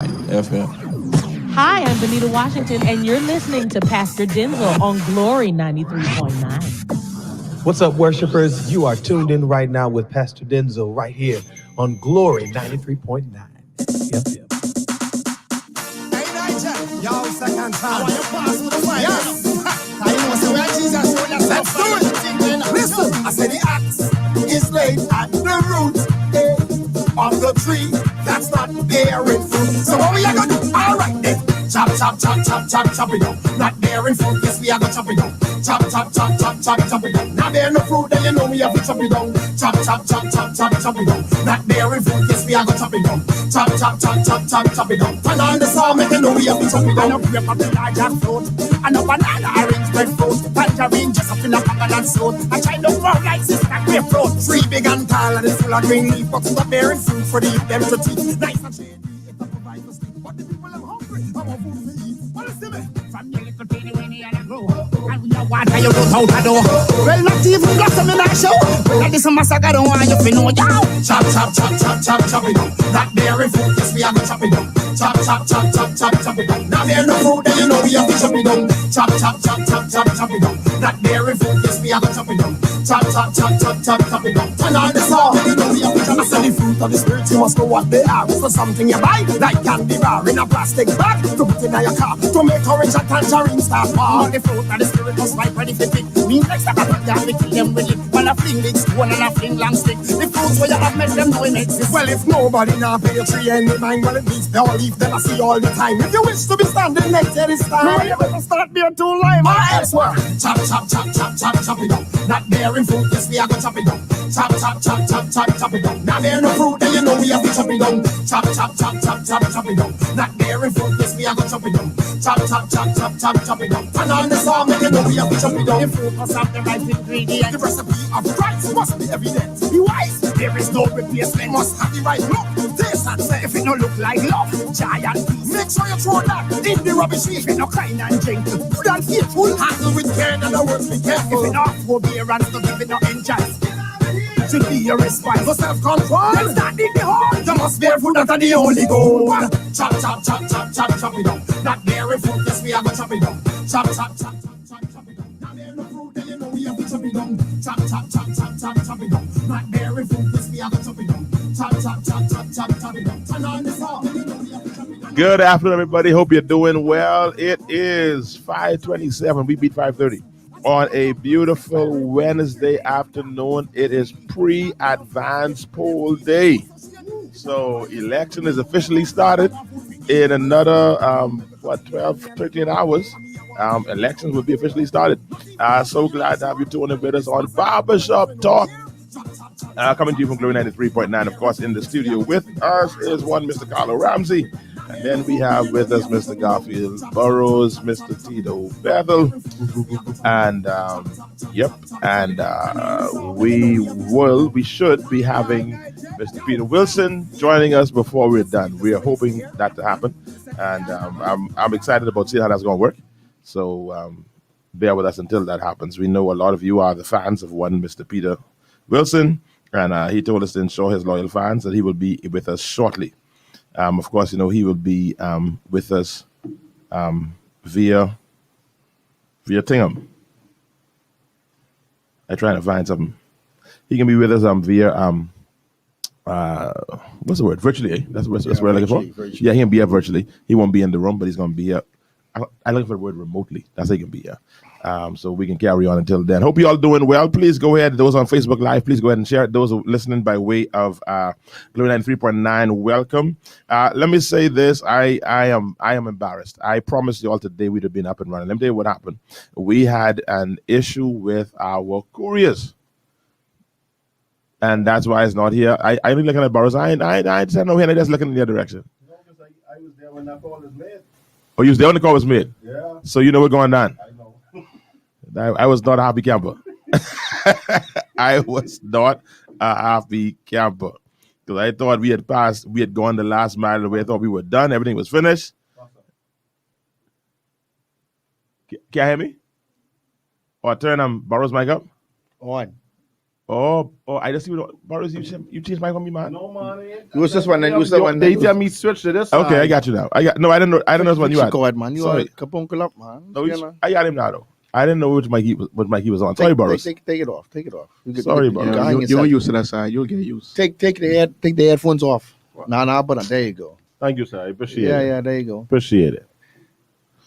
FM. Hi, I'm Benita Washington, and you're listening to Pastor Denzel on Glory 93.9. What's up, worshipers? You are tuned in right now with Pastor Denzel right here on Glory 93.9. Yep, yep. Hey, Nigel. Yo, second time. I want you pass with the fire. Yes. I know, so where Jesus showed us. Let's do it. Listen, I said the axe is laid at the root of the tree that's not bearing fruit. So what we are going to do? All right, then. Chop, chop, chop, chop, chop, chop it down. Not bearing fruit, yes, we are going to chop it down. Chop, chop, chop, chop, chop, chop it down. Not bearing no fruit, then you know we have to chop it down. Chop, chop, chop, chop, chop, chop it down. Not bearing fruit, yes, we are going to chop it down. Chop, chop, chop, chop, chop, chop it down. Turn on the saw, make you know we have to chop it down. I know grape of the large and fruit. I know banana, orange, breadfruit. Tangerine, just up in a pocket and suit. I try to grow like sister grapefruit. Tree big and tall and it's full of green leaf. But stop bearing fruit for the youth them to teach. Nice and shady, it's a provide for sleep. But the people are hungry, I want food to eat. What is it? From your little teeny weeny and a grow. And we are water you don't out a door. Well, not even blossom in that show. Well, this is a massacre, don't want you to know. Yow! Chop, chop, chop, chop, chop, chop it down. Not bearing fruit, yes, we are going to chop it down. Chop, chop, chop, chop, chop, chop it down. Not bearing no fruit, then you know we have to chop it down. Chop, chop, chop, chop, chop, chop it down. Not bearing fruit, yes, we are going to chop it down. Chop, chop, chop, chop, chop, chop it down. Turn on the saw, then you know we have to chop it down. The fruit of the spirit, you must know what they are. For something you buy, like candy bar in a plastic bag. To put in your car, to make orange and tangerine start fall. The fruit of the spirit must ripe ready for pick. Mean like that, we kill them with it. When I fling big stone and I fling long stick. The fruits where you have made them know it exist. Well, if nobody now pay a tree any mind, well, it means they all leave them I see all the time. If you wish to be standing next to this time, you better start being too lime. Or else what? Chop, chop, chop, chop, chop, chop it down. Not bearing fruit, yes, we are gonna chop it down. Chop, chop, chop, chop, chop, chop it down. Not bearing no fruit, then you know we have to chop it down. Chop, chop, chop, chop, chop, chop it down. Not bearing fruit, yes, we are gonna chop it down. Chop, chop, chop, chop, chop, chop it down. Turn on the saw, make you know we have to chop it down. The fruit must have the right ingredients. The recipe of Christ must be evident. Be wise, there is no replacement. Must have the right look. Taste and say if it no look like love, giant peace. Make sure you throw that in the rubbish heap. If it no kind and gentle, good and faithful. Handle with care, in other words, be careful. If it not forbearance, don't give it no enjoy. Should be your response for self-control. Then stand in the hole. You must bear fruit, that are the only goal. Chop, chop, chop, chop, chop, chop it down. Not bearing fruit, yes, we are gonna chop it down. Chop, chop, chop, chop, chop, chop it down. Not bearing no fruit, then you know we have to chop it down. Chop, chop, chop, chop, chop, chop it down. Not bearing fruit, yes, we are gonna chop it down. Chop, chop, chop, chop, chop, chop it down. Turn on the saw, you know we have to chop it down. Good afternoon, everybody. Hope you're doing well. It is 5:27. We beat 5:30 on a beautiful Wednesday afternoon. It is pre-advance poll day. So election is officially started in another, 12, 13 hours. Elections will be officially started. So glad to have you tuning with us on Barbershop Talk. Coming to you from Glory 93.9, of course, in the studio with us is one Mr. Carlo Ramsey. And then we have with us Mr. Garfield Burrows, Mr. Tito Bethel, and we should be having Mr. Peter Wilson joining us before we're done. We are hoping that to happen, and I'm excited about seeing how that's going to work. So bear with us until that happens. We know a lot of you are the fans of one Mr. Peter Wilson, and he told us to ensure his loyal fans that he will be with us shortly. Of course, you know, he will be with us via Tingham. I'm trying to find something. He can be with us via what's the word? Virtually, eh? That's what we're looking for. Virtually. Yeah, he can be here virtually. He won't be in the room, but he's going to be here. I look for the word remotely. That's how he can be here. So we can carry on until then. Hope you all doing well. Please go ahead. Those on Facebook Live, please go ahead and share it. Those listening by way of Glory 93.9, welcome. Let me say this. I am embarrassed. I promised you all today we'd have been up and running. Let me tell you what happened. We had an issue with our couriers. And that's why it's not here. I ain't looking at Burrows. I just don't know here. I just looking in the other direction. No, because I was there when that call was made. Oh, you was there when the call was made? Yeah. So you know what's going on? I know. I was not a happy camper. I was not a happy camper. Because I thought we had gone the last mile of the way. I thought we were done. Everything was finished. Can you hear me? Or turn Burrows' mic up? On. I just see what Boris, you changed my me, man. No, man. You was just one. You was the one. They tell me switch to this. Okay, I got you now. I didn't know. I didn't know which one you had. Card, man. You Sorry. are kapunkel up, man. No, I got him now though. I didn't know which mic he was on. Sorry, Boris. Take it off. Take it off. Sorry, Boris. You're used to that side. You'll get used. Take the headphones off. Nah, but there you go. Thank you, sir. I appreciate it. Yeah, there you go. Appreciate it.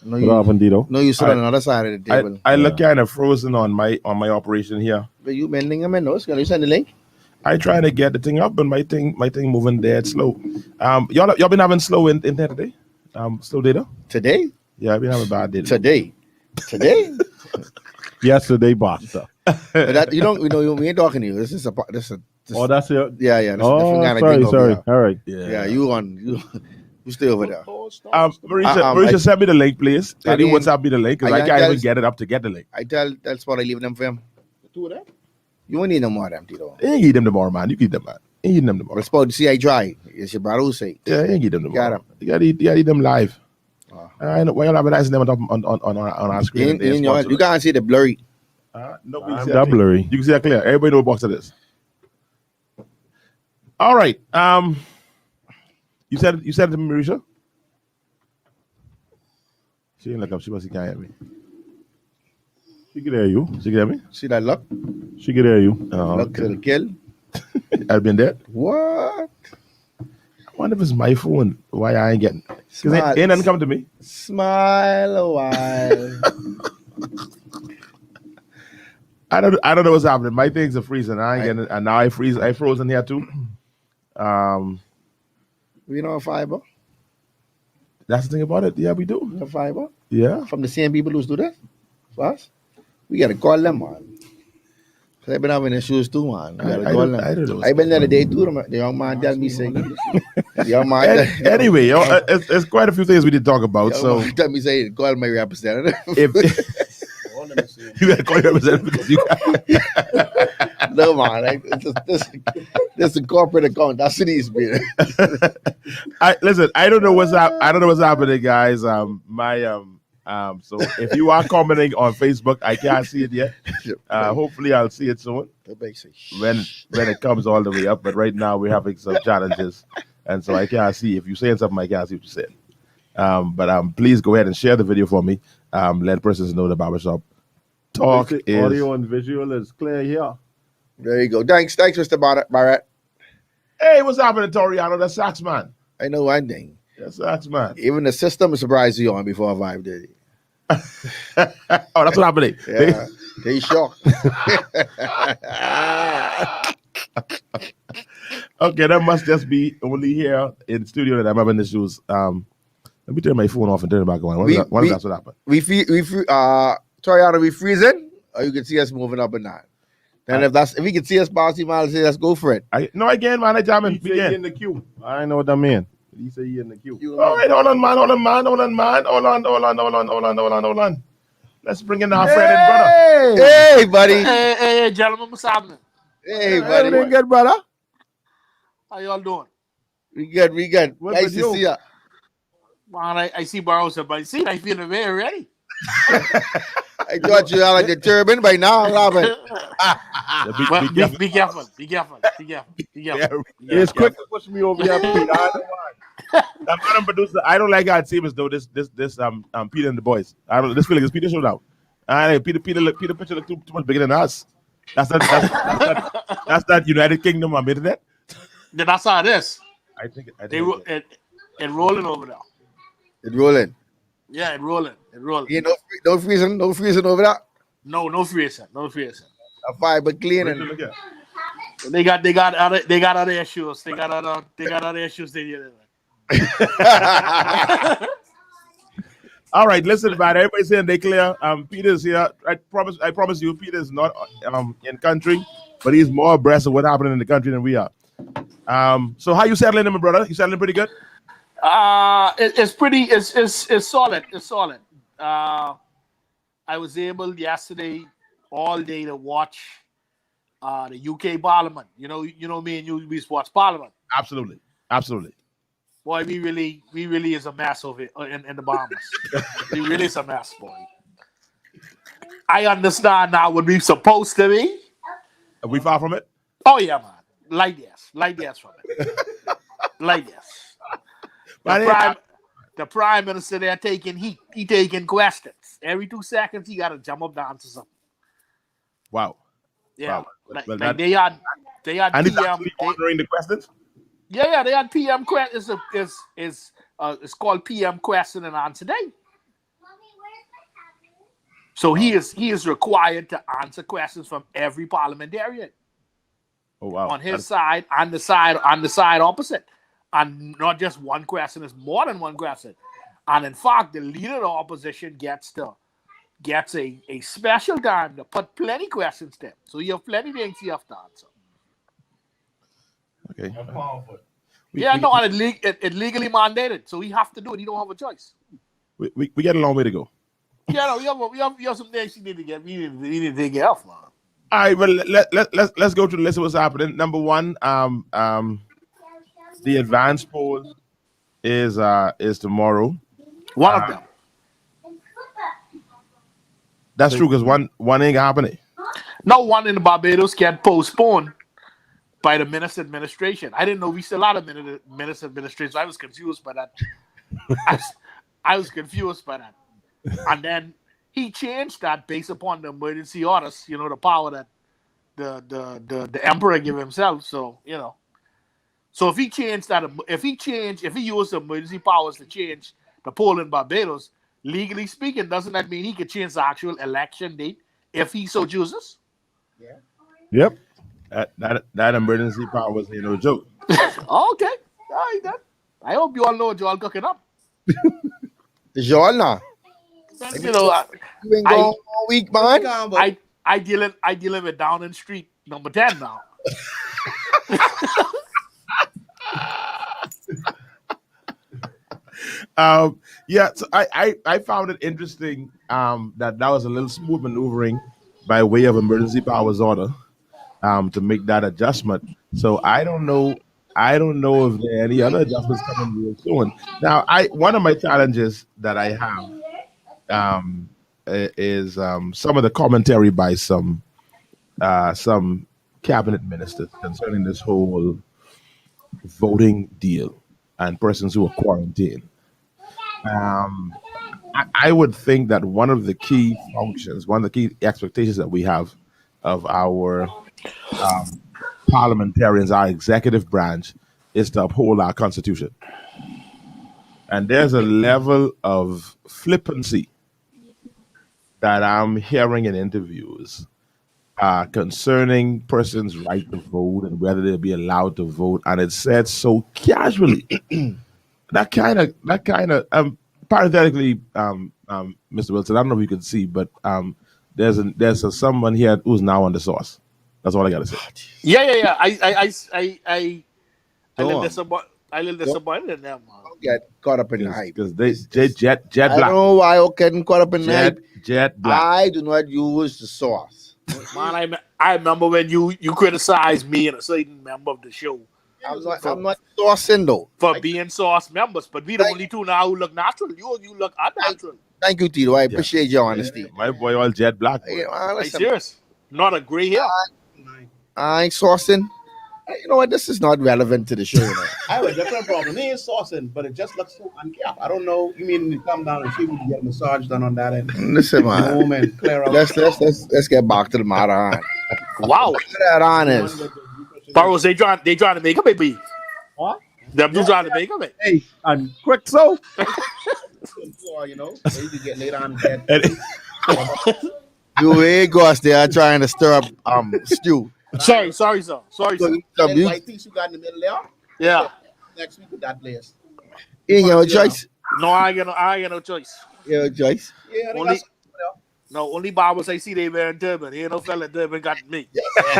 No, What happened, Dito? you sit on another side of the table. I look kind of frozen on my operation here. But you mending them in those? Can you send the link? I try to get the thing up, but my thing moving dead slow. Y'all been having slow internet today? Slow data? Today? Yeah, I've been having bad data. Today? Yesterday, Boston. But that, we ain't talking to you. This is Oh, that's it. yeah. This is Oh, different kind of thing over sorry. here. All right. Yeah, you stay over there. Marisha, send me the link, please. Tell you WhatsApp me the link because I can't even get it up to get the link. I tell Spot I leave them for him. Two of them? You won't need no more of them, Tito. You ain't eat them tomorrow, man. You can eat them, man. You ain't eat them tomorrow. But Spot, see, I try. It's your brother who say. Yeah, you ain't eat them tomorrow. Got 'em. You gotta eat them live. I know why y'all advertising them on our screen. You can't see the blurry. No, I'm that blurry. You can see that clear. Everybody know what box it is. All right. You said it to me, Marisha? She ain't look up. She must can't hear me. She can hear you. She can hear me. See that luck? She can hear you. Luck to the kill. I've been dead. What? I wonder if it's my phone. Why I ain't getting? Because ain't nothing come to me. Smile a while. I don't know what's happening. My things are freezing. I ain't getting it, and now I freeze. I frozen here too. We know fiber. That's the thing about it. Yeah, we do. No fiber. Yeah. From the same people who do that for us. We gotta call them, man. Cause I've been having issues too, man. We gotta call them. I don't know. I've been there the day too. The young man tell me say. The young man. Anyway, it's quite a few things we did talk about. So tell me say call my representative. You gotta call your representative because you got no man, this a corporate account. That's what he's been. Listen, I don't know what's happening, guys. So if you are commenting on Facebook, I can't see it yet. Hopefully I'll see it soon when it comes all the way up. But right now we're having some challenges, and so I can't see. If you're saying something, I can't see what you're saying. But please go ahead and share the video for me. Let persons know the Barbershop Talk is audio and visual is clear here. There you go. Thanks, Mr. Barrett. Hey, what's happening, Toriano? That's Sax Man. I know one thing. That's Sax Man. Even the system is surprised you on before Vibe did it. Oh, that's what happened. Yeah, they shocked. Okay, that must just be only here in the studio that I'm having issues. Let me turn my phone off and turn it back on. That's what happened. Toriano, we freezing, or you can see us moving up and down. And if we can see us bossy man, say let's go for it. Again, man, I jamming. He say he in the queue. I know what I mean. He say he in the queue. All right, hold on. Let's bring in our friend and brother. Hey, buddy. Hey, gentlemen, what's happening? Hey, buddy. Everything good, brother? How y'all doing? We good. What Nice with to you? see you. Man, I see Barrows, but see, I feel very ready. I thought you had like a turban by now, Robin. Be careful. It's quick to push me over here, Pete. I don't know why. I'm not a producer. I don't like how it seems though. This Peter and the boys. I don't. This feeling is Peter showed out. Peter picture look too much bigger than us. That's that United Kingdom on internet. Then I saw this. I think it rolling over there. It's rolling. Yeah, it rolling. Yeah, no freezing over there. No freezing. A fiber clean and They got other issues. They got other issues. All right, listen, man. Everybody's saying they clear. Peter's here. I promise you, Peter's not in country, but he's more abreast of what's happening in the country than we are. So how you settling in, my brother? You settling pretty good? It's solid. It's solid. I was able yesterday all day to watch the UK Parliament. You know me and you we watch Parliament. Absolutely. Boy, we really is a mess over it in the Bahamas. We really is a mess, boy. I understand now what we're supposed to be, Are we far from it? Oh yeah, man. Light years from it. Light years. The But prime, the prime minister there taking he taking questions every 2 seconds. He got to jump up to answer something. wow. Yeah, Wow. Well, like that they had and he's PM. actually honoring the questions. Yeah, they had PM question. It's called PM question and answer day. So he is required to answer questions from every parliamentarian Oh wow. on his side and the side opposite, and not just one question. It's more than one question. And in fact, the leader of the opposition gets a special time to put plenty questions there. So you have plenty things you have to answer. Okay. And it legally mandated, so he have to do it. He don't have a choice. We got a long way to go. Yeah, no, we have some things you need to get. We need to take it off, man. All right, well let's go to the list of what's happening. Number one, the advanced poll is tomorrow. One of them. That's true because one ain't happening. No one in Barbados get postponed by the Minister administration. I didn't know we still had a Minister administration. So I was confused by that. I was confused by that. And then he changed that based upon the emergency orders, the power that the emperor gave himself. So, so if he changed that, if he used the emergency powers to change the poll in Barbados, legally speaking, doesn't that mean he could change the actual election date if he so chooses? Yeah. Yep. That emergency power was no joke. Okay. All right, then. I hope you all know what you all cooking up. Joel now. You know, You ain't going all week, man. I dealing with Downing Street number 10 now. Yeah, so I found it interesting that was a little smooth maneuvering by way of emergency powers order to make that adjustment. So I don't know if there are any other adjustments coming real soon. Now, one of my challenges that I have is some of the commentary by some cabinet ministers concerning this whole voting deal and persons who are quarantined. I would think that one of the key functions, one of the key expectations that we have of our parliamentarians, our executive branch, is to uphold our constitution. And there's a level of flippancy that I'm hearing in interviews concerning persons' right to vote and whether they'll be allowed to vote, and it's said so casually. that kind of parenthetically, Mr. Wilson, I don't know if you can see, but there's someone here who's now on the sauce. That's all I gotta say. Yeah. I little disappointed in them. Don't get caught up in the hype. Because they jet I black. don't know why I'm getting caught up in the hype. Jet black. I do not use the sauce. Man, I remember when you criticized me and a certain member of the show I'm not saucing though. for being sauce members, but we the only two now who look natural. You look unnatural. Thank you, Tito. I appreciate your honesty. My boy all jet black. Hey, man, Are you listen, serious? Not a gray hair. I ain't saucing. You know what? This is not relevant to the show. I have a different problem. He ain't saucing, but it just looks so uncapped. I don't know. You mean you come down and see we can get a massage done on that end? Listen, man. Home and clear out. Let's get back to the matter. On. Wow. That honest. Barrows, they trying to make a baby. What? Them two trying to make a baby. Hey, and quick so. You know, so you can get laid on bed. You ain't go there trying to stir up stew. Sorry, sir. Sorry, sir. That You white piece you got in the middle there. Yeah. Next week with that place. ain't got no choice. No, I ain't got no choice. You got no choice. Yeah, they Only- got some there. No, only Bibles I see they wearing turban. Ain't no fella in turban got me. All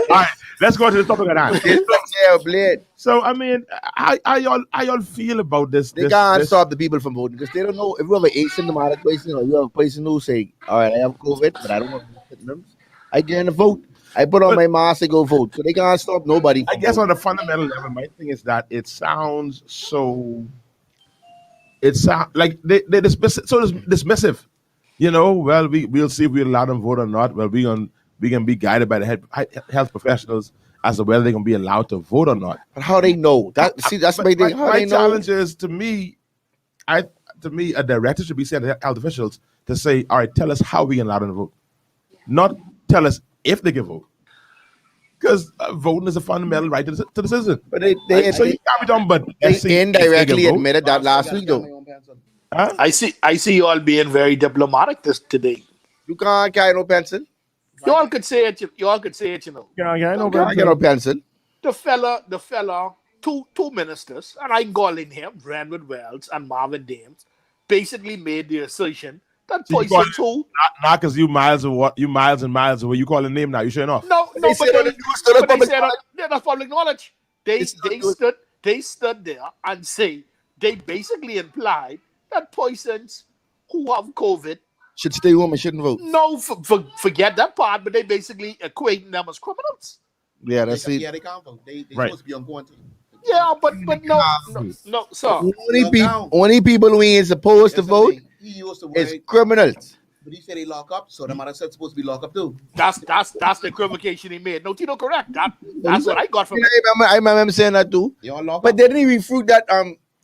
right, let's go to the topic of that. Yeah, blade. So, I mean, how y'all feel about this? They can't stop the people from voting because they don't know. If you have an asymptomatic person or you have a person who say, all right, I have COVID, but I don't want symptoms, I get in the vote. I put on my mask and go vote. So they can't stop nobody. I guess on a fundamental level, my thing is that it sounds so. It sounds like they dismissive. You know, well, we'll see if we allow them vote or not. Well, We can be guided by the health professionals as to whether they're going to be allowed to vote or not. But how they know that? See, that's my thing. How My they know? challenge is to me, a director should be sent to health officials to say, all right, tell us how we can allow them to vote, not tell us if they can vote. Because voting is a fundamental right to the citizen. But So you can't be done, but they let's see if they indirectly can vote. admitted that last week, though. Huh? I see you all being very diplomatic today. You can't carry no pencil. You all could say it. You all could say it. You know, Yeah, I know, You can't get no pencil. the fella, two ministers, and I'm calling him Brandwood Wells and Marvin Dames, basically made the assertion that So you call Poison Two. Not because you miles and miles away. You call the name now. You showing off. No, They but said on the news, so that's but they public said knowledge. that's public knowledge. They It's not good. stood there and say they basically implied that persons who have COVID, Should stay home and shouldn't vote. no, forget that part, but they basically equating them as criminals. Yeah, that's it. Yeah, they can't vote. They Right. supposed to be on quarantine. Yeah, but no, sir. Only people who ain't supposed to That's the vote thing. He used to is work, criminals. but he said they lock up, so the mother said supposed to be locked up too. That's the equivocation he made. No, Tito, correct. That's what I got from it. I remember him saying that too. They all lock But up. didn't he refute that?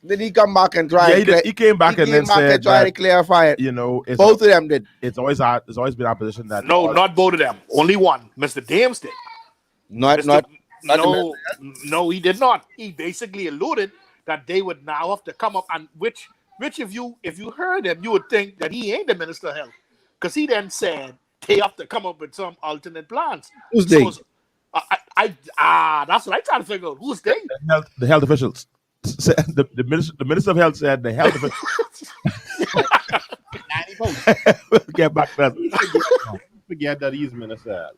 Did he come back and try? Yeah, and he came back and then said try to that, clarify it. you know, Both of them did. it's always been our position that No, not both of them. Only one. Mr. Dames did. Not Mr. the No, he did not. He basically alluded that they would now have to come up and which if you heard him, you would think that he ain't the minister of health, because he then said they have to come up with some alternate plans. Who's they? That's what I trying to figure out. Who's they? the health officials. The minister of health said the health officials. 90 votes. We'll get back to that. Forget that he's minister.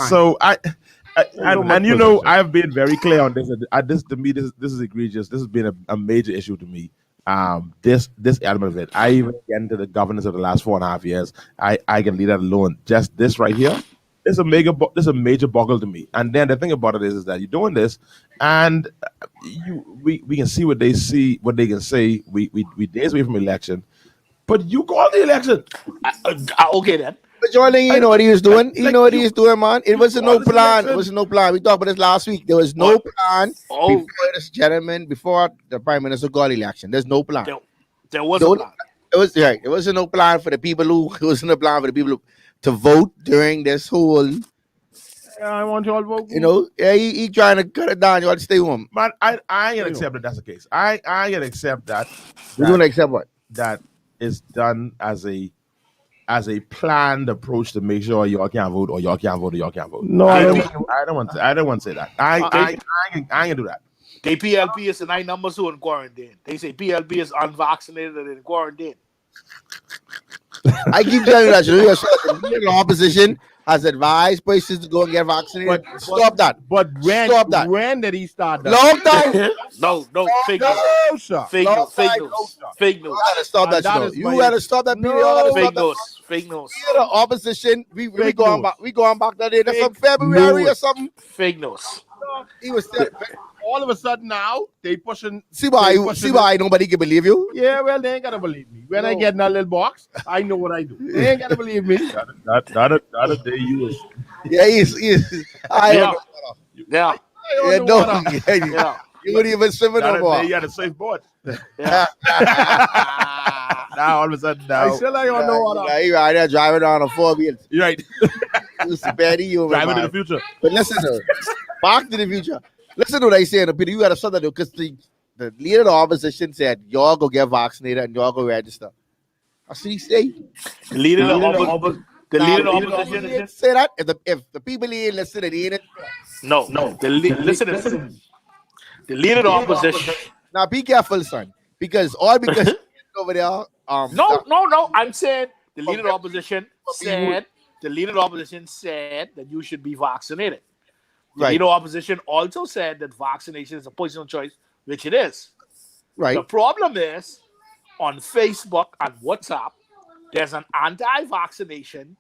So and you know, position. I've been very clear on this. This to me, this is egregious. This has been a major issue to me. This element of it. I even get into the governance of the last 4.5 years. I can leave that alone. Just this right here. This is a major boggle to me. And then the thing about it is that you're doing this, and we can see what they can say. We days away from election, but you call the election. Okay then. But Jordan, you know what he was doing? You Like know what you- he was doing, man? It wasn't call no this plan. election. It wasn't no plan. We talked about this last week. There was no plan Oh. before this gentleman, before the prime minister got election. There's no plan. There was The a only- plan. It was right. It wasn't no plan for the people who. It wasn't a plan for the people to vote during this whole. I want you all to vote. You know, yeah, he trying to cut it down. You want to stay home. Man, I ain't gonna accept that that's the case. I ain't gonna accept that We're gonna accept what? that is done as a planned approach to make sure y'all can't vote or y'all can't vote or y'all can't vote. No, I I don't want to say that. I ain't gonna do that. They PLP is the 9 numbers who in quarantine. They say PLP is unvaccinated and in quarantine. I keep telling you that. You know, the opposition has advised persons to go and get vaccinated. Stop that. But Stop that. when did he start that? Long time. No, fake news. No, sir. Fake Long news. Fake time, news. Fake news. You gotta stop that. That You know. is You my- gotta stop that. No. You gotta Fake stop that. news. Fake news. You know, the opposition. We Fake going news. back. We going back that day. That's some Fake February or news. something. Fake news. He was still. All of a sudden now they pushing. See why? they pushing See why nobody can believe you. Yeah, well, they ain't gotta believe me. When I No. get in that little box, I know what I do. They ain't gotta believe me. That a day you was Yeah, he's. I Yeah. don't know. Yeah. I Yeah, don't no. know what I- Yeah, Yeah. you wouldn't even swim no that a more. day you had a safe board. Yeah. Now all of a sudden I now still I don't know what I. Yeah, you right there driving on a 4 wheels. you're right. You was Betty, you Driving to man. the future. But listen to back to the future. Listen to what I say, Peter. You got to stop that because the leader of the opposition said y'all go get vaccinated and y'all go register. I see he say. The leader of the opposition. Say that if the people ain't listening, they ain't. No. Listen. The leader of the opposition. Now be careful, son, because over there. No. I'm saying the leader of the opposition said that you should be vaccinated. The Right. leader of the opposition also said that vaccination is a personal choice, which it is. Right. The problem is on Facebook and WhatsApp, there's an anti-vaccination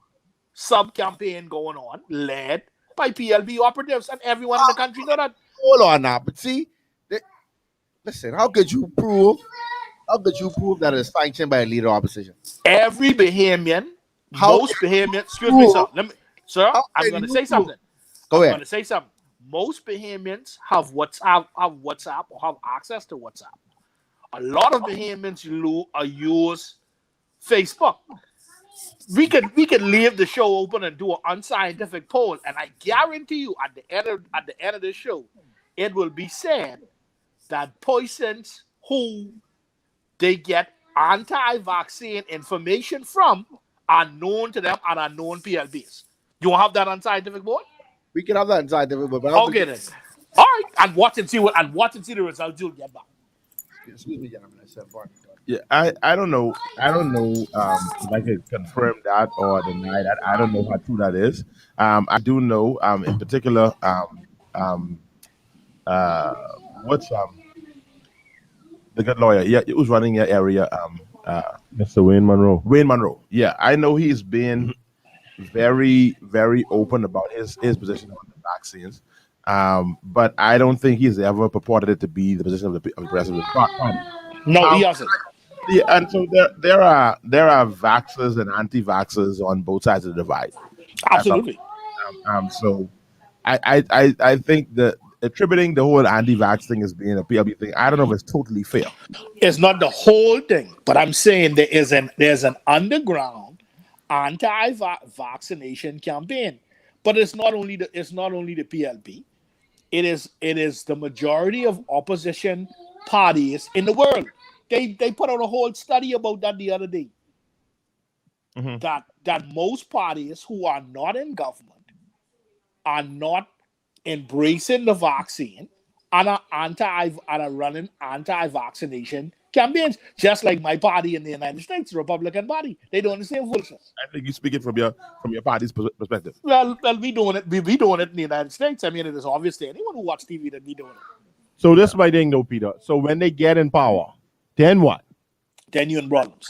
sub-campaign going on led by PLB operatives, and everyone in the country know that. Hold on now, but see, listen. How could you prove that it's sanctioned by a leader of opposition? Every Bahamian, How- most Bahamian, excuse me, sir. Sir, How I'm can going to you say do- something. Go I'm ahead. going to say something. Most Bahamians have WhatsApp or have access to WhatsApp. A lot of Bahamians use Facebook. We can leave the show open and do an unscientific poll, and I guarantee you, at the end of the show, it will be said that persons who they get anti-vaccine information from are known to them and are known PLBs. You want to have that unscientific board? We can have that inside the but I don't Okay think- then. All right, and watch and see the results you'll get back. Excuse me, gentlemen. I said pardon. Yeah, I don't know. I don't know if I can confirm that or deny that. I don't know how true that is. I do know in particular um, uh, what's the good lawyer? Yeah, he was running your area. Mr. Wayne Monroe. Wayne Monroe. Yeah, I know he's been very, very open about his position on the vaccines. But I don't think he's ever purported it to be the position of the president of the party. No, he Um, hasn't. yeah, and so there are vaxxers and anti-vaxxers on both sides of the divide. Absolutely. So I think that attributing the whole anti-vax thing as being a PLB thing, I don't know if it's totally fair. It's not the whole thing, but I'm saying there's an underground anti-vaccination campaign. But it's not only the PLP. It is the majority of opposition parties in the world. They put out a whole study about that the other day. Mhm. That most parties who are not in government are not embracing the vaccine and are running anti-vaccination campaigns, just like my party in the United States, the Republican Party. They doing the same foolishness. I think you're speaking from your party's perspective. Well, we doing it. We doing it in the United States. I mean, it is obvious to anyone who watch TV that we doing it. So this is my thing, though, Peter. So when they get in power, then what? Then you in problems.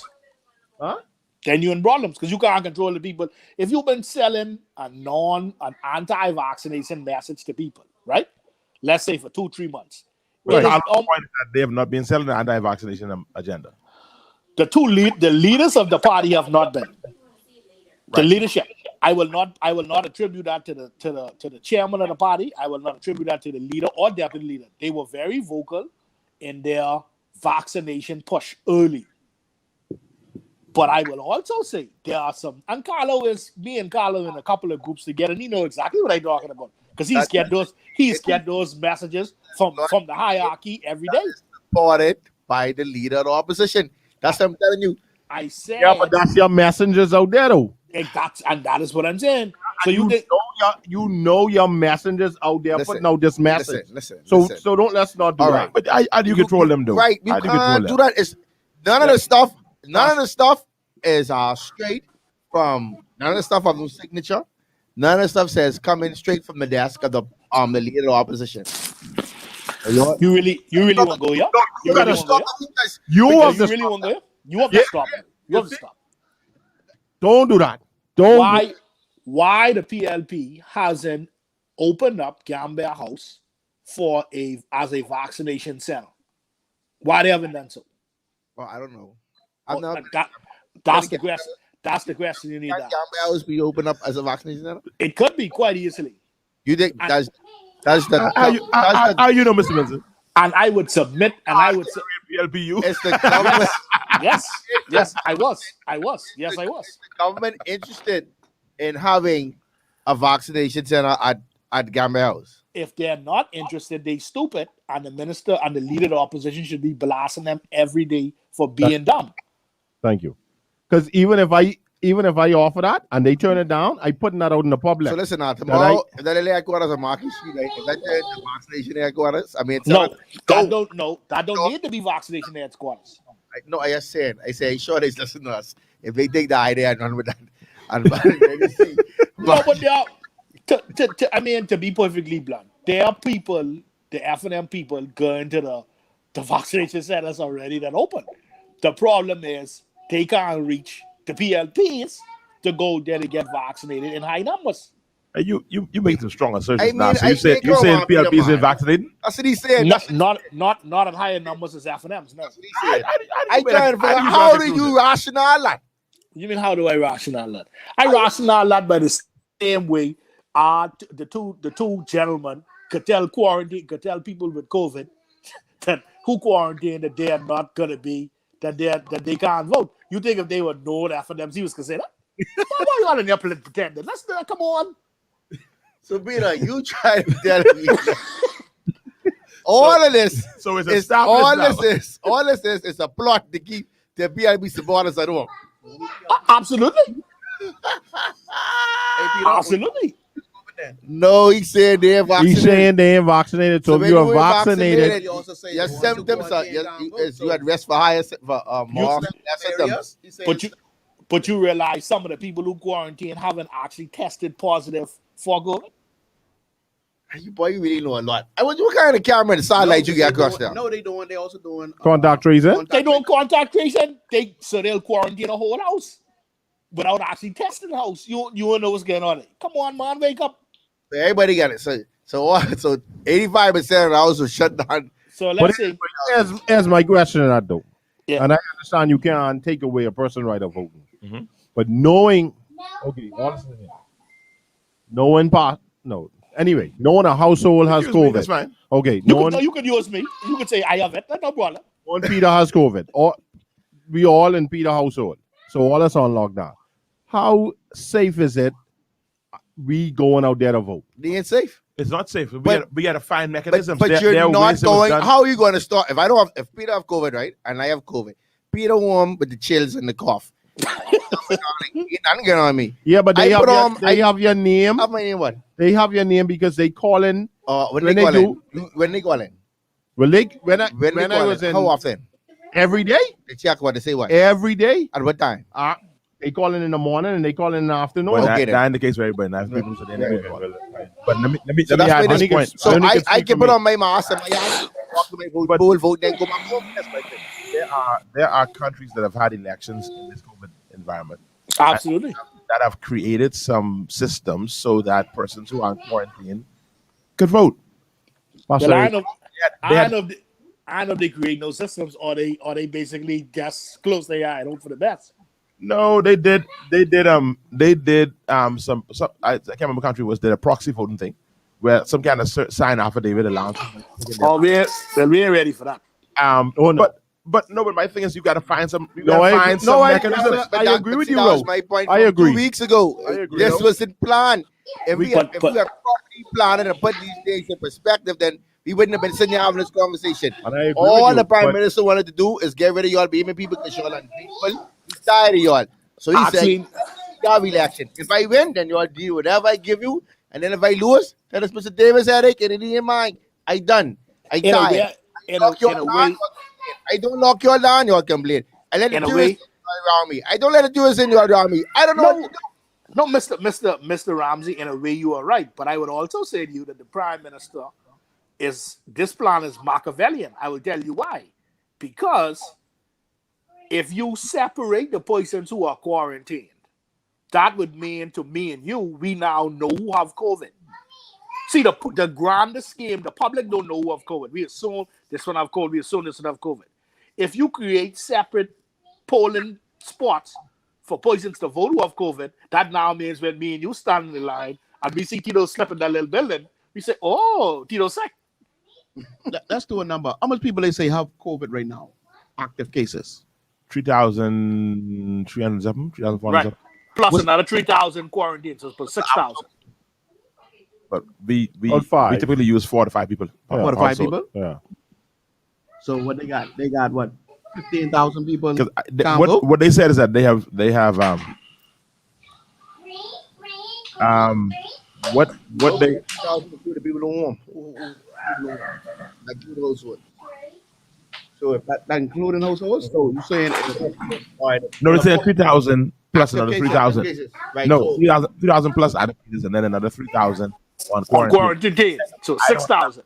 Huh? Then you in problems because you can't control the people. If you've been selling an anti-vaccination message to people, right? Let's say for 2-3 months. But It is, Carlos' point is that they have not been selling the anti-vaccination agenda. the leaders of the party have not been. The leadership. I will not attribute that to the chairman of the party. I will not attribute that to the leader or deputy leader. They were very vocal in their vaccination push early. But I will also say there are some, and me and Carlo in a couple of groups together, and he know exactly what I'm talking about. Because he's get those messages from the hierarchy every day. Supported by the leader of the opposition. That's what I'm telling you. I said, Yeah, but that's your messengers out there, though. that is what I'm saying. So You know your messengers out there Listen, putting out this message. Listen. So let's not do All that. right. But how do you control them, though? Right, you How do you control can't them? do that. It's none of the stuff. None of the stuff is straight from. None of the stuff of no signature. None of the stuff says coming straight from the desk of the leader of the opposition. you really want to go here? You gotta really want to stop go here? because You Because have you to really want to go here? You have to stop. You have to stop. don't do that. Don't. Why the PLP hasn't opened up Gambia House as a vaccination center? Why they haven't done so? Well, I don't know. I'm not. That's the question. That's the question you need. Can Gambia House be opened up as a vaccination center? It could be quite easily. You think that's the How you know, Mr. Vincent? And I would submit, and I would. PLPU. it's the government. Yes, I was. Yes, I was. The government interested in having a vaccination center at Gambia House. If they're not interested, they stupid, and the minister and the leader of the opposition should be blasting them every day for being dumb. Thank you. Because even if I offer that and they turn it down, I putting that out in the public. So listen now, tomorrow, if that lady headquarters are marking, if that the vaccination headquarters, I mean, That don't need to be vaccination headquarters. I just saying, I say, sure, they listen to us. If they take the idea and run with that, and No, but there are, to be perfectly blunt, there are people, the F&M people, going to the vaccination centers already that open. The problem is they can't reach the PLPs to go there to get vaccinated in high numbers. You make some strong assertions I mean, now. So I you said think you're PLP is man. vaccinated? that's what he said. Not at higher numbers as F&Ms. No. That's what he said. I trying to figure out how do you rationalize that? You mean how do I rationalize that? I rationalize that by the same way, the two gentlemen could tell people with COVID that who quarantined that they are not gonna be that they can't vote. You think if they were known after them, he was gonna say that? Why you all in there pretending? Let's come on. So, Peter, you try to tell me all of this. So it's is established all now. this is a plot to keep the PIB supporters at home. Absolutely. Absolutely. No, he said they're vaccinated. He's saying they ain't vaccinated. So if when you're you ain't vaccinated, He also say your once you symptoms are quarantine down, you at rest for higher more symptoms. areas, he says, But you realize some of the people who quarantine haven't actually tested positive for COVID. You boy, you really know a lot. What kind of camera and satellite you get across there? No, they doing. They also doing contact tracing. They don't contact tracing. So they'll quarantine a whole house without actually testing the house. You don't know what's going on. Come on, man, wake up. Everybody got it. So 85% of the house was shut down. So let's say Here's my question on that though. Yeah. And I understand you can't take away a person's right of voting. But knowing, okay, honestly, knowing a household has Excuse me, COVID. that's fine. Okay, you could use me. You could say I have it. That's no problem. knowing Peter has COVID. Or we all in Peter household. So all us on lockdown. How safe is it we going out there to vote? They ain't safe. It's not safe. We But- gotta find mechanisms. But There you're are not ways it was going. done. How are you going to start? If Peter have COVID, right, and I have COVID, Peter warm with the chills and the cough. Nothing going on me. Yeah, but they I have put your, on- they have your name. Have my name what? They have your name because they calling. When When they they call in? When they call in? Well, when When I was in how often? every day, They check what they say what? every day. At what time? They calling in the morning and they calling in the afternoon. Well, Okay, that, then. that indicates for everybody. That's people so they never go. But let me So that's add why this this point. So Only I can speak can for put me. on my mask and my hand, walk to my vote, then go back home. That's my thing. There are countries that have had elections in this COVID environment Absolutely. that have created some systems so that persons who are in quarantine could vote. Well, I know. They had- I know they create no systems, or they basically just close their eye and hope for the best. No, they did some I can't remember what country it was, did a proxy voting thing where some kind of sign affidavit allowed. Oh, we ain't ready for that. Oh no. But my thing is you gotta find some mechanisms. I agree with you, That was Ro. my point I from agree. 2 weeks ago. I agree. This was in plan. If we But- have properly planned and put these things in perspective, then we wouldn't have been sitting here having this conversation. And I agree All with the you, Prime but- Minister wanted to do is get rid of y'all beaming people because y'all ungrateful. He's tired of y'all. So he Actually- said, y'all election. If I win, then y'all deal whatever I give you. And then if I lose, then it's Mr. Davis headache and it ain't mine. I done. I In a tired. way- in Lock y'all a down, way- y'all complain. I don't lock y'all down, y'all complain. I let the In a tourists way- around me. I don't let the tourists in y'all around me. I don't know what to do. No, Mr. Ramsey, in a way you are right. But I would also say to you that the Prime Minister this plan is Machiavellian. I will tell you why. Because if you separate the persons who are quarantined, that would mean to me and you, we now know who have COVID. See, the grandest scheme, the public don't know who have COVID. We assume this one have COVID, we assume this one have COVID. If you create separate polling spots for persons to vote who have COVID, that now means when me and you stand in the line and we see Tito slip in that little building, we say, oh, Tito's sick. Let's do a number. How much people they say have COVID right now? Active cases. 3,300 something, 3,400 Right. something. Plus another 3,000 quarantines, so it's 6,000. But we About 5. we typically use 4 to 5 people. Yeah. 4 to 5 Also, people. Yeah. So what they got? They got what? 15,000 people. 'cause can't vote? what they said is that they have what they 2,000 the people don't want. Like you those ones. So if that including households, so you saying no, they said 3,000 plus Active another cases, 3,000. active cases. Right. No, So 3,000 plus added cases and then another 3,000 on On quarantine. quarantine, so 6,000.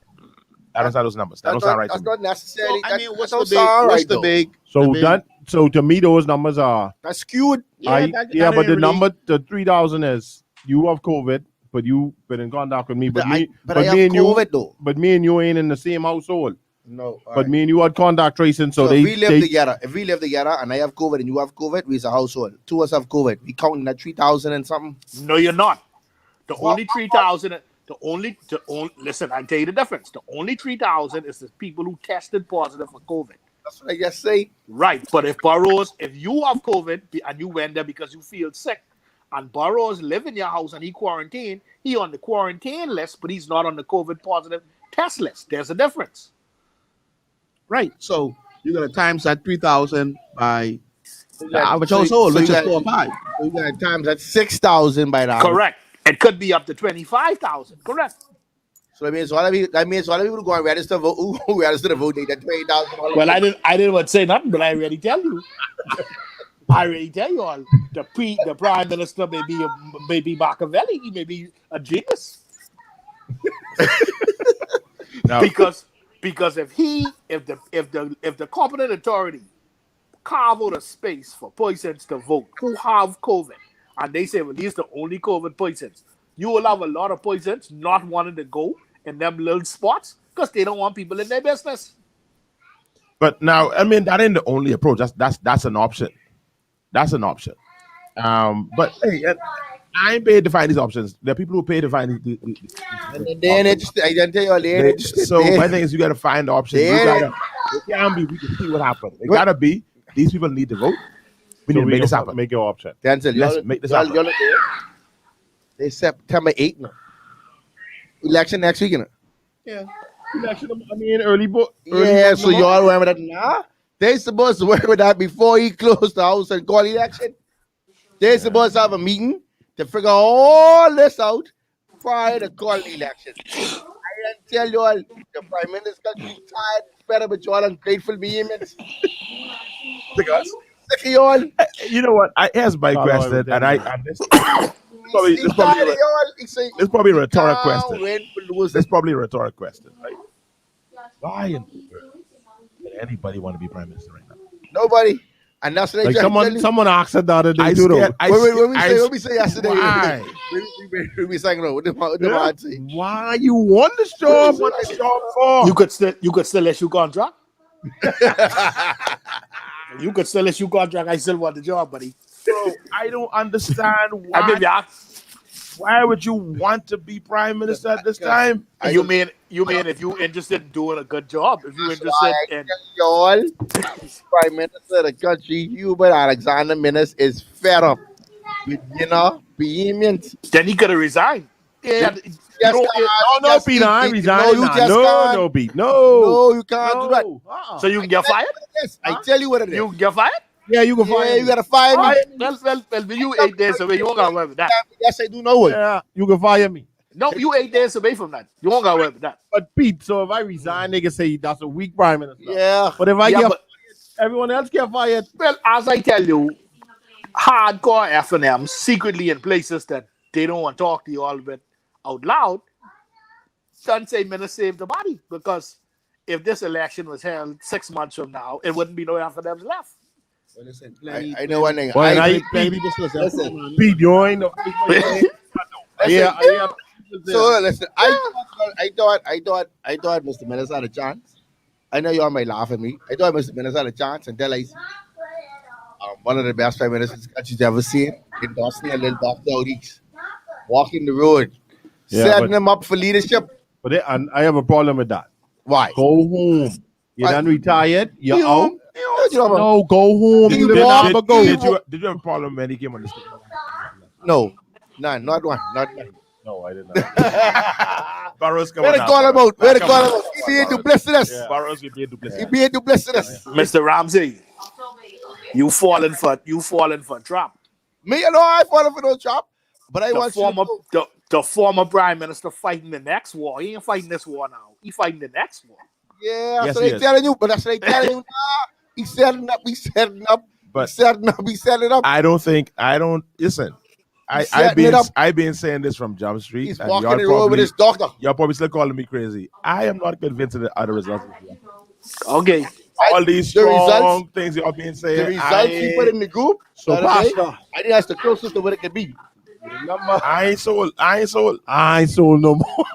I don't sound those numbers. That don't sound right to that's me. not necessary. I mean, what's that the don't big? sound What's right, the though. big? So the big- that to me those numbers are That's skewed. that but ain't the really- number the 3,000 is you have COVID, but you been in contact with me. But I me have and you COVID though. but me and you ain't in the same household. No. But me and you had contact tracing, so if they we live together, and I have COVID and you have COVID, we's a household. 2 of us have COVID. We counting that 3,000 and something. No, you're not. The only 3,000. Listen. I tell you the difference. The only 3,000 is the people who tested positive for COVID. That's what I just say. Right, but if you have COVID and you went there because you feel sick, and Burroughs live in your house and he quarantined, he on the quarantine list, but he's not on the COVID positive test list. There's a difference. Right. So you're gonna times that 3,000 by the average household, which is 4 or 5. So you got times at 6,000 by now. Correct. It could be up to 25,000. Correct. So that means all of people who go and register vote, who register to vote, they get $20,000. Well, I didn't want to say nothing, but I already tell you. I already tell you all. The prime minister may be Machiavelli. He may be a genius. Now, Because if the competent authority carve out a space for persons to vote who have COVID, and they say, well, these are the only COVID persons, you will have a lot of persons not wanting to go in them little spots because they don't want people in their business. but now, I mean, that ain't the only approach. That's an option. That's an option. But hey, I ain't paid to find these options. There are people who pay to find these They ain't interested. I didn't tell you all, they ain't interested. So my thing is, you got to find the options. It can't be. We can see what happens. It gotta be. These people need to vote. We need to make this happen. Make your option. Denzel, Let's make this happen. They September 8th now. Election next week, you know. Yeah. Election, I mean, early vote. Yeah, so y'all worry with that? Nah. They supposed to worry with that before he closed the house and call election. They supposed to have a meeting to figure all this out prior to calling the election. I didn't tell you all, the Prime Minister be tired, fed up with y'all ungrateful vehemence. Sick of us. Sick of y'all. You know what? Here's my question, and this probably a rhetoric question. This probably a rhetoric question, right? Why in the world would anybody want to be prime minister right now? Nobody. And that's what Like they someone asked it the other day too, though. What we say yesterday? Why? We sang no. What the man say? Why you want this job? What this job for? You could still issue contract. You could still issue contract. I still want the job, buddy. Bro, I don't understand why. Why would you want to be prime minister at this time? You mean if you interested in doing a good job? If you interested in y'all, Prime Minister of the country, Hubert Alexander Minnis, is fed up with vehement. Then he could have resigned. Yeah, No, Peter, I resign. No, Pete. No, you can't do that. So you can get fired? I tell you what it is. You can get fired? Yeah, you can fire me. You gotta fire me. Well, you 8 days away. You won't get away with that. Yes, I do know it. Yeah, you can fire me. No, you 8 days away from that. You won't get away with that. But Pete, so if I resign, they can say that's a weak prime minister. Yeah. But if I get but- fired, everyone else get fired. Well, as I tell you, hardcore F&M secretly in places that they don't want to talk to you all bit out loud, don't say Minna saved the body, because if this election was held 6 months from now, it wouldn't be no F&Ms left. Well, listen, I know one thing. listen. Pete, you ain't no. Yeah. So listen, I thought Mr. Minnis had a chance. I know y'all might laugh at me. I thought Mr. Minnis had a chance until I see one of the best prime ministers the country's ever seen, endorsing a little doctor out east, walking the road, setting him up for leadership. But I have a problem with that. Why? Go home. You're done retired. You're out. No, No, go home. Did You you didn't walk- have a go. Did you have a problem when he came on the stage? no, none, not one, not one. No, I did not. Barrows come Where on they now. call about? Where they Come call on. about? He being duplicitous. Barrows will be duplicitous. He being duplicitous. Mr. Ramsey, you falling for trap. Me, you know, I falling for no trap, but I want The former prime minister fighting the next war. He ain't fighting this war now. He fighting the next war. Yeah, Yes, so he they is. telling you, but that's what they telling you. Nah, he's setting up. He's setting up. But He's setting up. I don't listen. He's setting it up. I've been saying this from Jump Street. He's and walking y'all the road with probably- his doctor. Y'all probably still calling me crazy. I am not convinced of the other results. Okay. All these The strong results- things y'all been The saying. results he put in the group. So, the other day, Pastor, I think that's the closest to what it could be. I ain't sold. I ain't sold no more.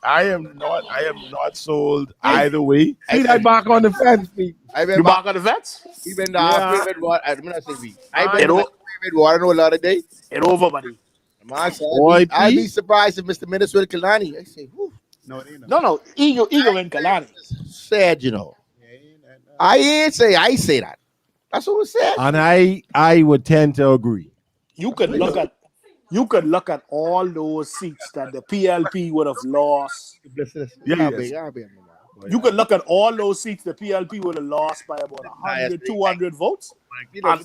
I am not sold either way. See that back on the fence, Pete. I've been You back on the vets? even the Yeah. favorite water. I'm not saying we. I've It been o- favorite water no a lot of day. It over, buddy. Man, so Boy, I'd be Pete. surprised if Mr. Minnesota Kalani. I say, whew, No, it ain't. No, Eagle and Kalani. sad, you know. Yeah, it ain't that. I say that. That's what was said. And I would tend to agree. You could look at all those seats that the PLP would have lost. Yes. You could look at all those seats the PLP would have lost by about 100, 200 votes. And,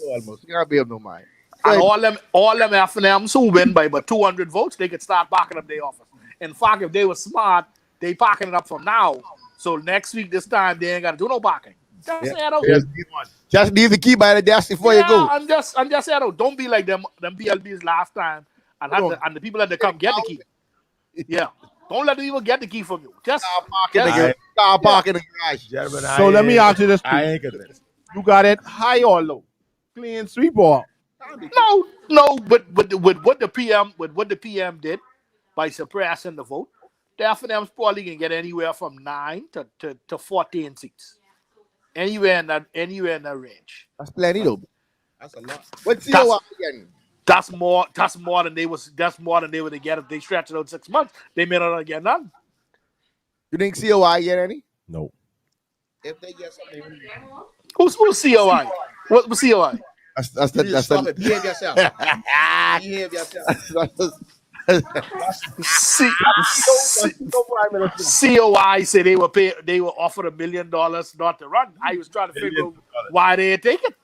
Almost. You can't be of no mind. and all them FNMs who win by about 200 votes, they could start parking up their office. In fact, if they were smart, they parking it up from now. So next week, this time, they ain't got to do no parking. Just say that. Just leave the key by the desk before you go. I'm just saying, don't be like them PLBs last time and the people that they come get the key. Yeah. Don't let them even get the key from you. Just park in the garage. Gentlemen, So let me ask you this. I ain't convinced. You got it high or low? Clean sweep or? No, but with what the PM did by suppressing the vote, the FNM's probably can get anywhere from 9 to 14 seats. Anywhere in that range. That's plenty though. That's a lot. What's your again? That's more than they would to get if they stretch it out 6 months. They may not get none. You think COI get any? No. If they get something, Who's COI? What's COI? That's stop it. Behave yourself. Behave yourself. COI say they were offered $1 million not to run. I was trying to figure out why they take it.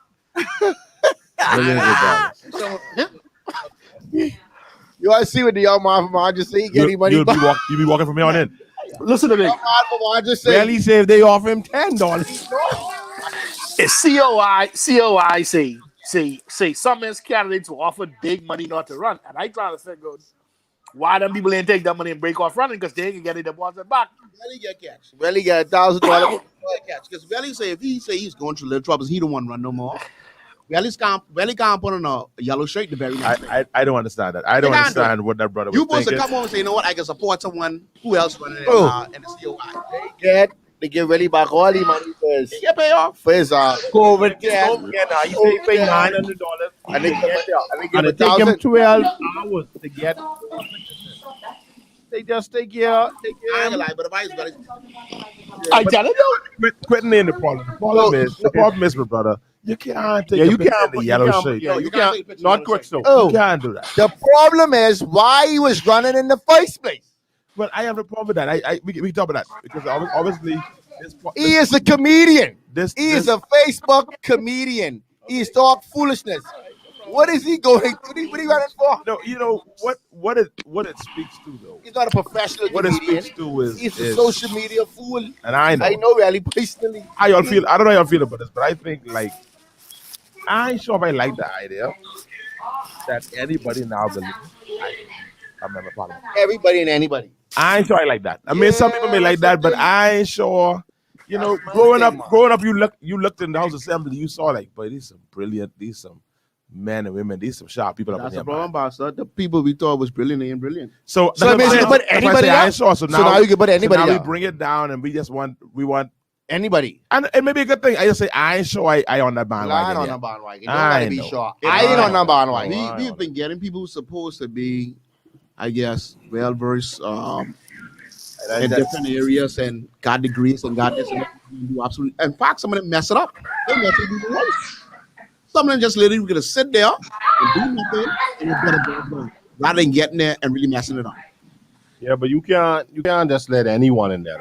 You want to see what the young man from Roger say? He get any money back? You'll be walking from here on in. Listen to me. Young man from Roger say. Barely say if they offer him $10. It's COI say some of his candidates were offered big money not to run. And I trying to figure out why them people ain't take that money and break off running because they can get it deposit back. Belly get catch. Really get $1,000. Catch. Because Belly say if he say he's going through little troubles, he don't want to run no more. Belly can't put on a yellow shirt the very next day. I don't understand that. I don't understand what that brother was You supposed thinking. to come home and say, you know what, I can support someone who else running in the COI. They get really back all the money first. They get paid off. For his COVID care. You say pay $900. And they give And it take him 12 hours to get. They just take care. I ain't gonna lie, but if I was Belly, I tell you. Quitting ain't the problem. The problem is, my brother, you can't take You a picture can't of the yellow shade. Yeah, No, you you can't can't. take pictures Not of quick yellow so. You can't do that. The problem is why he was running in the first place. But I have a problem with that. We can talk about that because obviously He is a comedian. This He is a Facebook comedian. He's talk foolishness. What is he going? What are you running for? No, you know what it speaks to though. He's not a professional What it comedian. speaks to is He's a social media fool. and I know. I know really personally. How y'all feel? I don't know how y'all feel about this, but I think like I ain't sure if I like the idea that anybody now believes I remember Parliament. Everybody and anybody. I ain't sure I like that. I mean, some people may like that, but I ain't sure. You know, growing up, you looked in the House Assembly, you saw like, boy, these some men and women, these some sharp people up in that's here. the problem, man. Pastor. The people we thought was brilliant, they ain't brilliant. So that means you can put anybody I up? ain't sure. So So now you can put anybody so now we up. bring it down, and we want, Anybody. and it may be a good thing. I just say I ain't sure I on that I bandwagon. ain't on yet. the bandwagon. You I gotta be know. sure. It I ain't might. on the bandwagon. We've been getting people who's supposed to be, I guess, well versed in different areas and got degrees and got this and that. Do absolutely. In fact, some of them mess it up. They mess it even worse. Some of them just literally gonna sit there and do nothing and it's gonna go rather than getting there and really messing it up. Yeah, but you can't just let anyone in there.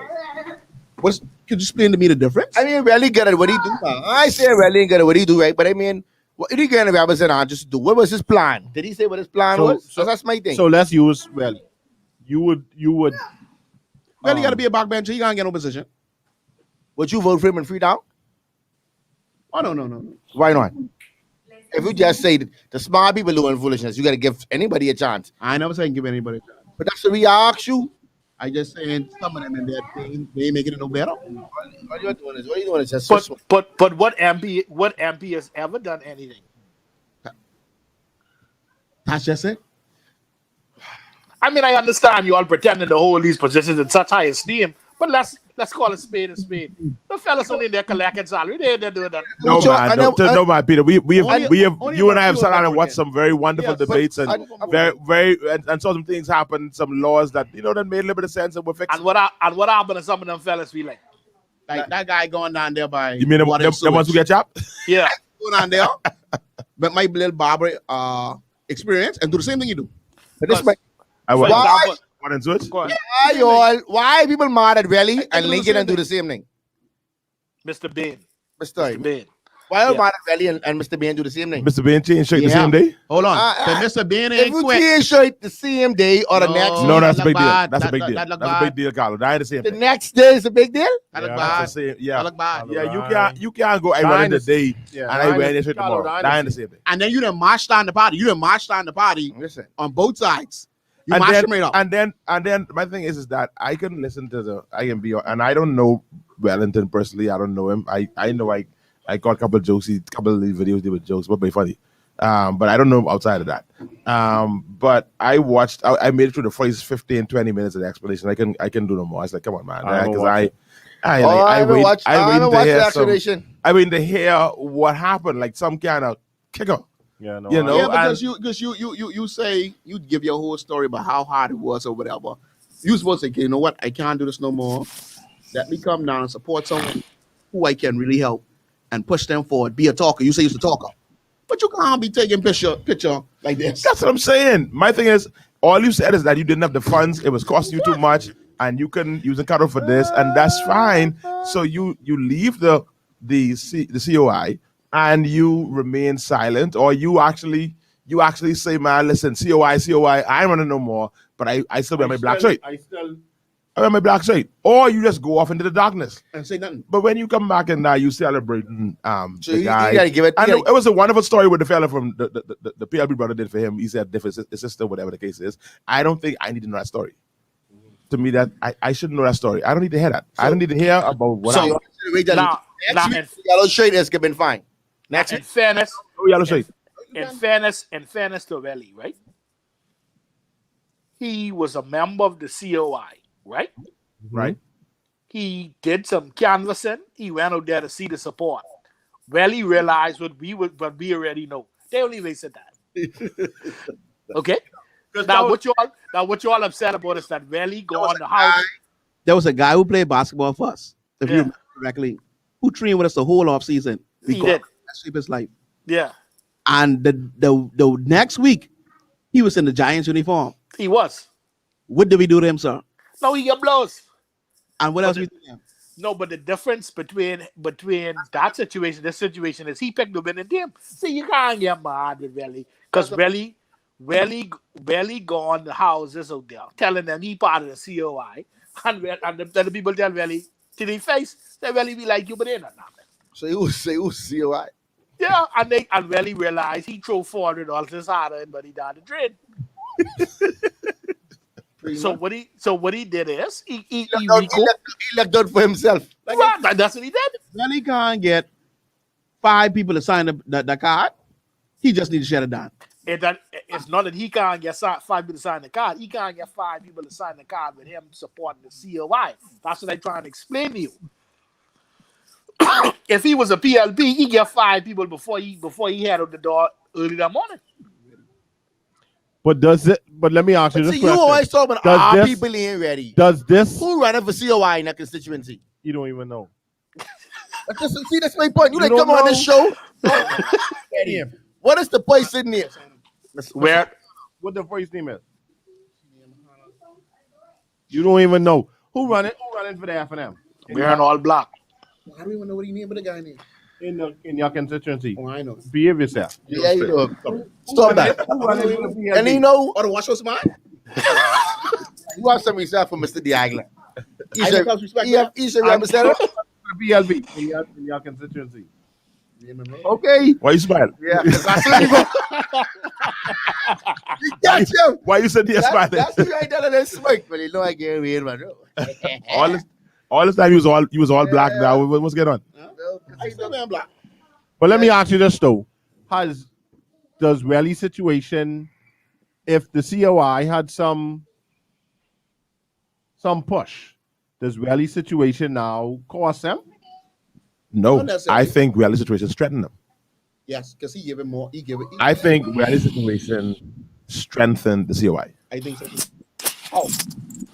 Could you explain to me the difference? I mean, really good at what he do. I say really good at what he do, right? But I mean, what did he going to represent on just do? What was his plan? Did he say what his plan was? So that's my thing. So let's use you would Well, he got to be a backbencher. He can't get no position. Would you vote for him in Freetown? Oh, no. Why not? If you just say the smart people doing foolishness, you got to give anybody a chance. I never say give anybody a chance. But that's what we ask you. I just saying some of them in there, they ain't making it no better. What you doing is just But what MP has ever done anything? That's just it. I mean, I understand you all pretending to hold these positions in such high esteem, But let's call it spade a spade. The fellas only there collecting salary. They're doing that. No Sure, man, and no, then- no man, Peter. We have only you and I about have few sat of down them and watched working. some very wonderful Yes, debates but and and saw some things happen, some laws that that made a little bit of sense and were fixed. And what happened to some of them fellas be like? Like that guy going down there by You mean the water and ones who sewage. get chopped? Yeah. Going down there, but my little barber experience and do the same thing you do. But this might, I For was example, one and switch. go ahead. why people mad at Valley do and the Lincoln same and do thing. the same thing? Mr. Bain. Mr. Bain. Why are Yeah. mad at Valley and Mr. Bain do the same thing? Mr. Ben changed straight the Yeah. same day. Hold on, Uh, so Mr. Ben If ain't you quick. change shirt the same day or the No. next, No, that's a that big look deal. bad. That's a That- big that- deal. that look That's a bad. big deal, Carlo. That ain't the same the thing. next day is a big deal. That look Yeah, bad. That's the same. That Yeah. look bad. Yeah, Right. you can't go. I run in the day Yeah, and I wear this shirt Carlo, tomorrow. that That ain't ain't the same thing. And then you done marched down the party. You done marched down the party Listen, on both sides. You And marched then, them right up. and then my thing is that I can listen to I can be and I don't know Wellington personally. I don't know him. I know I got a couple of jokes. A couple of these videos did with jokes, but very funny. But I don't know outside of that. But I watched. I made it through the first 15, 20 minutes of the explanation. I can do no more. I was like, come on, man, I haven't because watched I I haven't watched the hear explanation. I mean, to hear what happened, like some kind of kicker. Yeah, no, You know, Yeah, and- because you say you give your whole story about how hard it was or whatever. You supposed to say, okay, you know what? I can't do this no more. Let me come down and support someone who I can really help and push them forward. Be a talker. You say you're a talker, but you can't be taking picture like this. That's what I'm saying. My thing is, all you said is that you didn't have the funds. It was costing you too much, and you couldn't use the cutter for this, and that's fine. So you leave the COI and you remain silent, or you actually say, man, listen, COI, I ain't running no more, but I still wear my black shirt. I wear my black shirt, or you just go off into the darkness. And say nothing. But when you come back and now you celebrating So the you guy, gotta give it. and it was a wonderful story with the fella from the PLB brother did for him. He said different his sister, whatever the case is. I don't think I need to know that story. To me, that I shouldn't know that story. I don't need to hear that. I don't need to hear about what So I Now, next week, yellow shirt has been fine. Next in week, fairness, oh, yellow shirt. in fairness to Valley, right? He was a member of the COI, right? Right? He did some canvassing. He went out there to see the support. Well, he realized what we already know. They only wasted that. Okay. Now what y'all upset about is that Valley go on the house. There was a guy who played basketball for us, if you Yeah. remember correctly, who trained with us the whole off season. He did. That shaped his life. Yeah, And the next week, he was in the Giants uniform. he was. What did we do to him, sir? No, he got blows. And what else we did to him? No, but the difference between that situation, this situation, is he picked the winning team. See, you can't get mad with Valley because Valley go on the houses out there telling them he part of the COI, and the people tell Valley to their face that Valley be like you, but they're not nothing. so he was COI. Yeah, and Valley realized he threw $400 his harder, but he died of dread. So what he did is he left out for himself. that's what he did. Well, he can't get 5 people to sign the card. He just needs to shut it down. It's not that he can't get 5 people to sign the card. He can't get 5 people to sign the card with him supporting the COI. That's what I'm trying to explain to you. If he was a PLP, he get 5 people before he head out the door early that morning. But but let me ask you this See, you question. always talk about Does our this- people ain't ready. Does this? Who running for COI in that constituency? You don't even know. See, that's my point. You You like come don't on this show. What is the place sitting here? Where What the first name is? You don't even know who running for the F&M wearing all black. I don't even know what he named but the guy name. in your constituency. Oh, I know. Behave yourself. Yeah, you know. Stop that. Who running for the PLD? And you know, Oh, the watch what's mine? you have some respect for Mr. Diagla. He's I got respect for that. he's a representative. the PLB in your constituency. Okay. Why you smile? Yeah, that's what you go. That's him. Why you said yes, smile? That's the right there that smoke, but you know I get weird, man. all this time you was all black now. What's going on? I still wear black. But let me ask you this though: does Welly's situation, if the COI had some push does Welly's situation now cost him? No, Not necessarily. I think Welly's situation strengthened them. Yes, because he gave him more. He gave it. I think Welly's situation strengthened the COI I think so.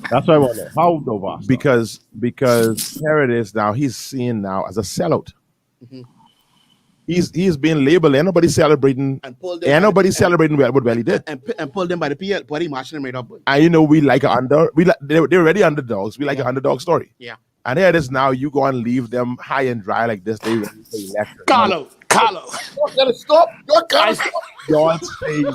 That's what I want to know. How though, boss? because here it is now. He's seen now as a sellout. Mhm. He's being labeled. Ain't nobody celebrating. And pulled them Ain't by nobody the- celebrating what Welly did. and pulled them by the PL. Party marching them right up. And you know we like they're already underdogs. We like an underdog story. Yeah. And here it is now. You go and leave them high and dry like this. They ready for election. Carlo. You gotta stop. You gotta stop. Y'all say y'all-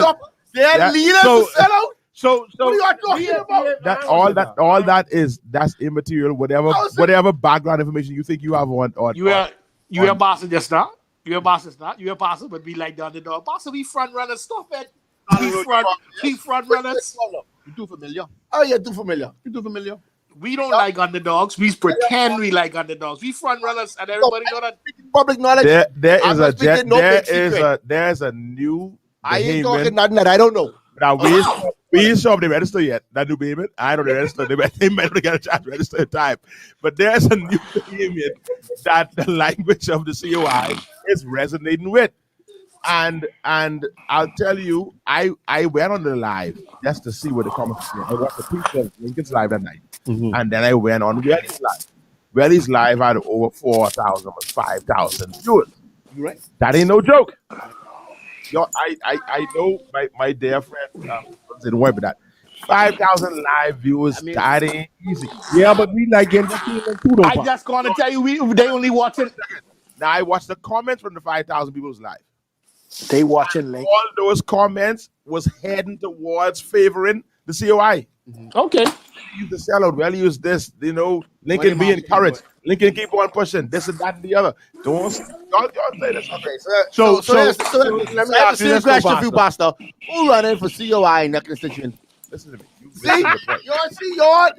Stop. Their that- leaders so- to sell out. So What are you talking about? that's immaterial. How is it- Whatever background information you think you have on You hear Boston just now? You hear Boston not? You hear Boston, but we like the underdog. Boston, we front runners. Stop it. We front runners. You too familiar. Oh, yeah, too familiar. You too familiar. We don't like underdogs. We pretend we like underdogs. We front runners, and everybody know that. Public knowledge. there's not speaking no big secret. a new I ain't behavior. talking nothing that I don't know. Now we ain't sure if they register yet. That new payment, I know they register. They might not get a chance to register in time. But there's a new payment that the language of the COI is resonating with. And I'll tell you, I went on the live just to see what the comments were. I watched the pre-show of Lincoln's live that night. Mhm. And then I went on Welly's live. Welly's live had over 4,000 or 5,000 viewers. You right? That ain't no joke. Yo, I know my dear friend didn't worry about that. 5,000 live viewers, I mean- that ain't easy. Yeah, but we like entertainment too, though. I boss. just gonna tell you, they only watching. Now I watched the comments from the 5,000 people's live. They watching link. All those comments was heading towards favoring the COI. Okay. Use the sellout. Well, use this. Lincoln be encouraged. Lincoln keep on pushing. This and that and the other. Don't y'all say this. Okay, So- let me ask you a question for you, Pastor. Who running for COI in that constituency? Listen to me. You See, listen to the point. y'all.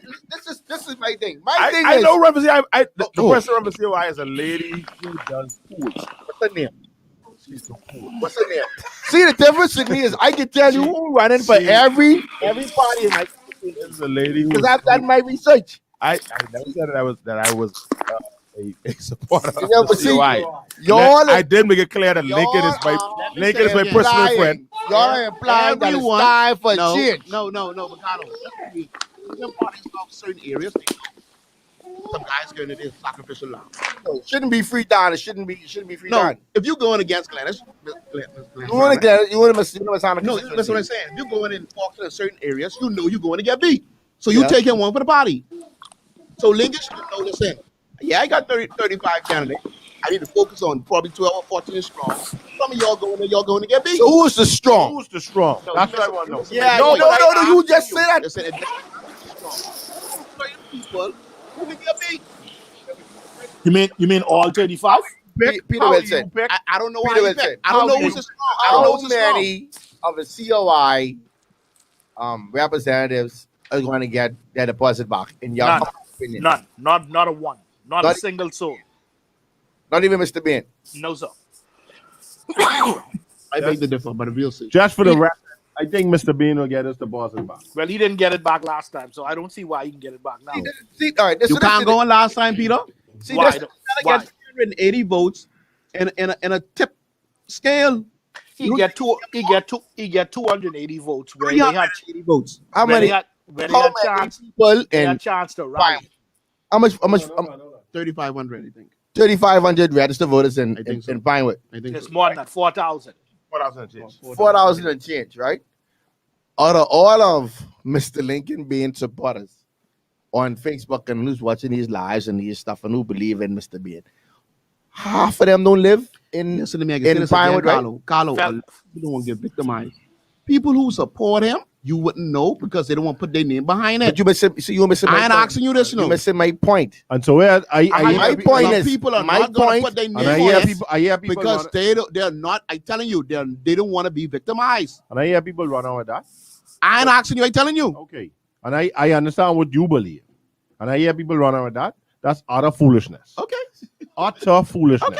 This is my thing. My thing I is, know Run for COI. The Oh. person run for COI is a lady who does pools. what's her name? She's the pool. What's her name? See, the difference with me is I can tell you who running for every party in my This is a lady who. because I've done my research. I never said that I was a supporter of You know, the but see, COI. y'all, I did make it clear that Lincoln is my personal friend. Y'all are implying that it's Everyone- time for No, change. no, but Carlo, some parties of certain areas. Some guys going to do sacrificial lamb. No, it shouldn't be free down. It shouldn't be free No, down. if you're going against Glennis, You want to get you want to miss on No, that's what I'm saying. If you're going in Falkland in certain areas, you know you're going to get beat. So you Yeah. taking one for the party. So Lincoln should know the same. Yeah, I got 35 candidates. I need to focus on probably 12 or 14 strong. Some of y'all going to get beat. So who is the strong? Who's the strong? No, That's you what I want to know. Yeah, No, you just say say that. Listen, certain people who can get beat. You mean all 35? Peter Wilson. I don't know why. Peter he Wilson. picked. I don't know who's the strong. I don't know How who's the strong. many of the COI representatives are going to get their deposit back in your None. opinion? None. Not a one. Not a Not- single soul. Not even Mr. Bain. No, sir. I beg to differ, but we'll see. Just for the record, I think Mr. Bean will get us the Boston back. Well, he didn't get it back last time, so I don't see why he can get it back now. See, all right, You can't go on last time, Peter. See, Why? this gotta Why? get 380 votes in a tip scale. He get 280 votes where they had 380 votes. How where many? they had, where they How had many chance people they had in chance to rally. how much? 3,500, I think. 3,500 registered voters in I think so. in Pinewood. I think It's so. more than that, 4,000. 4,000 change. 4,000 and change, right? Out of all of Mr. Lincoln being supporters on Facebook and who's watching these lives and these stuff and who believe in Mr. Bean, half of them don't live in Listen to me, I in can say this again, Pinewood, right? Carlo, Fel- you don't want to get victimized. People who support him, you wouldn't know because they don't want to put their name behind But it. you missing, so you're missing my I ain't point. asking you this, you You're know. missing my point. And so My point Some is, people are my not going to point, put their name and I on hear it people because run, they're not. I'm telling you, they don't want to be victimized. and I hear people run out with that. I ain't asking you. I'm telling you. Okay. And I understand what you believe. And I hear people run out with that. That's utter foolishness. Okay, Utter foolishness. Okay.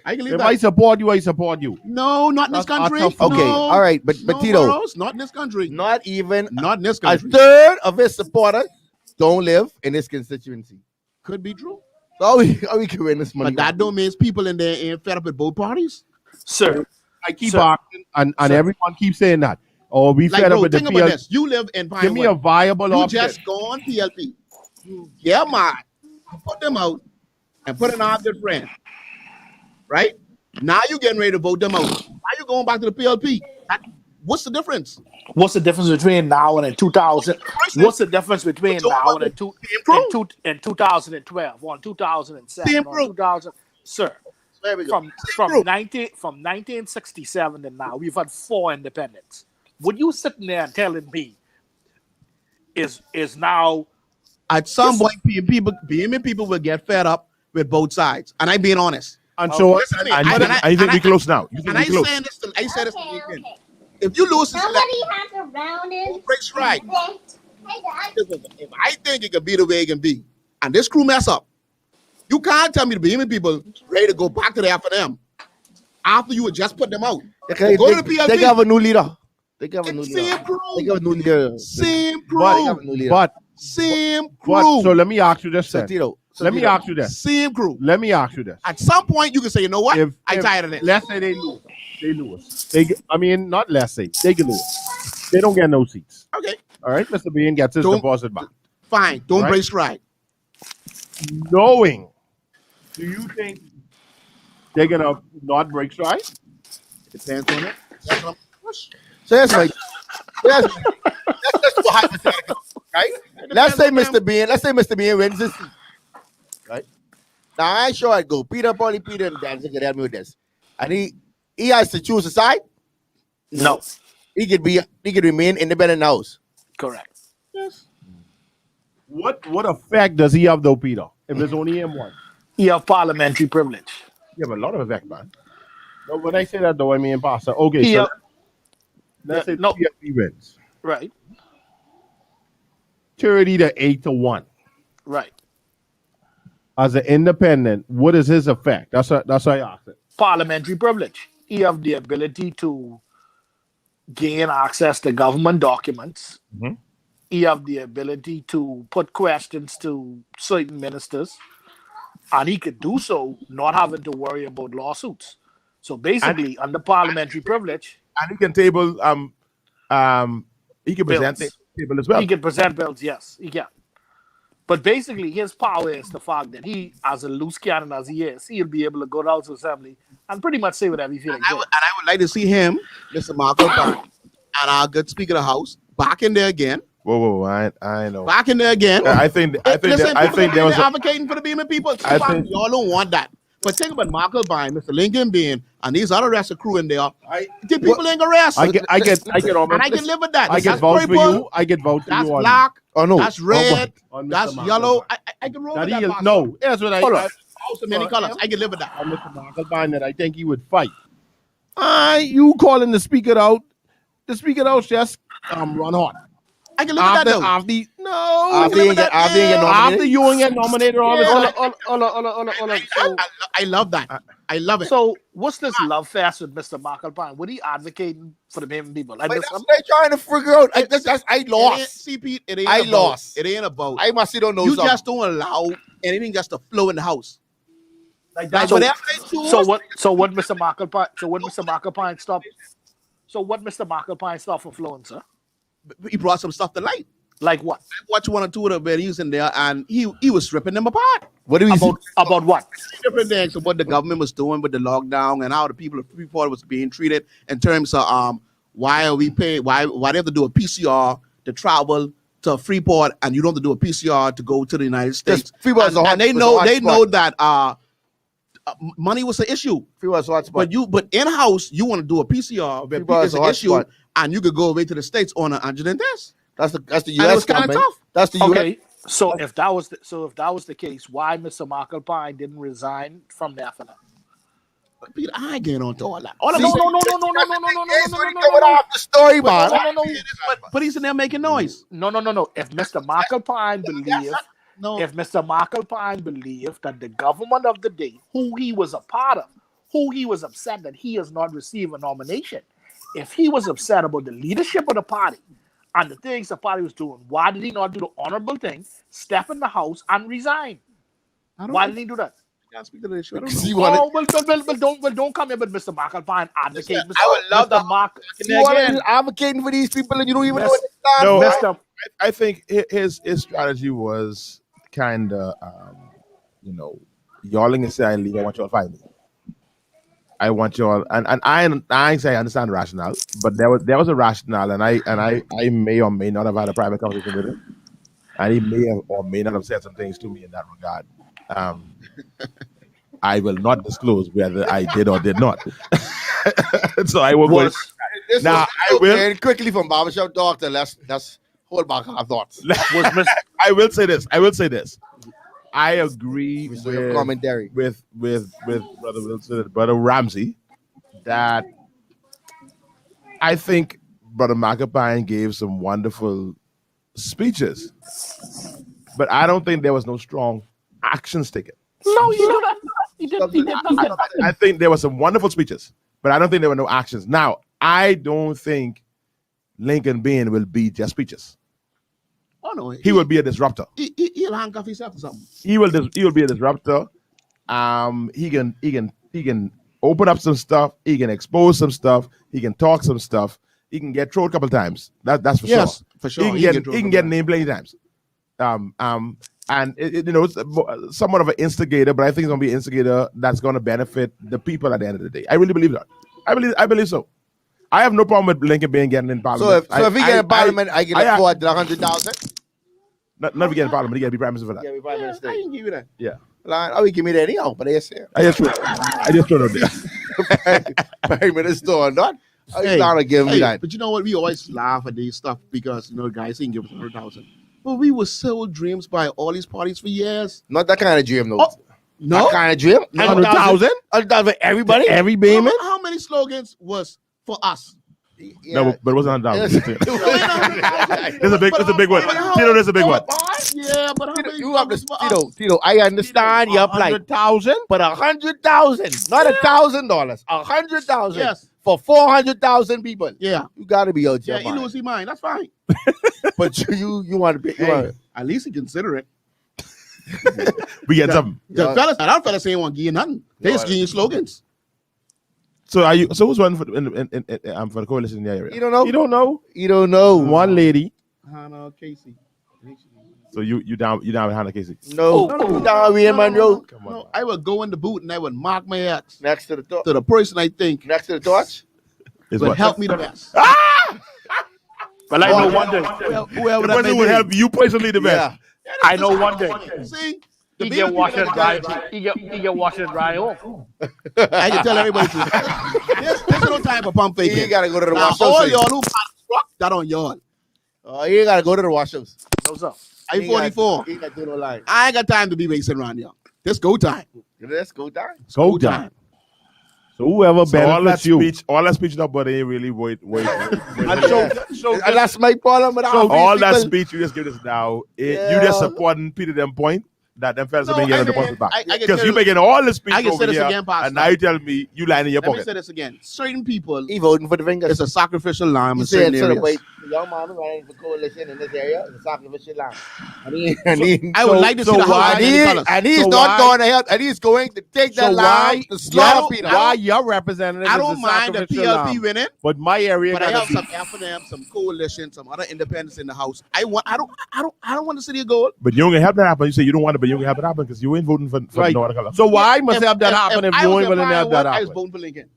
I can leave If that. I support you, I support you. No, not in this That's country. utter Okay, No. all right, but No, Tito, Burroughs, not in this country. not even Not in this a country. third of his supporters don't live in this constituency. Could be true. So how we can win this money? But that don't mean people in there ain't fed up with both parties. Sir. I keep Sir. asking, and Sir. everyone keeps saying that. Oh, we Like, fed up bro, with the think about PLP. this. You live in Give me a Pinewood. viable You option. just go on PLP. You get mad, put them out, and put in our good friend. Right? Now you getting ready to vote them out. Why you going back to the PLP? What's the difference? What's the difference between now and in 2000? What's the difference between now and in 2012 or 2007 or 2000? Sir, There we go. from 1967 to now, we've had 4 independents. What you sitting there telling me is now At some point, people will get fed up with both sides, and I'm being honest. And so, Listen to me. I think we close now. You think And we I close? saying this. I said this to the weekend. If you lose this Somebody election, has a rounded. breaks right. Hey, Dad. If I think it can be the way it can be, and this crew mess up, you can't tell me the Bahamian people ready to go back to the F&M after you would just put them out. They Go to the PLP. have a new leader. They have a new It's leader. same crew. They have a new leader. Same crew. They have a new leader. but Same but crew. so let me ask you this. So, Then. Tito, Let me ask you this. Same crew. Let me ask you this. At some point, you can say, you know what? If I'm tired of this. Let's say they lose. I mean, not let's say they can lose. They don't get no seats. Okay, All right, Mr. Bean gets his Don't- deposit back. fine. Don't Right. break stride. Knowing, do you think they're gonna not break stride? Depends on it. That's what I'm- So that's like, let's just do a hypothetical, right? Let's say Mr. Bean wins this seat, right? Now I ain't sure I'd go. Peter and Danzig could help me with this, and he has to choose a side. no He could remain independent house. correct. What effect does he have though, Peter? If it's only him one, You have parliamentary privilege. you have a lot of effect, man. No, when I say that though, I mean Pastor. Okay, He so have- let's say no. PFP wins Right, 30-8 to 1 right. as an independent. What is his effect? That's why I asked it. Parliamentary privilege. You have the ability to gain access to government documents. Mhm. You have the ability to put questions to certain ministers, and he could do so not having to worry about lawsuits. So basically, under parliamentary privilege, And he can table he can present Bills. the table as well. he can present bills. Yes, he can. But basically, his power is the fact that he, as a loose cannon as he is, he'll be able to go down to assembly and pretty much say whatever he feels. I would like to see him, Mr. Marco Bond, and our good Speaker of the House, back in there again. Whoa, I know. Back in there again. I think there was a, advocating for the Beamer people. I think- Y'all don't want that. But think about Michael Bond, Mr. Lincoln Bean, and these other rest of crew in there. The people ain't gonna rest. I get all and I can live with that. I get That's vote for purple, you. I get vote for That's you on black. Oh no, That's red. on Mr. That's Marco yellow. Bond. I can roll That with he that. is, Pastor. no, that's what Hold on. Also many colors. I can live with that. on Mr. Marco Bond that I think he would fight. You calling the speaker out? The speaker out just run hot. I can live with that though. after he live with get that. nominated. After you ain't get nominated all the Yeah. time. Hold on. So, I love that. I love it. so what's this love fest with Mr. Michael Pine? What are you advocating for the Maine people? But that's what they trying to figure out. I lost. See, Pete, it ain't I about- lost. It ain't about. I must don't know You something. just don't allow anything just to flow in the house. Like that. So- Whatever they choose. So what Mr. Michael Pine? So what Mr. Michael Pine stop? So what Mr. Michael Pine stop from flowing, sir? He brought some stuff to light. Like what? I watched one or two of the videos in there, and he was stripping them apart. What do we see? About what? Different things of what the government was doing with the lockdown and how the people of Freeport was being treated in terms of why are we paying? Why they have to do a PCR to travel to Freeport, and you don't have to do a PCR to go to the United States. Freeport is a hot- and they was a know hot they spot. know that money was an issue. Freeport's a hot spot. But in house you want to do a PCR where Freeport it's is a an hot issue, spot. and you could go away to the States on an urgent test. That's the And it U.S. was kinda government. tough. That's the U.S. Okay. So if that was the case, why Mr. Michael Pine didn't resign from the FNL? Peter, I ain't getting on to all that. All No, I'm no, saying- no, no, no, no, no, no, no, no, Yes, no, we no, no, covered no, off the story, man. But he's in there making noise. no. If Mr. Michael Pine believed, No. if Mr. Michael Pine believed that the government of the day, who he was a part of, who he was upset that he has not received a nomination, if he was upset about the leadership of the party and the things the party was doing, why did he not do the honorable thing, step in the house and resign? Why didn't he do that? I can't speak to the issue. I don't Because know. he wanted. Don't come here, but Mr. McAlpine advocate. Listen, I would love Mr. that. Mark, You want to advocating for these people and you don't even know what they stand No, for. Mr. I think his strategy was kind of, y'all can say I leave. I want y'all to find me. I want y'all, and I say I understand the rationale, but there was a rationale, and I may or may not have had a private conversation with him, and he may have or may not have said some things to me in that regard. I will not disclose whether I did or did not. So I will. This Now, was I will- and quickly from Barbershop Talk to let's hold back our thoughts. I will say this. I agree So your commentary. with Brother Wilson and Brother Ramsey that I think Brother McAlpine gave some wonderful speeches, but I don't think there was no strong actions taken. No, you do that. He did. I think there were some wonderful speeches, but I don't think there were no actions. Now, I don't think Lincoln Bain will be just speeches. Oh no, He will be a disruptor. He'll handcuff himself or something. He will be a disruptor. He can open up some stuff. He can expose some stuff. He can talk some stuff. He can get thrown a couple times. That's for Yes, sure. for sure. He can get named plenty times. And it's somewhat of an instigator, but I think it's gonna be an instigator that's gonna benefit the people at the end of the day. I really believe that. I believe so. I have no problem with Lincoln Bain getting in Parliament. So if he get in Parliament, I get a 400,000. Not if he get in Parliament, he got to be Prime Minister for that. Yeah, we Prime Minister. I can give you that. Yeah. Like, I will give me that anyhow, but yes, yeah. I just threw it out there. Prime Minister or not, I Hey, not to give me that. But you know what? We always laugh at these stuff because guys ain't give us 100,000. But we were sold dreams by all these parties for years. Not that kind of dream, though. Oh, no, That kind of dream. 100,000? 100,000 for everybody. Every Bayman? How many slogans was for us? Yeah. No, but it wasn't $100. Yes. It's a big one. Tito, there's a big one. Yeah, but how many You have to, slogans for us? Tito, I understand your plight. 100,000? But 100,000, not $1,000, 100,000 Yes. for 400,000 people. Yeah. You got to be out Yeah, your he mind. lose his mind. That's fine. But you want to be. Hey, at least he consider it. We get something. The fellas, that fellas ain't want to give you nothing. They just give you slogans. So who's running for the coalition in the area? You don't know. You don't know? You don't know. One lady. Hannah Casey. So you down with Hannah Casey? No. Down with Monroe. Come on. No, I would go in the boot and I would mark my ass Next to the to the person I think next to the torch. Is would what? help me the best. But I know one thing. Whoever The that person may would be. help you personally the best. Yeah. I know one thing. See, He the get baby washed and people dry. that He get washed and dry home. I can tell everybody truth. There's no time for pump You faking. got to go to the Now, wash all house. y'all who rock that on y'all. Oh, you got to go to the wash house. What's up? I'm 44. You got to do no line. I ain't got time to be racing around y'all. This go time. Let's go down. Go down. So whoever So all that benefits you. speech, nobody ain't really wait. And so And that's my problem. But All that speech you just give us now, you Yeah. just supporting Peter them point that them fellas have been getting the points back. I can Because tell you making all the speech I can say over this here, again, Pastor. and now you tell me you lying in your Let me pocket. say this again. Certain people, he voting for the fingers. it's a sacrificial lamb He in said, certain instead of areas. wait, the young man who running for coalition in this area is a sacrificial lamb. And I would like to see the house in any colors. and he's So not why- going to help, and he's going to take that So lamb to slaughter Peter. why your representative I is don't the mind the sacrificial PLP lamb? winning, But my area but I gotta have be- some F&M, some coalition, some other independents in the house. I don't want the city to go. But you ain't gonna help that happen. You say you don't want it, but you ain't gonna help it happen because you ain't voting for Right. no other color. So why must have that happen if I you was ain't willing to have in that Brinewood, I was happen? voting for Lincoln.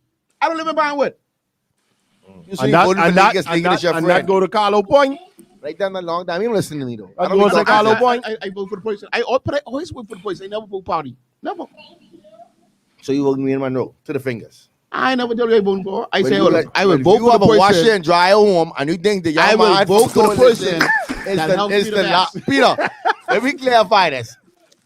I don't live in Brinewood. You say And you that, voting for and that, Lincoln, and Lincoln is that, your and that friend. go to Carlo Point. Right down a long time. You don't listen to me, though. I don't go be to talking Carlo shit. Point. I vote for the person. But I always vote for the person. I never vote party. Never. So you voting me in Monroe to the fingers. I never tell you I voting for. I When say, you hold like- on, I will when vote you for have the a washer person. and dryer home, and you think the young I will man vote for the coalition person is that the helps is me the the la- best. Peter. Let me clarify this.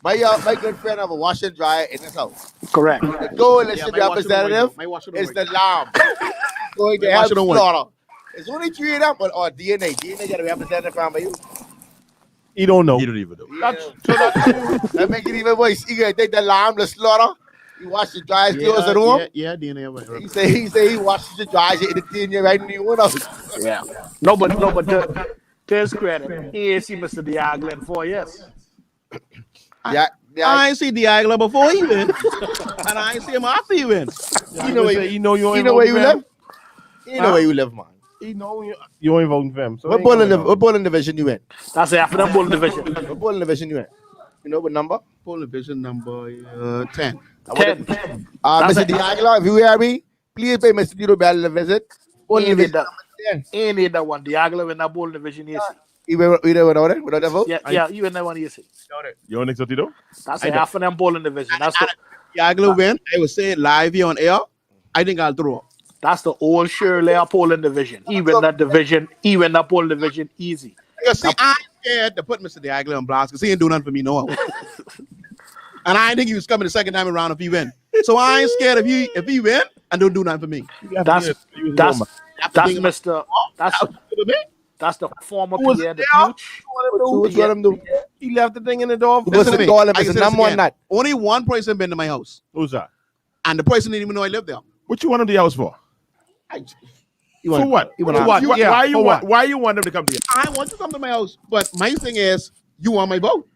My good friend have a washer and dryer in his house. Correct. The coalition my washer don't representative work. My washer don't is work. the lamb going to My help washer don't work. slaughter. It's only three of them, or DNA. DNA got a representative from by you. He don't know. You don't even know. That make it even worse. He gonna take the lamb to slaughter. He wash the dryers clothes at home. Yeah, DNA. He say he washes the dryers in the tin right in the one house. Yeah. No, but To his credit, he ain't seen Mr. Diaglo in 4 years. Yeah, I ain't see Diaglo before he win, and I ain't see him after he win. You know where you know you you ain't know where voting you for him. live. You know where you live, man. You know you ain't voting for him. So What bowling division you in? That's after them bowling division. What bowling division you in? You know what number? Pole division number 10. 10. That's Mr. Diaglo, if you hear me, please pay Mr. Dino Bell a visit. Bowling He ain't need division that. number 10. He ain't need that one. Diaglo in that bowling division, you see. Even without it, without that vote? Yeah, you in that one, you see. You don't think so, Tito? That's I don't. half of them bowling division. Diaglo win. I will say it live here on air. I think I'll throw up. That's the old Shirley polling division. He win that division. He win that polling division easy. Because see, I'm scared to put Mr. Diaglo on blast because he ain't do nothing for me no. And I didn't think he was coming the second time around if he win. So I ain't scared if he win and don't do nothing for me. That's Mr. That's the former Pierre the Huge. What's what I'm doing? He left the thing in the door. Listen to me. Call him, I it's can a say this number one again. night. Only one person been to my house, Who's that? and the person didn't even know I lived there. What you want him to the house for? For what? Why you want them to come to you? I want you to come to my house, but my thing is, you want my vote.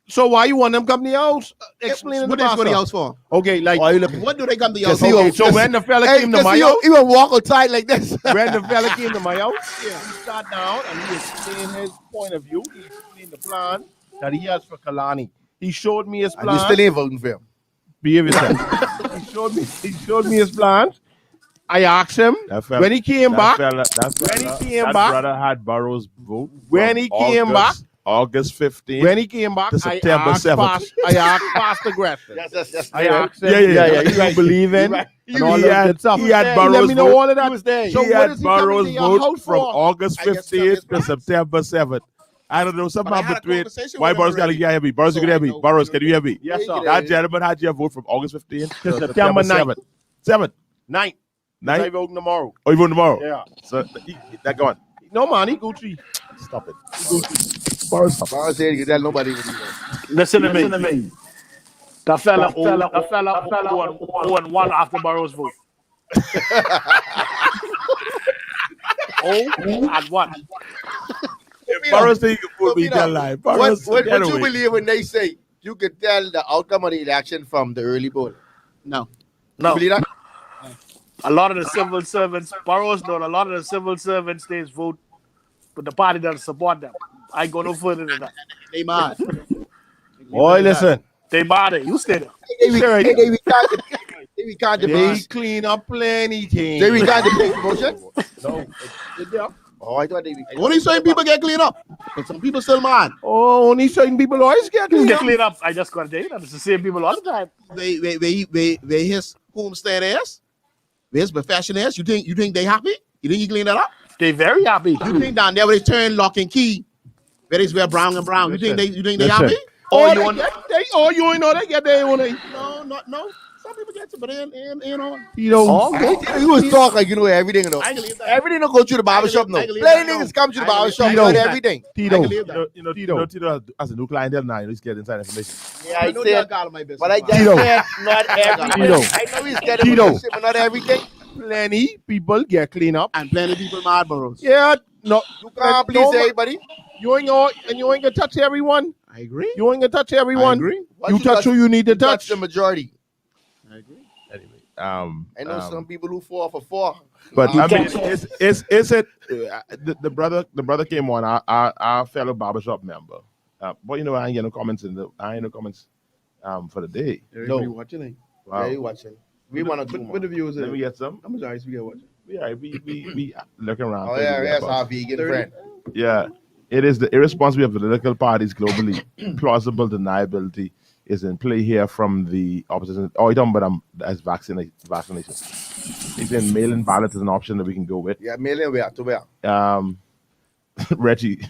So why you want them come to your house? Explain What they go to the house for? Okay, like What do they come to your house for? okay, so when the fella came to my house, he will walk outside like this. when the fella came to my house, he sat down and he explained his point of view. He explained the plan that he has for Kalani. He showed me his And plan. you still ain't voting for him. Behave yourself. he showed me his plans. I asked him when he came back. That brother had Burrow's vote. When he came back, August 15th. when he came back, to September 7th. I asked Pastor Gresham. Yes. I asked him, you believe in? And all that good stuff. He had Let Burrow's me know vote. all of that. So he what had is he coming to Burrow's your vote house from for? August I guess some of 15th his to plans. September 7th. I don't know, somehow But I had a between. conversation Why with him Burroughs got to already. hear me? Burroughs, So you can hear I me. know- Burroughs, can you hear me? Yes, sir. That gentleman had your vote from August 15th To September 9th. 7th. 9th. Ninth? I vote tomorrow. Oh, you vote tomorrow? Yeah. So that going. No, man, he Gucci. Stop it. Burroughs said you tell nobody what he wants. Listen to me. That fella won one after Burroughs' vote. And what? Burroughs think you can put me down live. Burroughs, What get you away. believe when they say you can tell the outcome of the election from the early poll? No. You believe that? A lot of the civil servants, Burroughs know a lot of the civil servants, they vote with the party that support them. I go no further than that. They mad. Boy, listen. They bother. You stay there. We can't They debate. clean up plenty things. We can't debate motion. No. Oh, I thought they. Only certain people get cleaned up, but some people still mad. Oh, only certain people always get clean Get up. clean up. I just got to tell you that it's the same people all the time. They his homestead ass, his profession ass. You think they happy? You think he clean that up? They very happy. You think down there where they turn lock and key, where they wear brown and brown? You think they Listen. happy? Oh, you ain't know they get their own. No. Some people get it, but they ain't on. You know. You was talk like you know everything. You know. I can leave that. Everything don't go through the barbershop now. I can leave Plenty that. niggas come to the I can barbershop. leave You know that. everything. Tito. I can leave that. Tito has a new clientele now. He's getting inside information. Yeah, I I know said, y'all got on my business. but I just Tito. said not everything. Tito. I know he's getting Tito. shit, but not everything. Plenty people get clean up. and plenty people mad, Burroughs. Yeah, no. You can't please everybody. You ain't gonna touch everyone. I agree. You ain't gonna touch everyone. I agree. You touch who you need to touch. the majority. I agree. Anyway, I know some people who fall for 4. But I mean, can't- is it the brother came on our fellow barbershop member. But you know, I ain't get no comments for the day. Everybody watching it. Wow. Yeah, you watching. We want to do What more. the viewers Let me is? get some. How much ice we get watching? Yeah, we looking around. Oh yeah, that's our vegan 30. friend. Yeah, it is the irresponsibility of political parties globally. Plausible deniability is in play here from the opposition. Oh, you're talking about as vaccination. He's saying mail-in ballots is an option that we can go with. Yeah, million where to where? Reggie,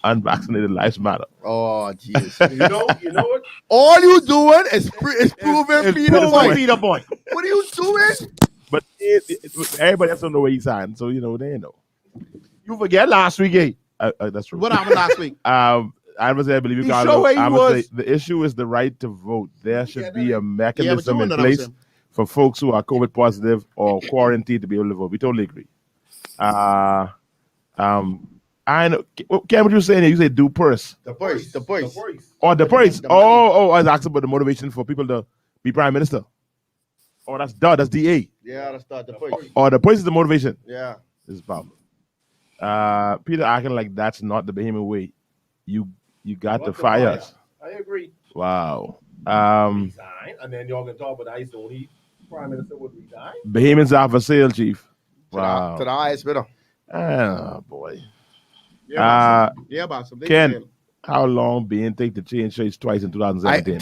unvaccinated lives matter. Oh jeez. You know what? All you doing is proving Peter point. Peter point. What are you doing? But everybody else don't know where he's signed, so you know they know. You forget last week, eh? That's true. What happened last week? I must say, I believe you, He Carlo. show where he I must was. say the issue is the right to vote. There should be a but mechanism you in know what I'm place saying. for folks who are COVID positive or quarantined to be able to vote. We totally agree. I know. Ken, what you saying? You say do purse. The voice. Or the purse. The money. I was asking about the motivation for people to be prime minister. Oh, that's DA. Yeah, let's start the voice. Or the purse is the pomotivation. Yeah. This is powerful. Peter acting like that's not the Bahamian way. You got to fire us. I agree. Wow. Resign, and then y'all can talk about the only prime minister would resign. Bahamians are for sale, Chief. Wow. To the highest bidder. Oh boy. Yeah, boss. Ken, how long being take to change shirts twice in 2017?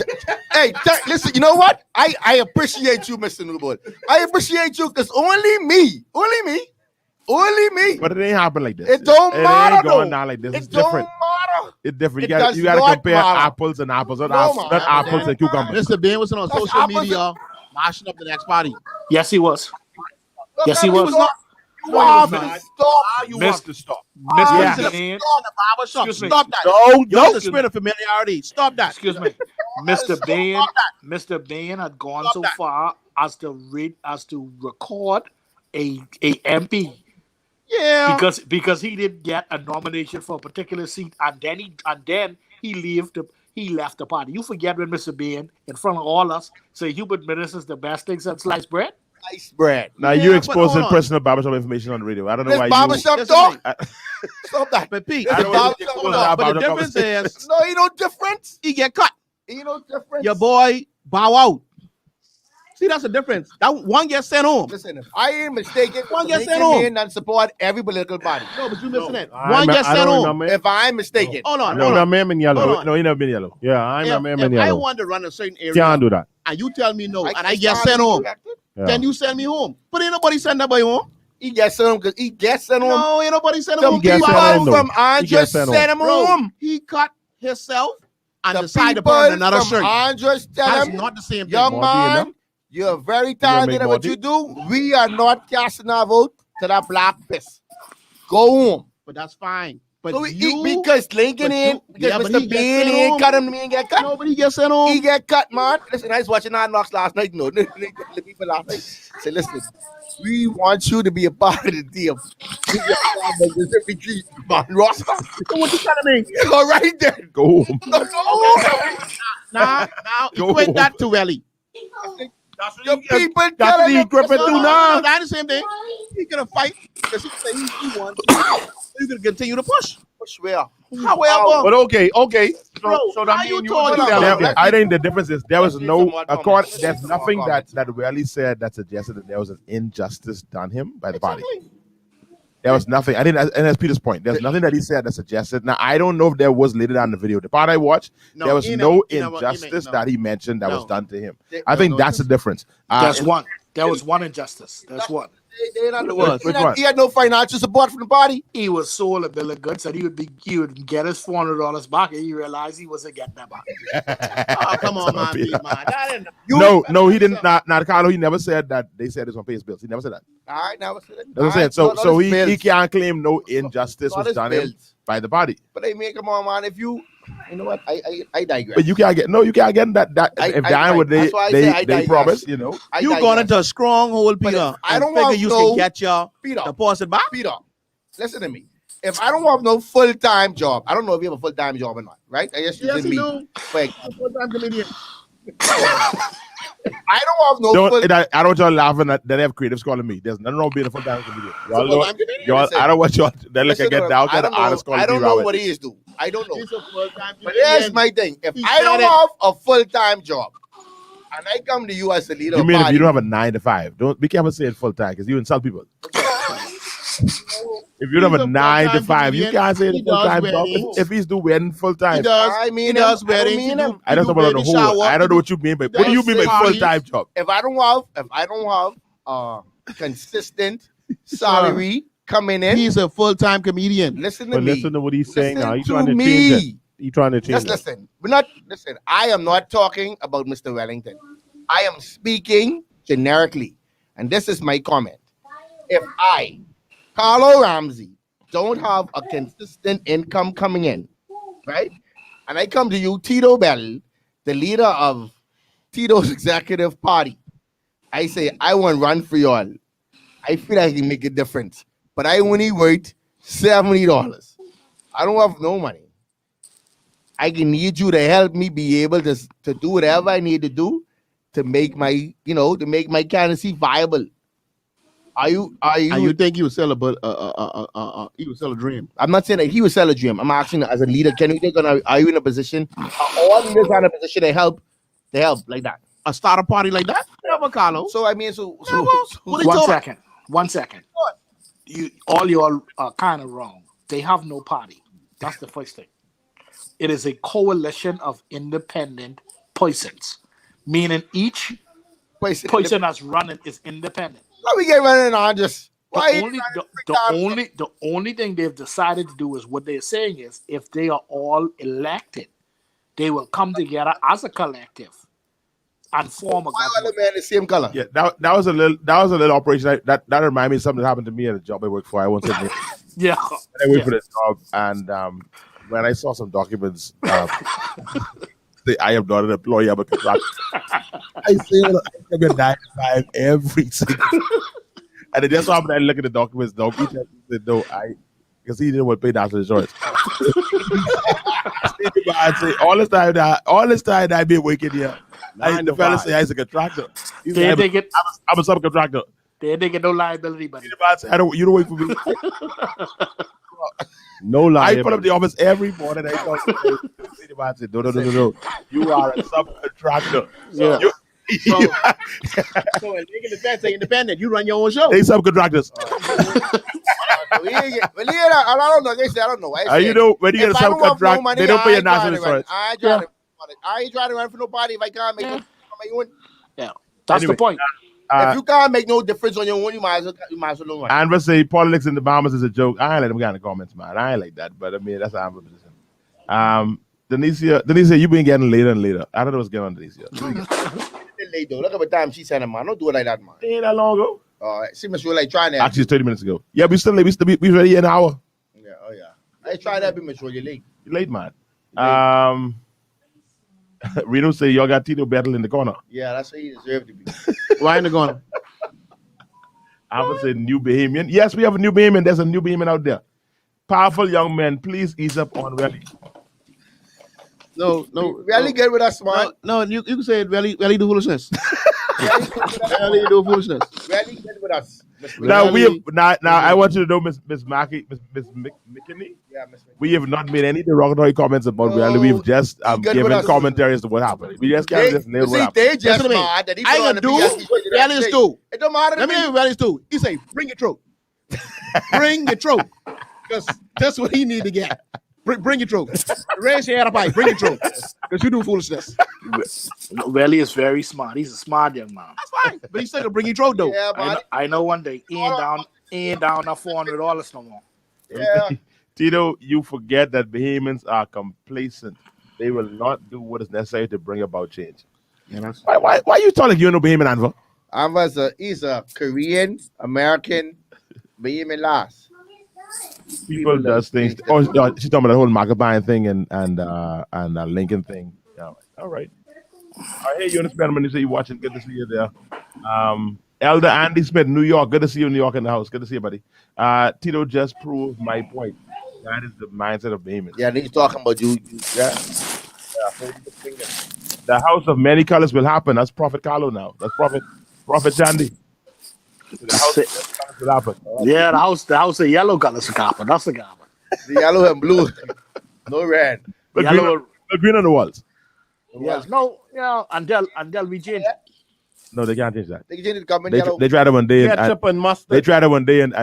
Listen, you know what? I appreciate you, Mr. Newbold. I appreciate you because only me. But it ain't happen like this. It don't matter. It ain't going down like this. It's different. Matter. It's different. It You gotta compare matter. apples and apples, not No, apples and cucumbers. Mr. Ben was on That's social opposite. media mashing up the next party. Yes, he was. Yes, he was. You have to stop. You Miss- have to stop. Mr. Yeah. Ben, Barbershop. Excuse me. Stop that. No, You're the spirit of familiarity. Stop that. excuse me, Mr. Ben had gone Stop so that. far as to record a MP Yeah. because he didn't get a nomination for a particular seat, and then he left the party. You forget when Mr. Ben in front of all us say Hubert Minnis is the best thing since sliced bread. Ice bread. Now Yeah, you're but exposing hold on. personal barbershop information on the radio. I don't know This why barbershop Listen talk. to Stop that. But Pete, This I is don't want to barbershop expose talk. our but the barbershop difference is No, you know difference. he get cut. You know difference. Your boy bow out. See, that's the difference. That one gets sent home. Listen, if I ain't mistaken, One gets Lincoln sent home. men and support every political party. No, but you missing it. I One gets sent don't home. remember. If I'm mistaken, Hold on. No, Hold no, on. man in yellow. Hold on. No, he never been yellow. Yeah, I'm a man in If I yellow. want to run a certain area Can't do that. and you tell me no, and I can't get stand sent to be home, elected. Yeah. then you send me home. But ain't nobody send that boy home. He gets sent home because he gets sent home. No, ain't nobody send him The home. gets people sent home, though. from He Andres gets sent sent him Bro, home. he cut himself and The decided to people put on another from shirt. Andres tell That's him, not the same thing. young Monty, you man, know? you're very make talented at what Monty? you do. We are not casting our vote to that black piss. Go home. But that's fine. But So you, because Lincoln but ain't, you- because yeah, but Mr. he gets Bean sent ain't home. cut him, he ain't get cut. nobody gets sent home. He get cut, man. Listen, I was watching Hard Knocks last night. No, the people last night say, listen, we want you to be a part of the deal. Man, Ross, so what you telling me? All right then. Go home. No. now Go equate home. that to Welly. The people That's telling the him. equipment No, too no, now. no, that's the same thing. He's gonna fight because he say he wants to. You're gonna continue to push. Push where? However, But okay. Bro, So that how mean you you told would you tell that? him that. I think the difference is there was Let's say no some more comments. there's Some more nothing comments. that Welly said that suggested that there was an injustice done him by the party. There was nothing. I didn't, and that's Peter's point. There's nothing that he said that suggested. Now I don't know if there was later down in the video. The part I watched, No, there was he no never- injustice no. that he mentioned that was No. done to him. They- I think no, that's the difference. That's one. There was one injustice. That's one. They not the Which ones. one? He had no financial support from the party. He was sold a bill of goods and he would get his $400 back, and he realized he wasn't getting that back. Oh, come on, man, Pete, man. That ain't- No, he didn't. Not Carlo. He never said that. They said it's on pay his bills. He never said that. All right, now what's it? That's what I'm saying. So he can't claim no injustice Not was his done him bills. by the party. But they make him on, man. If you know what? I digress. But you can't get that. If Dan would that's why I say I they digress. promise, you know. I You digress. going into a stronghold, But Peter. I and don't figure want you no- can get your Peter. deposit back. Peter, listen to me. If I don't have no full-time job, I don't know if you have a full-time job or not, right? I guess Yes, using he me. do. Like, Full-time comedian. I don't have no full. I don't want y'all laughing at that. They have creatives calling me. There's nothing wrong with being a full-time comedian. Y'all, full-time comedian? y'all, Listen. I don't want y'all. They look Listen at get to down. him. I Get don't the artist know. calling I don't me know Robert. what he is do. I don't know. He's a full-time But here's comedian. my thing. If He I don't said it. have a full-time job, and I come to you as the leader You of mean if party, you don't have a 9 to 5? Don't be careful saying full-time because you insult people. If you don't have He's a a 9 to full-time 5, you comedian. can't say He it's full-time does job. weddings. If he's doing wedding full-time, He does. I mean He does him. I don't weddings. mean He him. do- I don't know he do about the baby whole. shower. I don't know He what you mean, but what do you mean by parties. full-time job? if I don't have consistent salary coming in, He's a full-time comedian. listen to But me. listen to what he's saying now. He's Listen trying to to change it. me. He's trying to change Just it. listen. We're not listen. I am not talking about Mr. Wellington. I am speaking generically, and this is my comment. If I, Carlo Ramsey, don't have a consistent income coming in, right, and I come to you, Tito Bell, the leader of Tito's executive party, I say I want to run for y'all. I feel I can make a difference, but I only worth $70. I don't have no money. I can need you to help me be able to do whatever I need to do to make my candidacy viable. Are you? And you think he would sell he would sell a dream? I'm not saying that he would sell a dream. I'm asking as a leader, can you think are you in a position? Are all leaders are in a position to help like that? A starter party like that? Never, Carlos. So I mean, so What are you One talking? second. 1 second. You all are kind of wrong. They have no party. That's the first thing. It is a coalition of independent persons, meaning each person that's running is independent. Why we get running on just? The only thing they've decided to do is what they're saying is if they are all elected, they will come together as a collective and form a Why government. all the man the same color? Yeah, that was a little operation that reminded me of something that happened to me at a job I worked for. I won't say the name. Yeah. I worked for this job, and when I saw some documents, say I am not an employee, I'm a contractor. I say, well, I'm going to 9 to 5 every single. And then just so I look at the documents, he said, no, because he didn't want to pay national insurance. I say, all this time that I've been working here, the fella say I'm a contractor. He said, I'm a subcontractor. They didn't get no liability, buddy. You don't wait for me. No lie. I put up the office every morning. I talk to the I said, no. You are a subcontractor. Yeah. So in legal defense, they independent. You run your own show. They subcontractors. I don't know. I don't know. You know, when you get a subcontract, they don't pay your national insurance. I ain't trying to run for nobody if I can't make no difference on my own. Yeah, that's the point. If you can't make no difference on your own, you might as well don't run. Anva say politics in the Bahamas is a joke. I ain't let them get in the comments, man. I ain't like that, but I mean that's how Anva position. Denise, you've been getting later and later. I don't know what's going on, Denise. Late though. Look at the time she sent him, man. Don't do it like that, man. Ain't that long ago. All right. See, Miss like trying that. Actually, it's 30 minutes ago. Yeah, we still late. We ready in an hour. Yeah, oh yeah. I try that, be Miss You're late. You're late, man. Reno say y'all got Tito battle in the corner. Yeah, that's what he deserved to be. Why in the corner? I would say New Bahamian. Yes, we have a New Bahamian. There's a New Bahamian out there. Powerful young man, please ease up on Welly. No. Really good with us, man. No, you can say Welly do foolishness. Welly do foolishness. Really good with us. Now I want you to know, Miss McKinney. Yeah, Miss. We have not made any derogatory comments about Welly. We've just given commentary as to what happened. We just can't just nail what happened. They just mad that he I ain't gonna do Welly's too. It don't matter. Let me hear Welly's too. He say, bring your throat. Bring your throat. Because that's what he need to get. Bring your throat. Raise your head up high. Bring your throat. Because you do foolishness. Welly is very smart. He's a smart young man. That's fine. But he still gonna bring your throat though. Yeah, I know one day he ain't down that $400 no more. Yeah. Tito, you forget that Bahamians are complacent. They will not do what is necessary to bring about change. Yeah, why are you talking you know Bahamian, Anva? He's a Korean American Bahamian last. People does things. Oh, she's talking about the whole Maccabean thing and Lincoln thing. Yeah. All right. Hey, Eunice Benjamin, you say you're watching. Good to see you there. Elder Andy Smith, New York. Good to see you in New York in the house. Good to see you, buddy. Tito just proved my point. That is the mindset of Bahamians. Yeah, and he's talking about you. Yeah. The house of many colors will happen. That's Prophet Carlo now. That's Prophet Chandy. The house of many colors will happen. Yeah, the house of yellow colors will happen. That's the happen. The yellow and blue. No red. But Yellow. green on the walls. Yeah, no, yeah, until we change it. No, they can't change that. They change the government yellow. They tried it one day Ketchup and mustard. they tried it one day and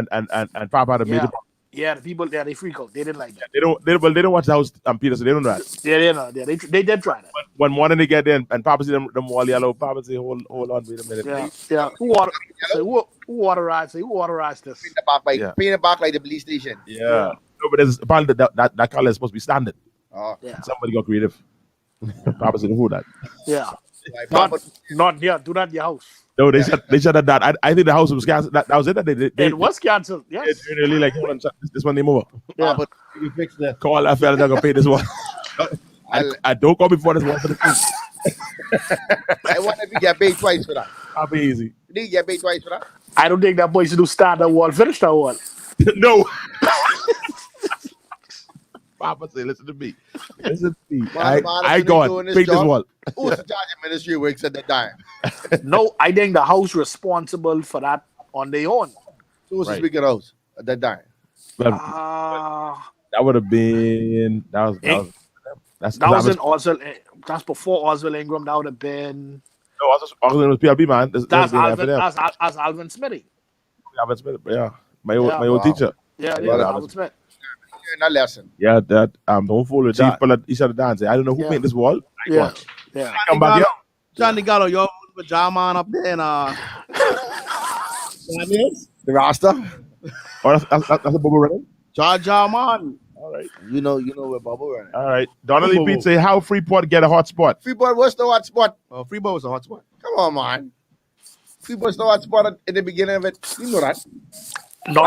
Papa had a major problem. Yeah, the people there, they freak out. They didn't like that. They don't watch the house Peter, so they don't know that. Yeah, they know. Yeah, they did try that. One morning they get there and Papa see them all yellow. Papa say, hold on, wait a minute. Yeah. Who authorized this? Paint the back like the police station. Yeah. No, but there's apparently that color is supposed to be standard. Oh. Yeah. Somebody got creative. Papa said, who that? Yeah. Like, Not here. Do not in your house. No, they shut that. I think the house was canceled. That was it. It was canceled. Yes. It's really like, hold on, this one name over. Yeah. but you fix that. Call that fella that gonna pay this one. I don't call before this one for the food. I wonder if you get paid twice for that. I'll be easy. Did you get paid twice for that? I don't think that boy should do start that wall, finish that wall. No. Papa say, listen to me. Listen to me. Man, I go on. doing Pick this job. wall. Who's the charge of ministry works at the time? No, I think the house responsible for that on their own. Who's the Right. speaker house at that time? Well, Uh, that would have been that's that was in Oswald. That's before Oswald Ingram. That would have been. No, Oswald was PLB, man. That's Alvin Smithy. Alvin Smith, yeah. My old teacher. Yeah, Yeah, Alvin Smith. In that lesson. Yeah, that don't fool with chief, but each other dance. I don't know who made this wall. Yeah. Come back here. Johnny Gallo, your pajama up there and The Rasta. Oh, that's a bubble running. Jarman. All right. You know where Bubble running. All right. Donnelly Pete say, how Freeport get a hot spot? Freeport, what's the hot spot? Oh, Freeport was a hot spot. Come on, man. Freeport's the hot spot at the beginning of it. You know that. No,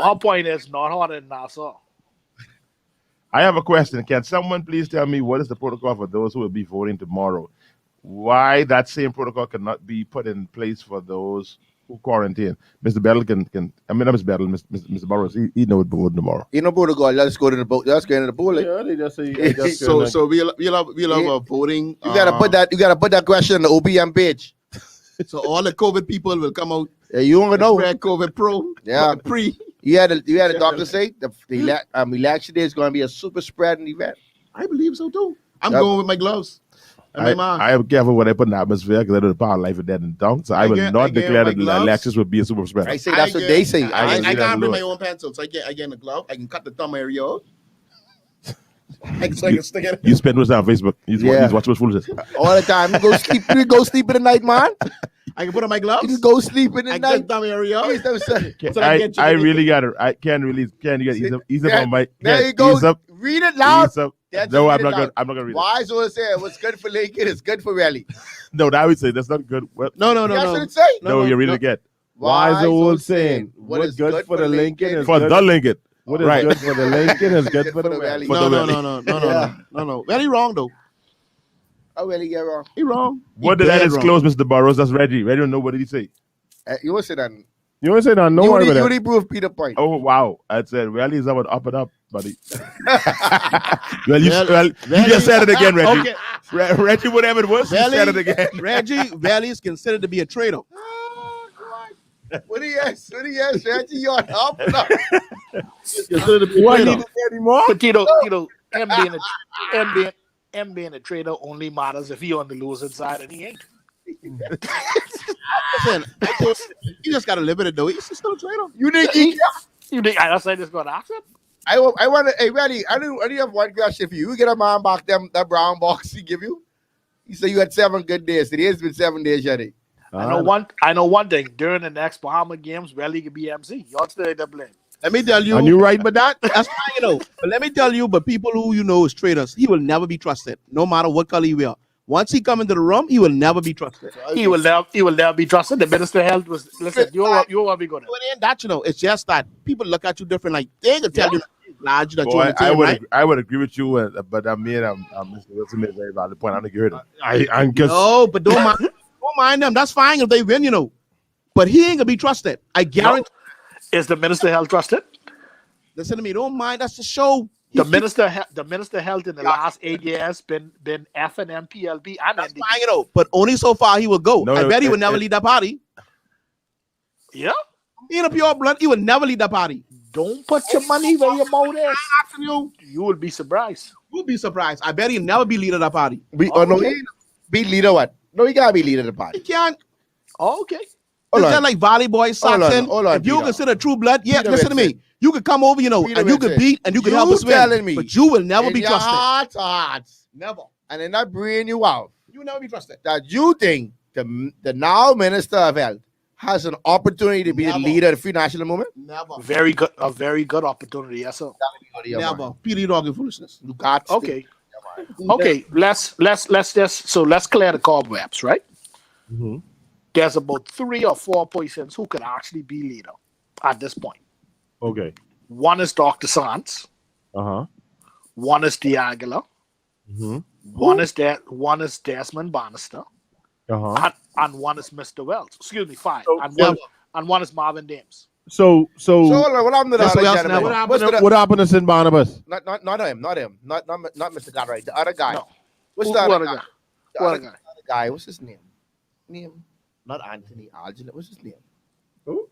her point is not hotter than Nassau. I have a question. Can someone please tell me what is the protocol for those who will be voting tomorrow? Why that same protocol cannot be put in place for those who quarantine? Mr. Battle not Mr. Battle, Mr. Burrows, he knows voting tomorrow. You know protocol. Let's go to the boat. Let's get in the pool. Yeah, they just say. So we'll have voting. You gotta put that question on the OPM page. So all the COVID people will come out. Yeah, you don't know. COVID pro. Yeah. Pre. You had a doctor say the election day is going to be a super spreading event. I believe so too. I'm going with my gloves. And my mask. I am careful when I put in the atmosphere because I know the power of life and death and tongue. So I will not declare that the elections will be a super spreader. I say that's what they say. I can't bring my own pencil, so I get in the glove. I can cut the thumb area out. I can stick it. You spend much time on Facebook. You watch much foolishness. All the time. You go sleep in the night, man. I can put on my gloves. You go sleep in the night. Thumb area. I really got it. I can't really. Can you get ease up on my? There you go. Read it loud. No, I'm not gonna. I'm not gonna read it. Why is what say? What's good for Lincoln is good for Raleigh. No, that would say that's not good. Well, no. That's what it say. No, you're reading again. Why is the old saying? What's good for the Lincoln is For good the Lincoln. What is good for the Lincoln is good for the Valley. No. Very wrong though. I really get wrong. He wrong. What did I disclose, Mr. Burrows? That's Reggie. Reggie don't know what did he say. You want to say that? You want to say that? No you worry about only prove Peter point. Oh wow! I said, "Well, he's up and up, buddy." you just said it again, Reggie. Okay. Reggie, whatever it was, you said it again. Reggie Valley is considered to be a traitor. What do you ask? Reggie, you're up and up. Considered to be a traitor. Anymore? But M being a trader only matters if he on the losing side and he ain't. Listen, you just gotta live with it though. He's still a traitor. You think I say this gonna ask him? I want to. Hey, Reggie, I do have one question for you. You get a man back that brown box he give you. He said you had 7 good days. Today has been 7 days, Yeti. I know one thing. During the next Bahama games, Raleigh could be MC. Y'all stay the blame. Let me tell you. And you right, but that's fine, But let me tell you, but people who is traitors, he will never be trusted, no matter what color he wear. Once he come into the room, he will never be trusted. He will never be trusted. The Minister of Health was listen. You want to be good. It ain't that, it's just that people look at you different. Like they can tell you large that Boy, you I would agree with you, but I'm Mr. Wilson made a very valid point. I think you heard it. No, but don't mind them. That's fine if they win, But he ain't gonna be trusted. I guarantee. Is the Minister of Health trusted? Listen to me. Don't mind. That's the show. The Minister of Health in the last 8 years been F and MPLB and that's NDP. fine, but only so far he will go. I bet he would never lead that party. Yeah. He in a pure blood, he would never lead that party. Don't put your money where your mouth is. You will be surprised. You'll be surprised. I bet he'll never be leader of that party. He be leader what? No, he gotta be leader of the party. He can't. Oh, okay. It's just like volleyball, Saxon. If you Peter. consider true blood, Peter listen to me. You could come over, Peter and you could beat and you could help us telling win. me But you will never in be your trusted. hearts. Never. And then that bring you out. You will never be trusted. That you think the now Minister of Health has an opportunity to be the leader of the free national movement? Never. A very good opportunity, yes, sir. Never. Peter dog and foolishness. You got to. Okay. Okay, let's clear the cobwebs, right? Mm-hmm. There's about 3 or 4 persons who could actually be leader at this point. Okay. One is Dr. Sands. One is D'Aguilar. Mm-hmm. One is Desmond Bannister. Uh-huh. And one is Mr. Wells. Excuse me, 5. So, and one is Marvin Dames. So So hold on, what happened to the That's other what else gentleman? now. what happened to St. Barnabas? Not him, not Mr. Godright. The other guy. No. What's Who the other other guy? guy? The Who other, other guy? other guy. What's his name? Not Anthony Algin. What's his name? Who?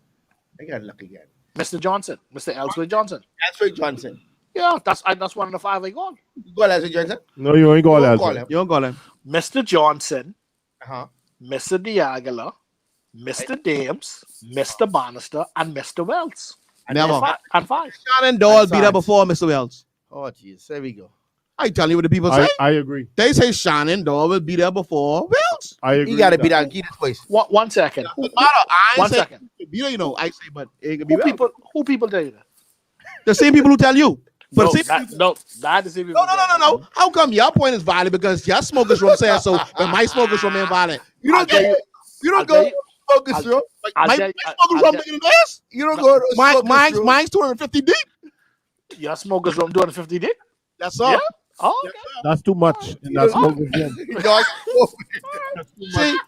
I got lucky again. Mr. Johnson, Mr. Ellsworth Johnson. Ellsworth Johnson. Yeah, that's one of the 5 I got. You call Ellsworth Johnson? No, you ain't call Don't that. call him. You don't call him. Mr. Johnson, Uh-huh. Mr. Diagala, Mr. Dames, Mr. Bannister, and Mr. Wells. Never. And 5. Shannon Doyle And be there Sarge. before Mr. Wells. Oh, jeez. There we go. I tell you what the people say. I agree. They say Shannon Doyle will be there before Wells. I agree. You got to with be that. that. Keep this place. One second. I ain't One say second. be there, you know. I say, but it could be Wells. Who people tell you that? The same people who tell you. But No, see, that is the same people. no. How come your point is valid because your smokers room says so, but my smokers room ain't valid? You don't tell go. you- You don't I'll go. tell you- Focus room. My tell you- smokers I'll room tell- bigger than this. You don't go. To Mine's 250 deep. Your smokers room 250 dick? That's all. Yeah. Oh, okay. That's too much. And that's smoker's room.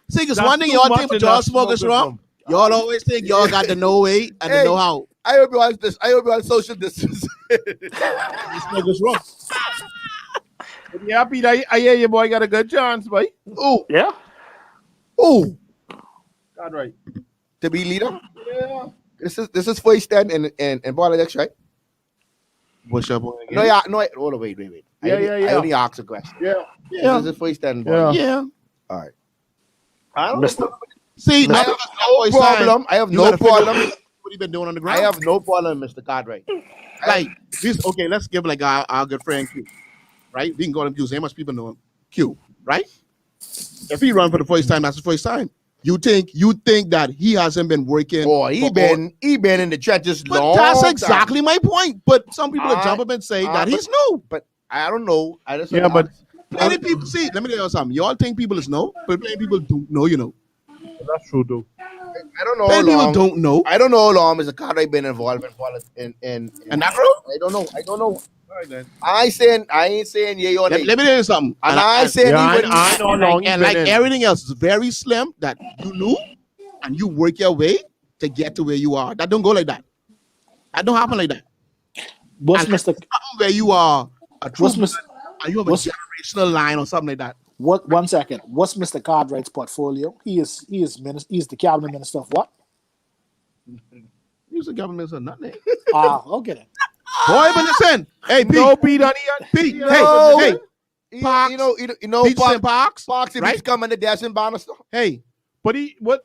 See, because That's one thing too y'all much think in with y'all that smokers smoker's room, room. y'all always think y'all got the know way and the Hey. know how. I hope you watch this. I hope you watch social distance. Smokers room. You happy that I hear your boy got a good chance, boy? Ooh, Yeah. ooh. God, right. To be leader. Yeah. This is first stand in politics, right? What's your point No, again? yeah, no. Hold on, wait. Yeah, I only asked a question. Yeah. Yeah. This is first stand. Yeah. Yeah. All right. I don't Mr. See, I have no problem. I have no problem. What you been doing on the I ground? have no problem, Mr. Cartwright. Like this. Okay, let's give like our good friend Q, right? We can call him Q. So much people know him. Q, right? If he run for the first time, that's the first time. You think that he hasn't been working? Oh, he been in the trenches But long. that's time. exactly my point. But some people will jump up and say that he's new. But I don't know. I just Yeah, but Plenty people see. Let me tell you something. Y'all think people is know, but plenty people don't know. You know, that's true, though. I don't know how plenty people long. don't know. I don't know how long Mr. Cartwright been involved in politics. In that group? I don't know. I ain't saying yeah or nay. Let me tell you something. And I saying Yeah, he wouldn't. I know how long he And been like in. everything else, is very slim that you knew, and you work your way to get to where you are. That don't go like that. That don't happen like that. What's And Mr. where you are a true, What's Mr. and you have a what's- generational line or something like that. What? 1 second. What's Mr. Cartwright's portfolio? He's the cabinet minister of what? He's the government or nothing. Okay then. Boy, but listen, hey, Pete, No, Pete, honey. Pete, No. hey, You know, Peaches and Parks, Fox and right? Beach coming to Dash and Bannister. Hey, But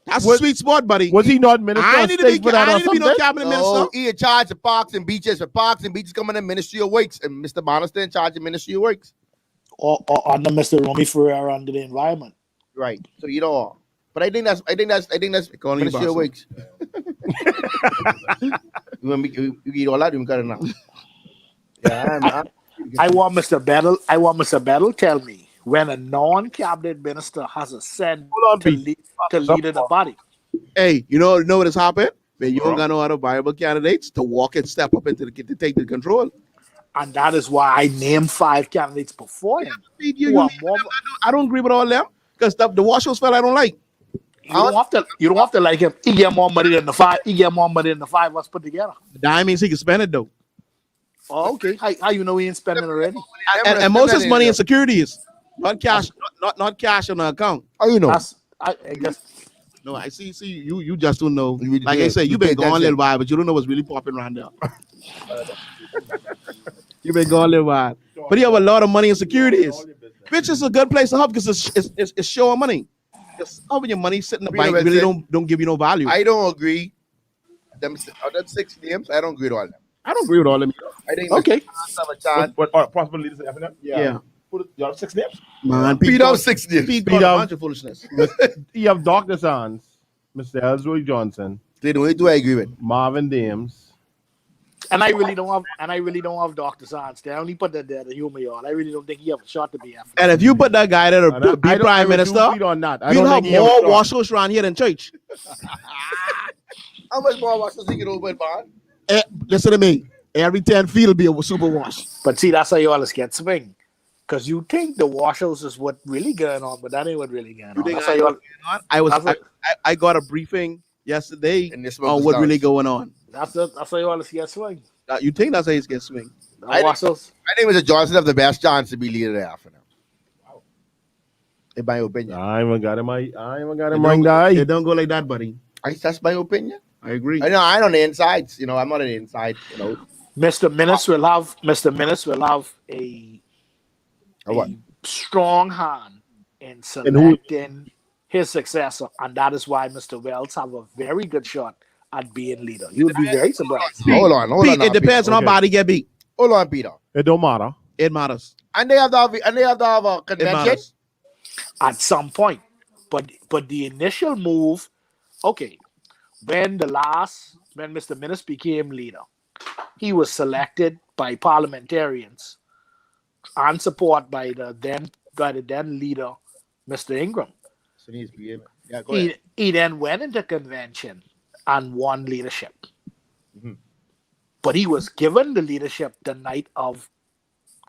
that's a was, sweet spot, buddy. was he not minister I of need to be, state for that I or need to be no something? cabinet No, minister. he in charge of Parks and Beaches. For Parks and Beaches coming to Ministry of Works, and Mr. Bannister in charge of Ministry of Works. Or under Mr. Romy Ferreira under the environment. Right. So you know, but I think that's Calling you Ministry of boss. Works. You eat all that, you cut it now. Yeah, I want Mr. Battle tell me when a non-cabinet minister has a send Hold on, to Pete. lead in a body. Hey, you know what has happened? Man, you don't got no other viable candidates to walk and step up into to take the control. And that is why I named 5 candidates before him. You I don't agree with all them because the Washington fella I don't like. You don't have to like him. He get more money than the 5. He get more money than the 5 of us put together. That means he can spend it though. Oh, okay. How you know he ain't spending already? And most of his money in securities, not cash, not cash on the account. How you know? I guess. No, I see. You just don't know. You- Like I you- said, you you've been pay gone a attention. little while, but you don't know what's really popping around there. You've been gone a little while, but you have a lot of money in securities, which is a good place to have because it's showing money. Just having your money sitting in the bank really don't give you no value. I don't agree. Them other 6 names, I don't agree with all them. I don't agree with all them. I think Okay. Mr. have a chance. What possible leaders in FNF? Yeah. You have 6 names? Man, Pete called- have 6 names. Pete Pete called a have- bunch of foolishness. You have Dr. Sands, Mr. Ellsworth Johnson, They the only 2 I agree with. Marvin Dames. And I really don't have Dr. Sands there. I only put that there to humor y'all. I really don't think he have a shot to be after. And if you put that guy there to And I be don't- prime I would minister, do Pete on that. I you'll don't have think he have more a shot. washers around here than church. How much more Washington he get over in Bond? Listen to me. Every 10 feet will be a super wash. But see, that's how you always get swing. Because you think the washers is what really going on, but that ain't what really going on. That's how you all, I got a briefing yesterday And this on what really going on. That's how you want to see a swing. You think that's how he's get swing? I think Mr. Johnson have the best chance to be leader there after now. In my opinion. I ain't even got him. I ain't even got It him. don't, Guy. it don't go like that, buddy. That's my opinion. I agree. I know I'm on the insides. I'm not on the inside. Mr. Minnis will have a what? strong hand in selecting his successor, and that is why Mr. Wells have a very good shot at being leader. You would be very surprised. Hold on. Pete, now, it depends on how body get beat. Hold on, Peter. It don't matter. It matters. And they have to have a It convention. matters. At some point, but the initial move, okay, when Mr. Minnis became leader, he was selected by parliamentarians and support by the then leader, Mr. Ingram. Yeah, go ahead. He then went into convention and won leadership. Mm-hmm. But he was given the leadership the night of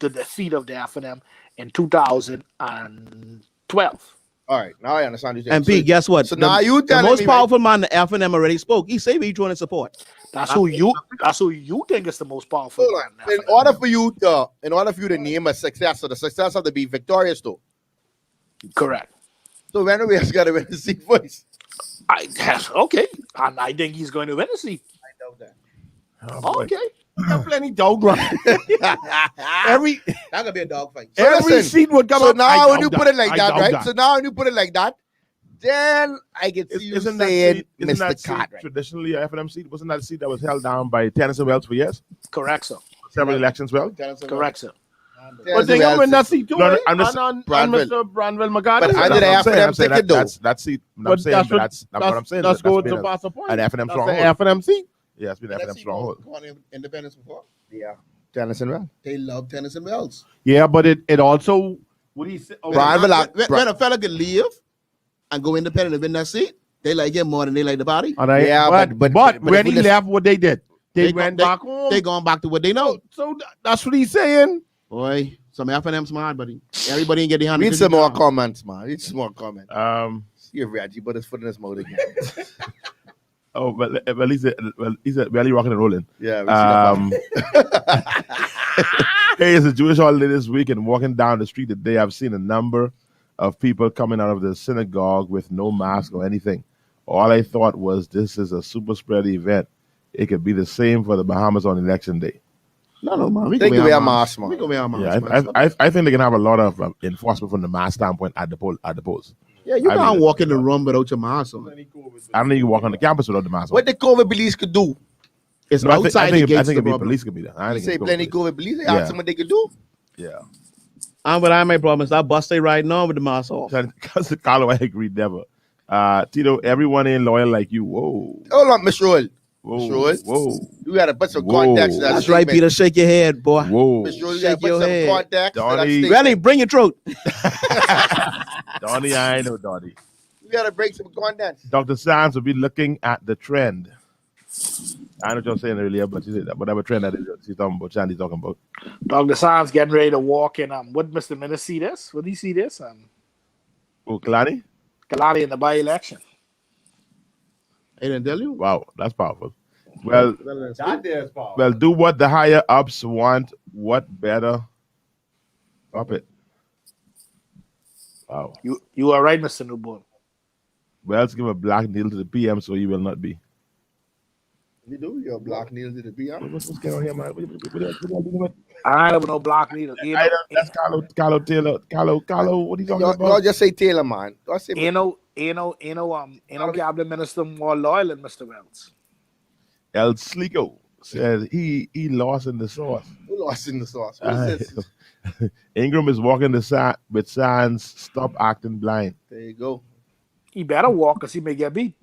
the defeat of the FNM in 2012. All right, now I understand you. And Pete, guess what? So now you the telling most me, powerful man, the FNM already spoke. He said he's joining support. That's who you think is the most powerful. Hold on. In order for you to name a successor, the successor to be victorious though. Correct. So when we got to win the seat first. Okay. And I think he's going to win the seat. I know that. Okay. Plenty dog run. Every That's gonna be a dog fight. every seat would come So up. now when you put it like I that, doubt right? that. So now when you put it like that, then I can see you saying isn't that Mr. seat Cartwright. traditionally a FNM seat? Wasn't that a seat that was held down by Tennyson Wells for years? Correct, sir. Several elections, well. Correct, sir. But they got win that seat too, No, eh? I'm just- on Branville. Mr. Branville McGarty. But I did That's what I'm FNM saying. ticket, though. That's seat. But that's what I'm saying. That's going to been pass a point. an FNM That's stronghold. an FNM seat. Yeah, it's been an FNM stronghold. Independence before. Yeah. Tennyson Wells. They love Tennyson Wells. Yeah, but it also what he said. Branville, When a fella could leave and go independent and win that seat, they like him more than they like the body. All right, Yeah, but when he left, what they did, they went back home. They going back to what they know. So that's what he's saying. Boy, some FNM smart, buddy. Everybody ain't get the hand. Read some more comments, man. Read some more comments. See if Reggie put his foot in his mouth again. But he's barely rocking and rolling. Yeah. We see that. Hey, it's a Jewish holiday this week, and walking down the street today, I've seen a number of people coming out of the synagogue with no mask or anything. All I thought was this is a super spread event. It could be the same for the Bahamas on election day. No, man. We Take can away wear our mask, man. We can wear our mask. Yeah, man. I think they can have a lot of enforcement from the mask standpoint at the polls. Yeah, you I can't mean, walk in the room without your mask on. I don't think you can walk on the campus without the mask on. What the COVID police could do? It's No, outside I the think gates of it'd the be bubble. police could be there. I You think say it's plenty police. COVID police. They Yeah. ask them what they could do. Yeah. But I my problem is that bus stay riding on with the mask off. Because Carlo, I agree, never. Tito, everyone ain't loyal like you. Whoa. Hold on, Miss Roll. Whoa. Miss Roll. Whoa. You got to put some Whoa. context to that That's right, statement. Peter. Shake your head, boy. Whoa. Miss Roll, you got to Shake put your some head. context to that Donnie. statement. Really, bring your throat. Donnie, I know Donnie. You got to break some context. Dr. Sands will be looking at the trend. I know what you're saying earlier, but you said that whatever trend that is, she's talking about, Shandy's talking about. Dr. Sands getting ready to walk in. Would Mr. Minnis see this? Would he see this? Oh, Kalani? Kalani in the by-election. I didn't tell you. Wow, that's powerful. Well, That there's power. well, do what the higher ups want. What better? Up it. Wow. You are right, Mr. Newborn. Well, let's give a black needle to the PM so you will not be. You do? You're a black needle to the PM. What's going on here, man? What I don't know black needle. That's Carlo Taylor. Carlo, what are you talking Y'all about? just say Taylor, man. Don't say cabinet minister more loyal than Mr. Wells. El Slico said he lost in the sauce. who lost in the sauce. What is this? Ingram is walking with signs, stop acting blind. There you go. He better walk because he may get beat.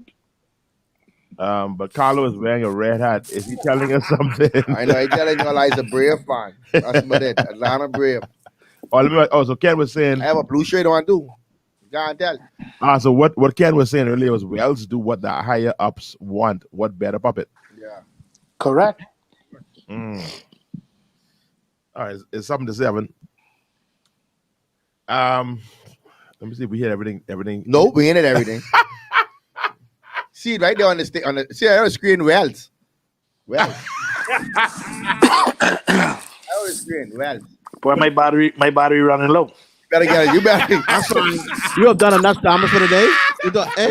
But Carlo is wearing a red hat. Is he telling us something? I know. I telling you, he's a Brave fan. That's what it. Atlanta Brave. So Ken was saying. I have a blue shirt on too. You can't tell. So what Ken was saying earlier was Wells do what the higher ups want. What better puppet? Yeah. Correct. All right, it's something to 7. Let me see if we hit everything. No, we ain't at everything. See it right there on the see on the screen, Wells. Well, I always screen. Well, Boy, my battery running low. better get it. You better. I'm sorry. You have done enough damage for the day. You do, eh?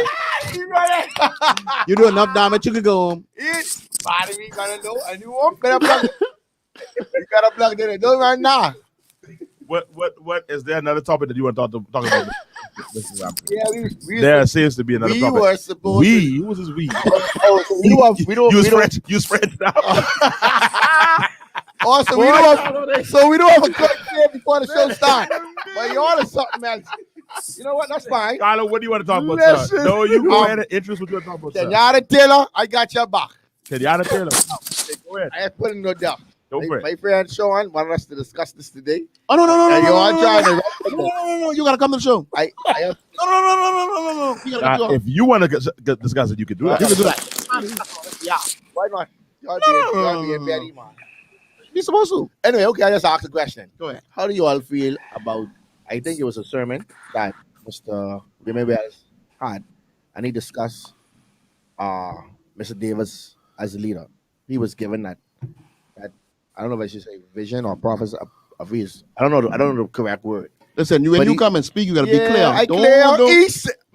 You do enough damage, you can go home. It's battery gonna know, and you won't better plug it. You gotta plug it in. Don't run now. What is there another topic that you want to talk about? Yeah, There seems to be another we topic. were supposed We? Who was this we? Oh, so we don't. You spread it out. Also, we don't have a quick day before the show starts. But you order something else. You know what? That's fine. Carlo, what do you want to talk about, Listen. sir? No, you go ahead and interest what you want to talk about, sir. Kenyatta Taylor, I got your back. Kenyatta Taylor. Okay, go ahead. I have put in no doubt. Go for it. My friend Sean wanted us to discuss this today. Oh, no. And you all trying to No. You got to come to the show. I have, No. You gotta come If you want to discuss it, you can do that. You can do that. yeah, why not? Y'all being petty, man. You're supposed to. Anyway, okay, I just asked a question. Go ahead. How do you all feel about, I think it was a sermon that Mr. Jimmy Wells had, and he discussed Mr. Davis as a leader. He was given that I don't know if I should say vision or prophecy of his. I don't know the correct word. Listen, when you come and speak, you got to be clear. I Don't- clear. don't-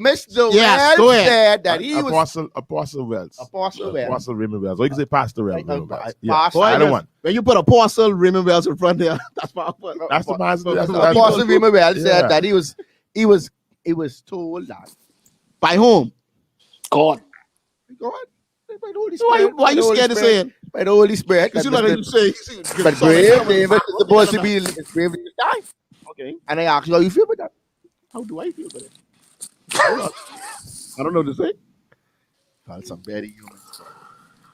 Mr. Yes, go Wells ahead. said that he was Apostle Wells. Apostle Wells. Apostle Raymond Wells. Or you can say Pastor Raymond Wells. Yeah, Pastor. either one. When you put Apostle Raymond Wells in front there, that's my That's the pastor. That's Apostle Raymond Wells said Yeah. that he was told that by whom? God. God, by the Holy Why Spirit. why you scared to say it? By the Holy Spirit. Because that you know Mr. that you say. But Grave David is supposed to be his grave to die. Okay. And I asked you how you feel about that. How do I feel about it? I don't know what to say. Call some very humans.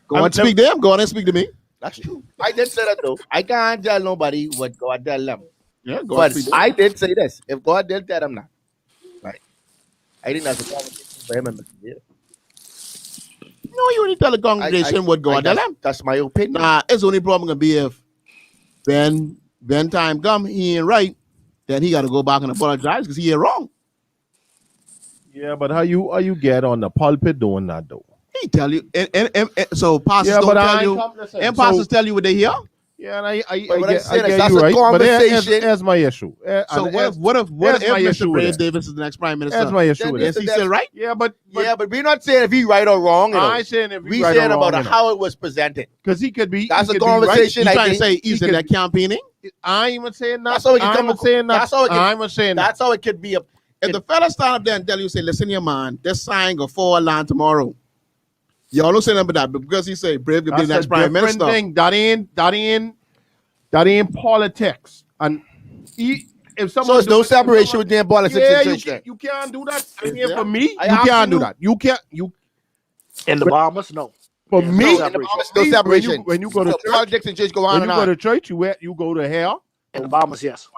Go on, speak to them. Go on and speak to me. That's true. I did say that though. I can't tell nobody what God tell them. Yeah, go on. But Speak to them. I did say this. If God did tell them that. Right. I think that's a conversation for him and Mr. David. No, you only tell the congregation what God tell them. That's my opinion. Nah, it's only problem gonna be if when time come, he ain't right, then he got to go back and apologize because he ain't wrong. Yeah, but how you get on the pulpit doing that though? He tell you, and so pastors Yeah, don't but I tell you, ain't listen, and so- pastors tell you what they hear. Yeah, and I But what I'm get, saying I is get that's you a right. But conversation. here's my issue. So And what if here's my Mr. issue Brad with it. Davis is the next prime minister? That's my issue Then with Is it. he still right? Yeah, but we're not saying if he right or wrong. You know. I ain't saying if we he's right saying or wrong, about how it was presented. because he could be. That's he a could be right. conversation. You I trying to think say he's in could- that campaigning? I ain't even saying that. That's how it can I ain't come even saying that. that's how it can- I ain't even saying that. That's how it could be. If the fella stand up there and tell you, say, listen here, man, this sign go fall land tomorrow. Y'all don't say nothing about that, but because he say Brave could be That's the next a prime different minister. thing. That ain't politics. And if someone So it's no do it- separation between politics yeah, and you, church. then. you can't do that. I Is mean, there? for me, I you asked can't do you- that. You can't. You In the Bahamas, no. for Yeah, me. no In the separation. Bahamas, no separation. When you go to So church, politics and church go on when and you go on. to church, you go to hell. In the Bahamas, yes.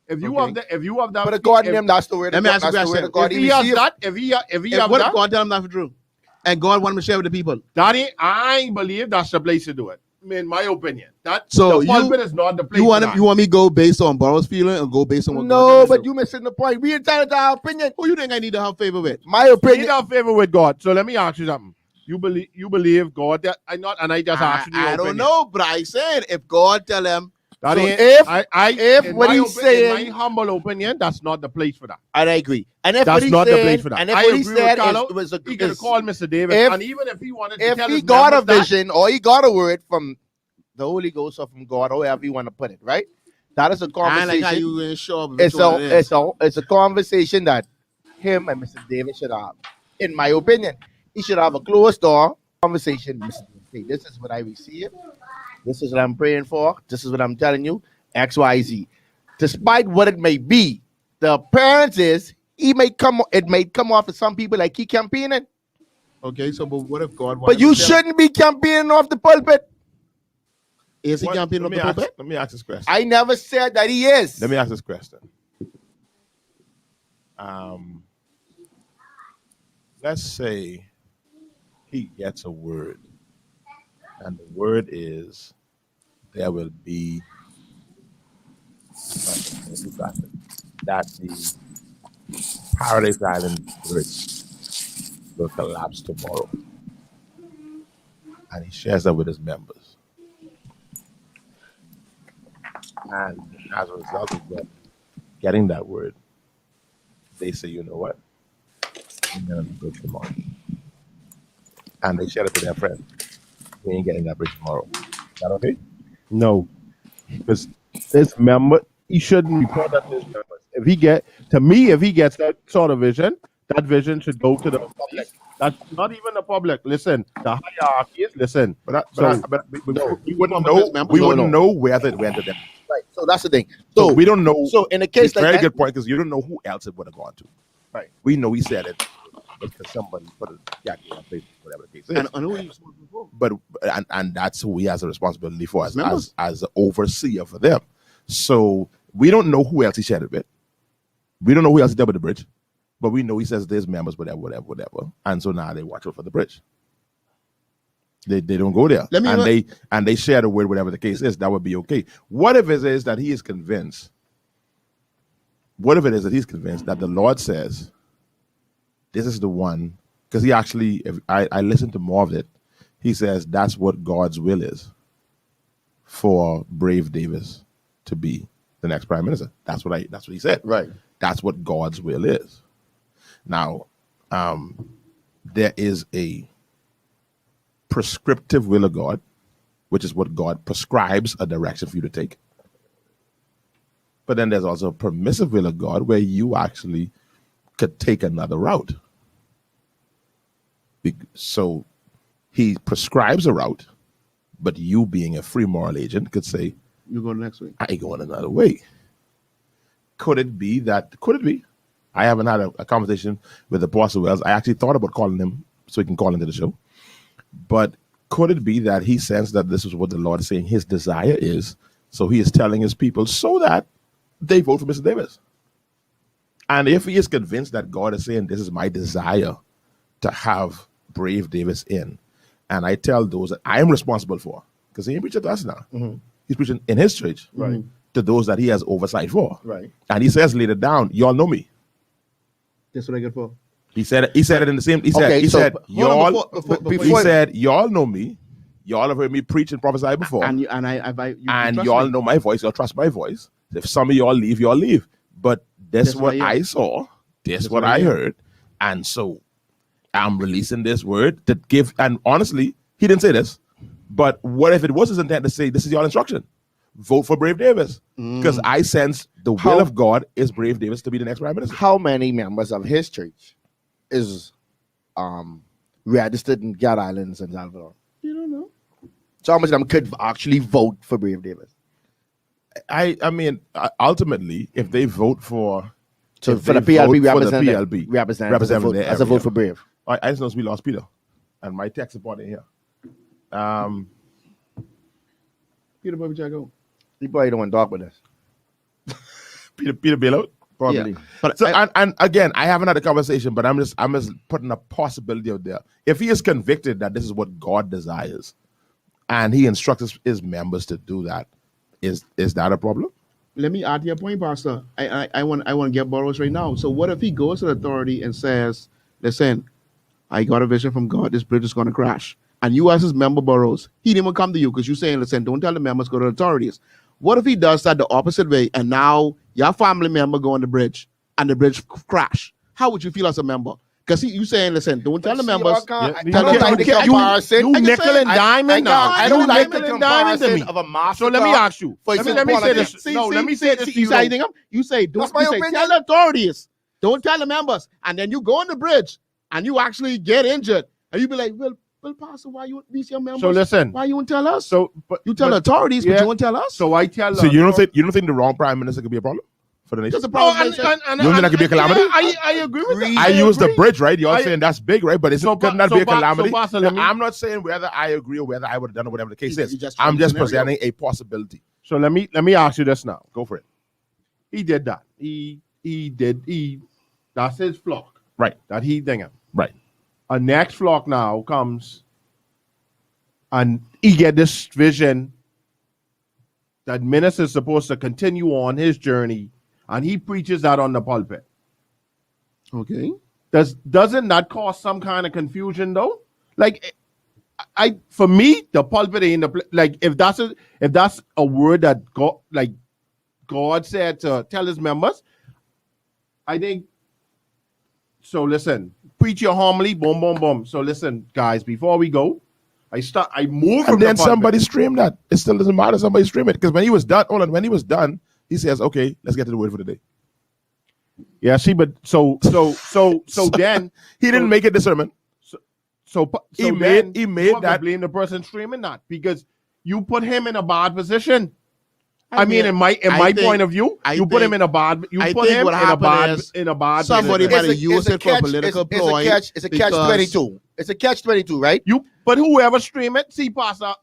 If you Okay. have that, But according if, to him, that's the way. Let me ask you a that's the way question. the God if he he has received. that, if he have What that, if God tell him not for true? And God want him to share with the people. that ain't, I ain't believe that's the place to do it. I mean, in my opinion, that So the you- pulpit is not the place. You want for him, that. you want me to go based on Burroughs' feeling or go based on what God No, tell me but to do? you missing the point. We entitled to our opinion. Who you think I need to have favor with? My You opinion. need to have favor with God. So let me ask you something. You believe God that I not, and I just asked you. your I don't opinion. know, but I said if God tell him, That So ain't, if- if what he's in saying- my humble opinion, that's not the place for that. And I agree. And if That's what he not the said, place for that. and if I what he agree with said Carlo. it was a, He could have is- called Mr. Davis, if- and even if he wanted to if tell he his got a members that, vision or he got a word from the Holy Ghost or from God, however you want to put it, right? That is a I conversation. like how you ain't sure of it's which one it is. a conversation that him and Mr. David should have. In my opinion, he should have a closed door conversation. Mr. David, hey, this is what I receive. This is what I'm praying for. This is what I'm telling you. X, Y, Z. Despite what it may be, the appearance is it may come off to some people like he campaigning. Okay, so but what if God wants But you shouldn't be campaigning off the pulpit. Is he campaigning Let up me the ask- pulpit? Let me ask this question. I never said that he is. Let me ask this question. Let's say he gets a word, and the word is there will be that the Paradise Island bridge will collapse tomorrow. and he shares that with his members. And as a result of them getting that word, they say, you know what? We're going to bridge tomorrow. And they share it to their friends. We ain't getting that bridge tomorrow. Is that okay? No, because this member, he shouldn't report that to his members. If he gets that sort of vision, that vision should go to the public. That's not even the public. Listen, the hierarchy is listen. We wouldn't know. We wouldn't know whether it went to them. Right. So that's the thing. So we don't know. So in a case it's like very that, good point because you don't know who else it would have gone to. Right. We know he said it because somebody put it on Facebook, whatever the case is. And who are you responsible for? But and that's who he has a responsibility for as an overseer for them. So we don't know who else he shared it with. We don't know who else he did with the bridge, but we know he says there's members, whatever. And so now they watch out for the bridge. They don't go there, and they share the word, whatever the case is. That would be okay. What if it is that he is convinced? What if it is that he's convinced that the Lord says, this is the one? Because he actually, if I listened to more of it, he says that's what God's will is for Brave Davis to be the next prime minister. That's what he said. Right. That's what God's will is. Now, there is a prescriptive will of God, which is what God prescribes a direction for you to take. But then there's also a permissive will of God where you actually could take another route. So he prescribes a route, but you being a free moral agent could say, you're going next week. I ain't going another way. Could it be? I haven't had a conversation with Apostle Wells. I actually thought about calling him so he can call into the show. But could it be that he sensed that this is what the Lord is saying his desire is, so he is telling his people so that they vote for Mr. Davis? And if he is convinced that God is saying, this is my desire to have Brave Davis in, and I tell those that I am responsible for, because he ain't preaching to us now. Mm-hmm. He's preaching in his church to those that he has oversight for. Right. And he says later down, y'all know me. That's what I get for. He said it in the same. He said y'all know me. Y'all have heard me preach and prophesy before. And y'all know my voice. Y'all trust my voice. If some of y'all leave. But that's what I saw. That's what I heard. And so I'm releasing this word to give. And honestly, he didn't say this. But what if it was his intent to say, this is your instruction? Vote for Brave Davis. Because I sense the will of God is Brave Davis to be the next prime minister. How many members of his church is registered in Gad Islands and Salvador? You don't know. So how much of them could actually vote for Brave Davis? I mean, ultimately, if they vote for the PLP representative as a vote for Brave. I just know we lost Peter, and my tech support in here. Peter, where would you go? He probably don't want to talk with us. Peter bailout? Probably. Yeah. But so, and again, I haven't had a conversation, but I'm just putting a possibility out there. If he is convicted that this is what God desires, and he instructs his members to do that, is that a problem? Let me add to your point, Pastor. I want to get Burroughs right now. So what if he goes to the authority and says, listen, I got a vision from God, this bridge is going to crash. And you as his member, Burroughs, he didn't even come to you because you're saying, listen, don't tell the members, go to the authorities. What if he does that the opposite way and now your family member go on the bridge and the bridge crash? How would you feel as a member? Because you saying, listen, don't tell the members. You nickel and diamond now. I don't like the comparison of a master. So let me ask you. Let me say this. Let me say this. You say, tell the authorities. Don't tell the members. And then you go on the bridge and you actually get injured. And you be like, well, Pastor, why you these your members? So listen, why you won't tell us? So, you tell the authorities, but you won't tell us. So I tell. So you don't think the wrong prime minister could be a problem for the nation? Just a problem. You don't think that could be a calamity? I agree with that. I use the bridge, right? Y'all saying that's big, right? But couldn't that be a calamity? I'm not saying whether I agree or whether I would have done it, whatever the case is. I'm just presenting a possibility. So let me ask you this now. Go for it. He did that. That's his flock, right? That he dinging, right? A next flock now comes. And he get this vision that minister is supposed to continue on his journey, and he preaches that on the pulpit. Okay. Doesn't that cause some kind of confusion though? Like, for me, the pulpit ain't like if that's a word that God said to tell his members, I think. So listen, preach your homily, boom, boom, boom. So listen, guys, before we go, I move from And then the somebody pulpit. stream that. It still doesn't matter. Somebody stream it because when he was done, when he was done, he says, "Okay, let's get to the word for the day." Yeah, see, but so then he didn't make it the sermon. So He then made you have to that. blame the person streaming that because you put him in a bad position. I mean, in my point of view, you put him in a bad. You put him in a bad. Somebody position. might have used it for a political ploy. It's a catch 22. It's a catch 22, right? But whoever stream it, see, Pastor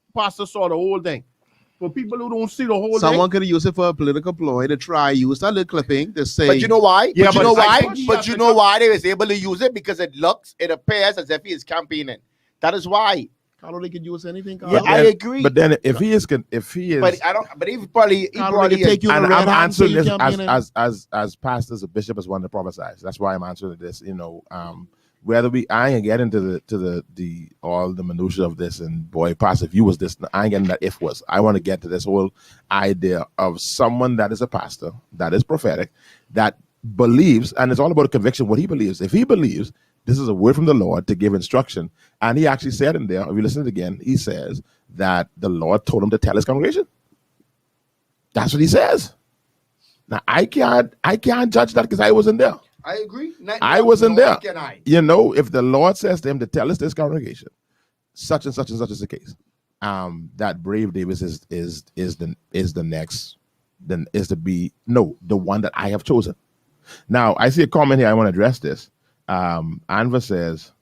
saw the whole thing. For people who don't see the whole Someone thing, could have used it for a political ploy to try use that little clipping to say. But you know why? Yeah, but you know why? think he But has you to know come- why they was able to use it? Because it appears as if he is campaigning. That is why. Carlo, they could use anything. Yeah, Carlo. I agree. But then if he is, But I don't. But he probably take you and in the red I'm hand and say answering you this campaigning. as pastors, a bishop is one to prophesize. That's why I'm answering this. You know, whether I ain't get into the all the minutia of this. And boy, pastor, if you was this, I ain't getting that. If was, I want to get to this whole idea of someone that is a pastor that is prophetic, that believes, and it's all about a conviction. What he believes. If he believes this is a word from the Lord to give instruction, and he actually said in there, if you listen to it again, he says that the Lord told him to tell his congregation. That's what he says. Now I can't judge that because I wasn't there. I agree. I wasn't there. Can I? You know, if the Lord says to him to tell us this congregation, such and such and such is the case. That Brave Davis is the next, then is to be the one that I have chosen. Now I see a comment here. I want to address this. Anva says,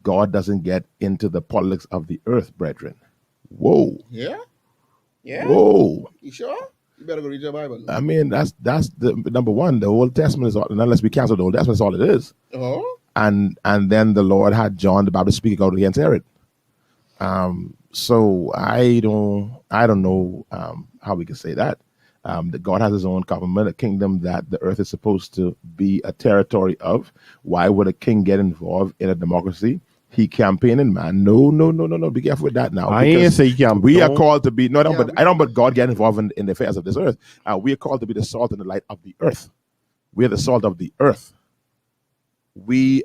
God doesn't get into the politics of the earth, brethren. Whoa. Yeah. Whoa. You sure? You better go read your Bible. I mean, that's the number one. The Old Testament is all, and unless we cancel the Old Testament, that's all it is. Oh. And then the Lord had John the Baptist speaking out against Herod. So I don't know how we can say that. That God has his own government, a kingdom that the earth is supposed to be a territory of. Why would a king get involved in a democracy? He campaigning, man. No. Be careful with that now. I ain't say he can't. We are called to be but God get involved in the affairs of this earth. We are called to be the salt and the light of the earth. We are the salt of the earth. We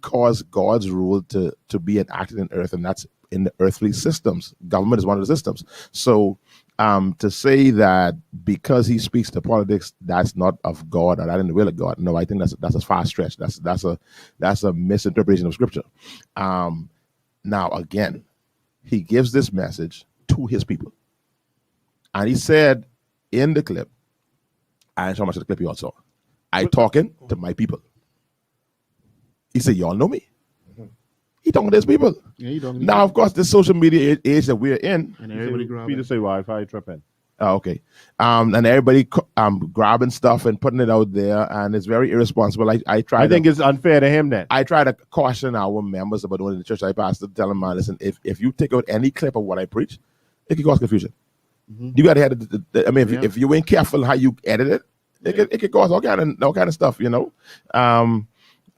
cause God's rule to be enacted in earth, and that's in the earthly systems. Government is one of the systems. So to say that because he speaks to politics, that's not of God or that in the will of God. No, I think that's a far stretch. That's a misinterpretation of scripture. Now again, he gives this message to his people. And he said in the clip, I ain't sure how much of the clip you all saw. I talking to my people. He said, y'all know me. He talking to his people. Yeah, he talking. Now, of course, this social media age that we're in. And everybody grabbing. Peter say Wi-Fi tripping. Oh, okay. And everybody grabbing stuff and putting it out there, and it's very irresponsible. I think it's unfair to him then. I try to caution our members about doing in the church I pastor, tell them, man, listen, if you take out any clip of what I preach, it can cause confusion. Mm-hmm. You got to have I mean, if you ain't careful how you edit it, it could cause all kind of stuff, you know.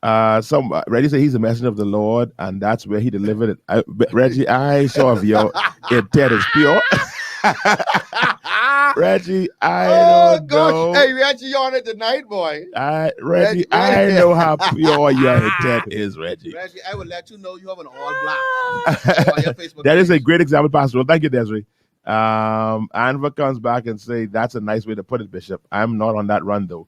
Reggie said he's a messenger of the Lord, and that's where he delivered it. Reggie, I saw of your intent is pure. Reggie, I don't know. Hey, Reggie on it tonight, boy. Reggie, I know how pure your intent is, Reggie. Reggie, I will let you know you have an all black on your Facebook That is a page. great example, Pastor. Thank you, Desiree. Anva comes back and say that's a nice way to put it, Bishop. I'm not on that run though.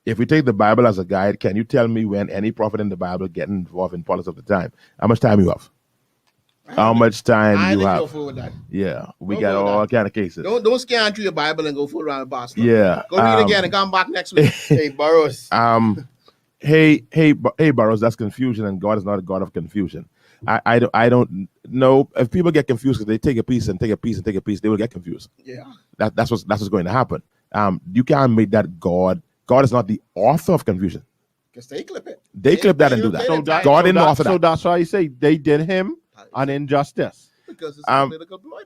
If we take the Bible as a guide, can you tell me when any prophet in the Bible get involved in politics of the time? How much time you have? How much time you have? Go with that. Yeah, we Don't got go with all that. kind of cases. Don't scan through your Bible and go full around the Boston. Yeah. Go read again and come back next week. Hey, Burroughs. Hey, Burroughs, that's confusion, and God is not a God of confusion. I don't know if people get confused because they take a piece and take a piece and take a piece, they will get confused. Yeah. That's what's going to happen. You can't make that God. God is not the author of confusion. Because they clip it. They clip that and do that. God didn't author that. So that's why I say they did him an injustice. Because it's a political ploy.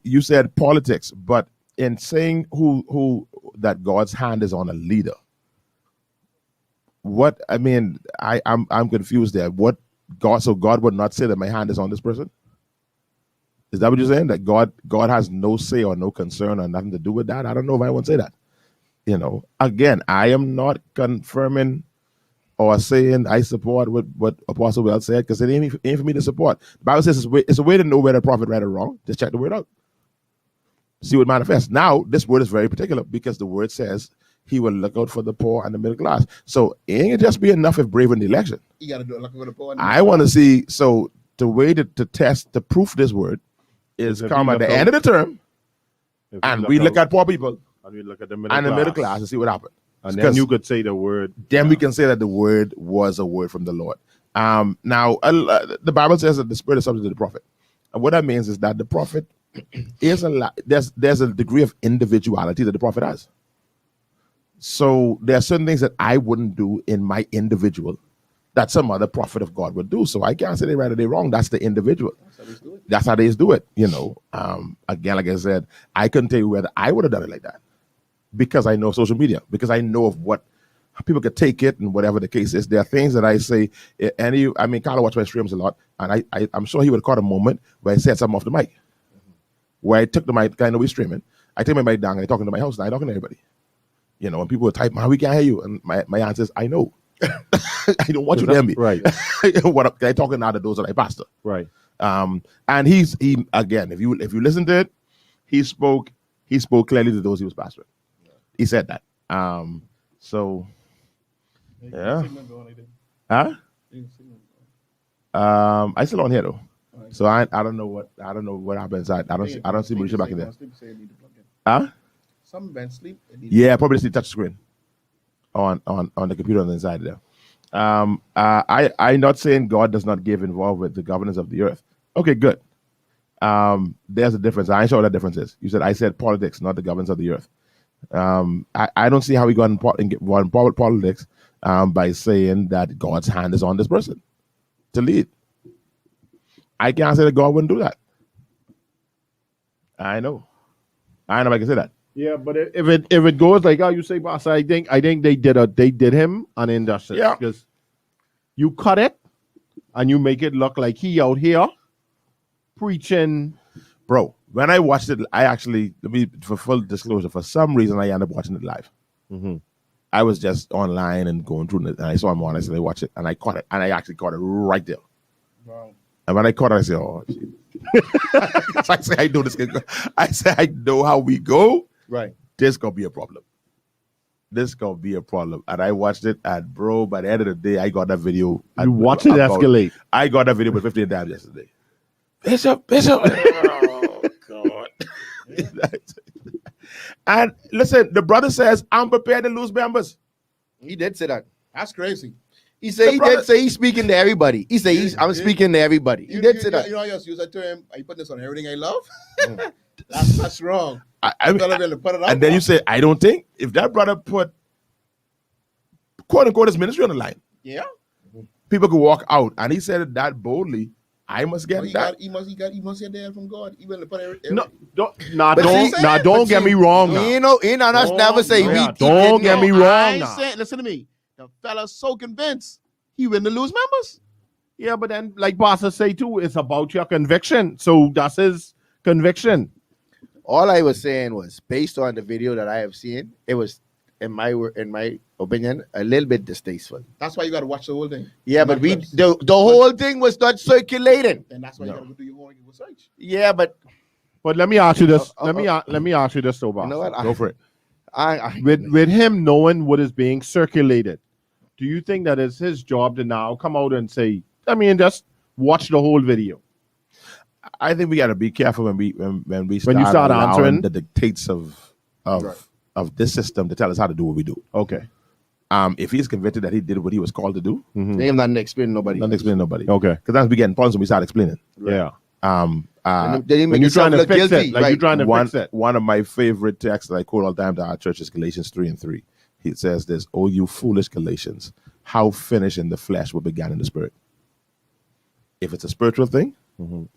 You said politics, but in saying who that God's hand is on a leader. What I mean, I'm confused there. What God would not say that my hand is on this person? Is that what you're saying? That God has no say or no concern or nothing to do with that? I don't know if I would say that. Again, I am not confirming or saying I support what Apostle Wells said, because it ain't for me to support. The Bible says it's a way to know whether a prophet right or wrong. Just check the word out. See what manifests. Now, this word is very particular because the word says he will look out for the poor and the middle class. So it ain't just be enough if brave in the election. You got to do it for the poor. I want to see, so the way to test, to proof this word is come at the end of the term, and we look at poor people and we look at the middle class and see what happens. And then you could say the word. Then we can say that the word was a word from the Lord. Now, the Bible says that the Spirit is subject to the prophet. And what that means is that the prophet is there's a degree of individuality that the prophet has. So there are certain things that I wouldn't do in my individual that some other prophet of God would do. So I can't say they right or they wrong. That's the individual. That's how they do it. Again, like I said, I couldn't tell you whether I would have done it like that, because I know social media, because I know of what people could take it, and whatever the case is. There are things that I say, Carla watched my streams a lot, and I'm sure he would have caught a moment where I said something off the mic, where I took the mic, I know we're streaming, I take my mic down and I'm talking to my house, and I'm talking to everybody. When people would type, man, we can't hear you. And my answer is, I know. I don't want you to hear me. Right. What I'm talking now to those that I pastor. Right. And he again, if you listen to it, he spoke clearly to those he was pastoring. He said that. So yeah. Huh? I still on here though. So I don't know what happens. I don't see Marisha back in there. Huh? Some men sleep. Yeah, probably see touch screen on the computer on the inside there. I'm not saying God does not give involved with the governance of the earth. Okay, good. There's a difference. I ain't sure what that difference is. I said politics, not the governance of the earth. I don't see how we got in politics by saying that God's hand is on this person to lead. I can't say that God wouldn't do that. I know I can say that. Yeah, but if it goes like how you say, boss, I think they did him an injustice. Yeah, because you cut it and you make it look like he out here preaching. Bro, when I watched it, for full disclosure, for some reason I ended up watching it live. Mm-hmm. I was just online and going through it, and I saw him on. I said, I watched it, and I caught it, and I actually caught it right there. Wow. And when I caught it, I said, oh, shit. So I say, I know this. I say, I know how we go. Right. This gonna be a problem. And I watched it, and bro, by the end of the day, I got that video. You watched it escalate. I got that video with 15 times yesterday. Bishop. Oh, God. And listen, the brother says, I'm prepared to lose members. He did say that. That's crazy. He said did say he's speaking to everybody. He said I'm speaking to everybody. He did say that. You know, I just use that term. Are you putting this on everything I love? That's wrong. And then you say, I don't think. If that brother put, quote unquote, his ministry on the line, yeah, people could walk out. And he said it that boldly. I must get that. He must get there from God. He will put everything. Don't get me wrong. Never say don't get me wrong. Listen to me. The fella's so convinced he win to lose members. Yeah, but then, like Pastor say too, it's about your conviction. So that's his conviction. All I was saying was, based on the video that I have seen, it was, in my opinion, a little bit distasteful. That's why you got to watch the whole thing. Yeah, but the whole thing was not circulating. And that's why you got to do your own research. Yeah, but let me ask you this. Let me ask you this, though, boss. You know what? Go for it. With him knowing what is being circulated, do you think that it's his job to now come out and say, just watch the whole video? I think we got to be careful when you start answering the dictates of this system to tell us how to do what we do. Okay. If he's convicted that he did what he was called to do, they have not explained nobody. Okay. Because that's we getting problems when we start explaining. Right. Yeah. When you're trying to fix it, like you're trying to fix it. One of my favorite texts that I quote all the time to our church is Galatians 3:3. He says this, "Oh, you foolish Galatians, how finish in the flesh what began in the spirit." If it's a spiritual thing,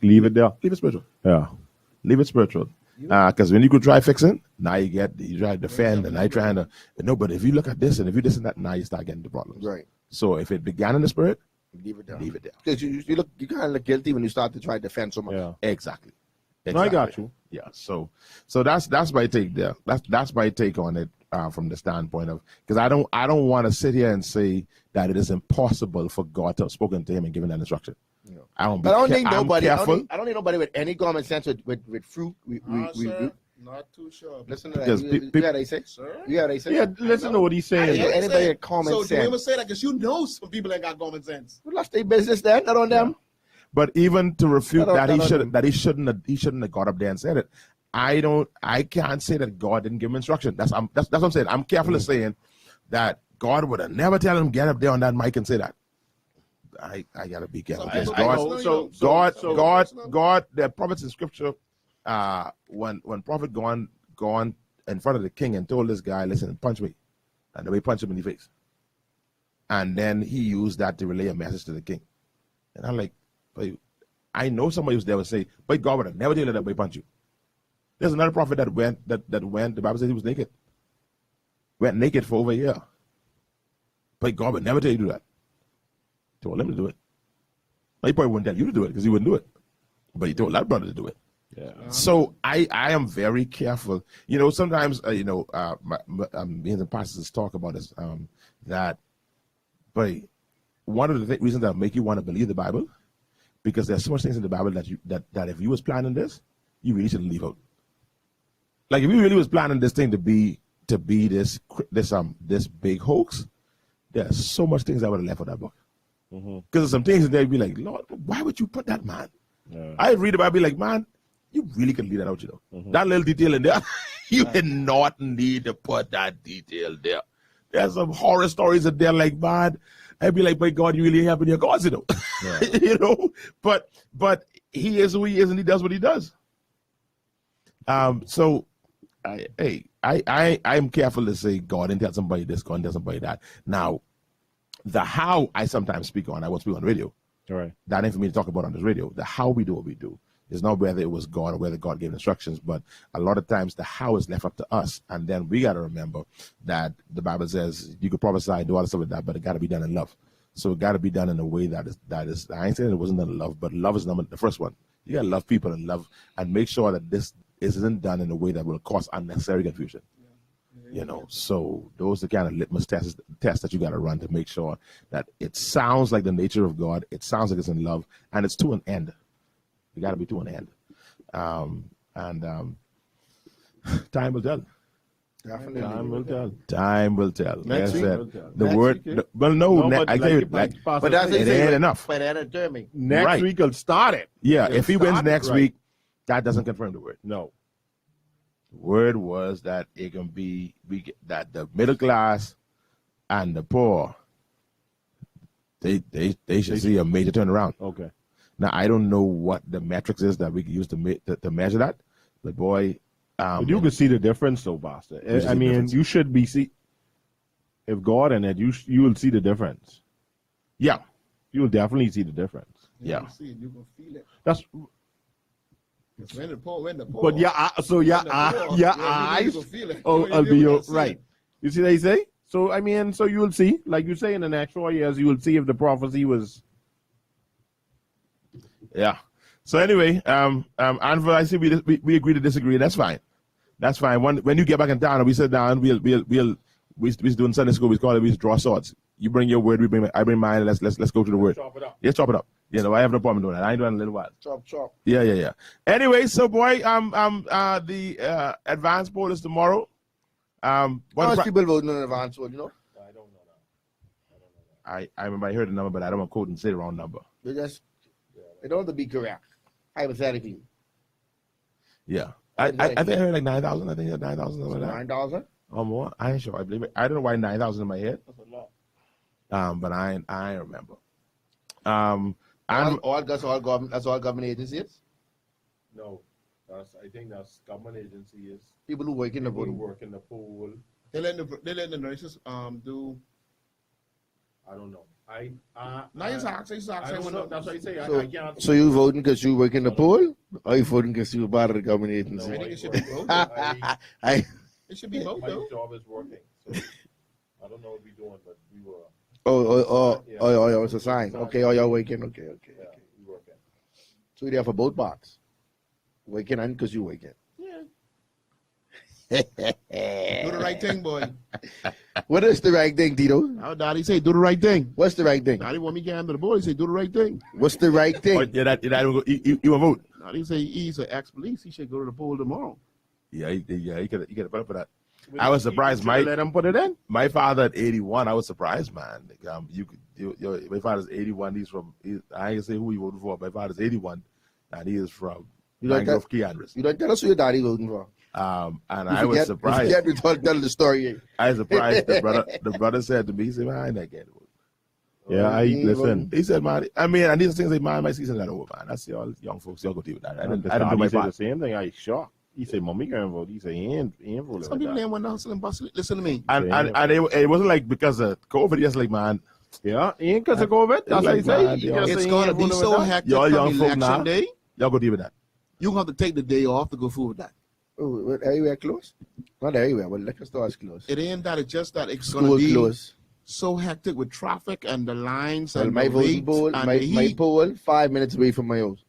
leave it there. Leave it spiritual. Yeah. Leave it spiritual. Because when you could try fixing, now you try to defend, and I trying to, but if you look at this and if you this and that, now you start getting the problems. Right. So if it began in the spirit, Leave it there. Leave it there. Because you kind of look guilty when you start to try to defend someone. Yeah. Exactly. No, I got you. Yeah. So that's my take there. That's my take on it from the standpoint of, because I don't want to sit here and say that it is impossible for God to have spoken to him and given that instruction. Yeah. I don't. But I don't think nobody. I careful. don't think nobody with any common sense with fruit. Sir, not too sure. Listen to that. Because You hear what they say? Sir? You hear what they say? Yeah, listen to what he's saying. Yeah, anybody with common so sense. do we ever say that? Because you know some people ain't got common sense. Well, that's their business then, not on them. But even to refute That don't- that he shouldn't have got up there and said it. I can't say that God didn't give him instruction. That's what I'm saying. I'm careful of saying that God would have never tell him get up there on that mic and say that. I gotta be careful. Some people God, the prophets in scripture, when prophet gone in front of the king and told this guy, listen, punch me, and the way punch him in the face, and then he used that to relay a message to the king, and I'm like, but I know somebody who's there would say, but God would have never did that way punch you. There's another prophet that went. The Bible says he was naked, went naked for over a year, but God would never tell you to do that. Told him to do it. He probably wouldn't tell you to do it because he wouldn't do it, but he told that brother to do it. Yeah. So I am very careful. You know, sometimes me and the pastors talk about this. That, but one of the reasons that make you want to believe the Bible, because there's so much things in the Bible that if you was planning this, you really shouldn't leave out. Like if you really was planning this thing to be this big hoax, there's so much things I would have left for that book. Because there's some things in there you'd be like, Lord, why would you put that, man? Yeah. I read about it, I'd be like, man, you really can leave that out, you know. That little detail in there, you did not need to put that detail there. There's some horror stories in there, like, man, I'd be like, my God, you really having your cause, you know. Yeah. You know, but he is who he is and he does what he does. So I'm careful to say God didn't tell somebody this, God didn't tell somebody that. Now, the how I sometimes speak on, I won't speak on the radio. All right. That ain't for me to talk about on this radio. The how we do what we do is not whether it was God or whether God gave instructions, but a lot of times the how is left up to us. And then we got to remember that the Bible says you could prophesy, do all the stuff like that, but it got to be done in love. So it got to be done in a way that is. I ain't saying it wasn't done in love, but love is the first one. You got to love people and love and make sure that this isn't done in a way that will cause unnecessary confusion. You know, so those are the kind of litmus tests that you got to run to make sure that it sounds like the nature of God, it sounds like it's in love, and it's to an end. You got to be to an end. Time will tell. Definitely. Time will tell. Time will tell. Next Like I said, week. the Next word. week, Well, no, but I tell you, like Pastor But that's said, it ain't enough. But that determined. next Right. week will start it. Yeah, It'll if he wins start it next right. week, that doesn't confirm the word. No. The word was that it can be that the middle class and the poor they should see a major turnaround. Okay. Now I don't know what the metrics is that we can use to measure that, but boy, But you can see the difference, though, Pastor. You see I the mean, difference. you should be if God in it, you will see the difference. yeah, You will definitely see the difference. yeah. You see it, you can feel it. That's When the poor, but your eyes. You can feel it. Oh, You I'll be can see right. it. You see what they say? So I mean, so you will see, like you say, in the next 4 years, you will see if the prophecy was. Yeah. So anyway, Anvil, I see we agree to disagree. That's fine. That's fine. When you get back in town and we sit down, we're doing Sunday school. We call it, we draw swords. You bring your word, I bring mine. Let's go to the word. Chop it up. Yeah, chop it up. You know, I have no problem doing that. I ain't doing it in a little while. Chop. Yeah. Anyway, so boy, the advance poll is tomorrow. How much people voting in advance, you know? I don't know that. I remember I heard the number, but I don't want to quote and say the wrong number. They don't have to be correct. Hypothetically. Yeah. I think I heard like 9,000. I think 9,000 something like that. 9,000? Or more. I ain't sure. I believe it. I don't know why 9,000 in my head. That's a lot. But I remember. That's all government agencies? No, I think that's government agencies. People who work in the People who voting. work in the pool. They let the nurses do. I don't know. Now you talk. I don't know. That's what I say. So, I can't. so you voting because you work in the pool? Or you voting because you part of the government agency? I think it should be both. I It should be both My though. job is working. So I don't know what we're doing, but we were. Oh, it's a sign. Okay, oh, you're waking. Okay. So you're there for both parts. Waking and because you waking. Do the right thing, boy. What is the right thing, Tito? Now, Daddy say, do the right thing. What's the right thing? Daddy want me to get under the board. He say, do the right thing. What's the right Oh, thing? you will vote. Daddy say, he's an ex-police. He should go to the poll tomorrow. Yeah, he could have put up for that. I was surprised. Let him put it in. My father at 81. I was surprised, man. My father's 81. I ain't gonna say who he voted for. My father's 81, and he is from Mangrove Key Andres. You don't tell us who your daddy voting for. And I was surprised. You forget to tell the story. I was surprised. The brother said to me, he said, "Man, I ain't not getting vote." Yeah, listen. He said, "Man, I mean, and these things say, man, my season not over, man. That's all young folks. Y'all go deal with that. I didn't do my say the part." same thing. I shocked. He said, "Mommy can't vote." He said, "He ain't voting." Some people ain't want to hustle and bustle. Listen to me. And it wasn't like because of COVID. Just like, man, yeah, ain't because of COVID. That's what he said. It's going to be so hectic y'all come young folk election now. day. Y'all go deal with that. You have to take the day off to go fool with that. Oh, everywhere closed? Not everywhere, but liquor stores closed. It ain't that. It's just that it's going School to be closed. so hectic with traffic and the lines Well, and my the voting rates poll, and my the heat. poll, 5 minutes away from my house.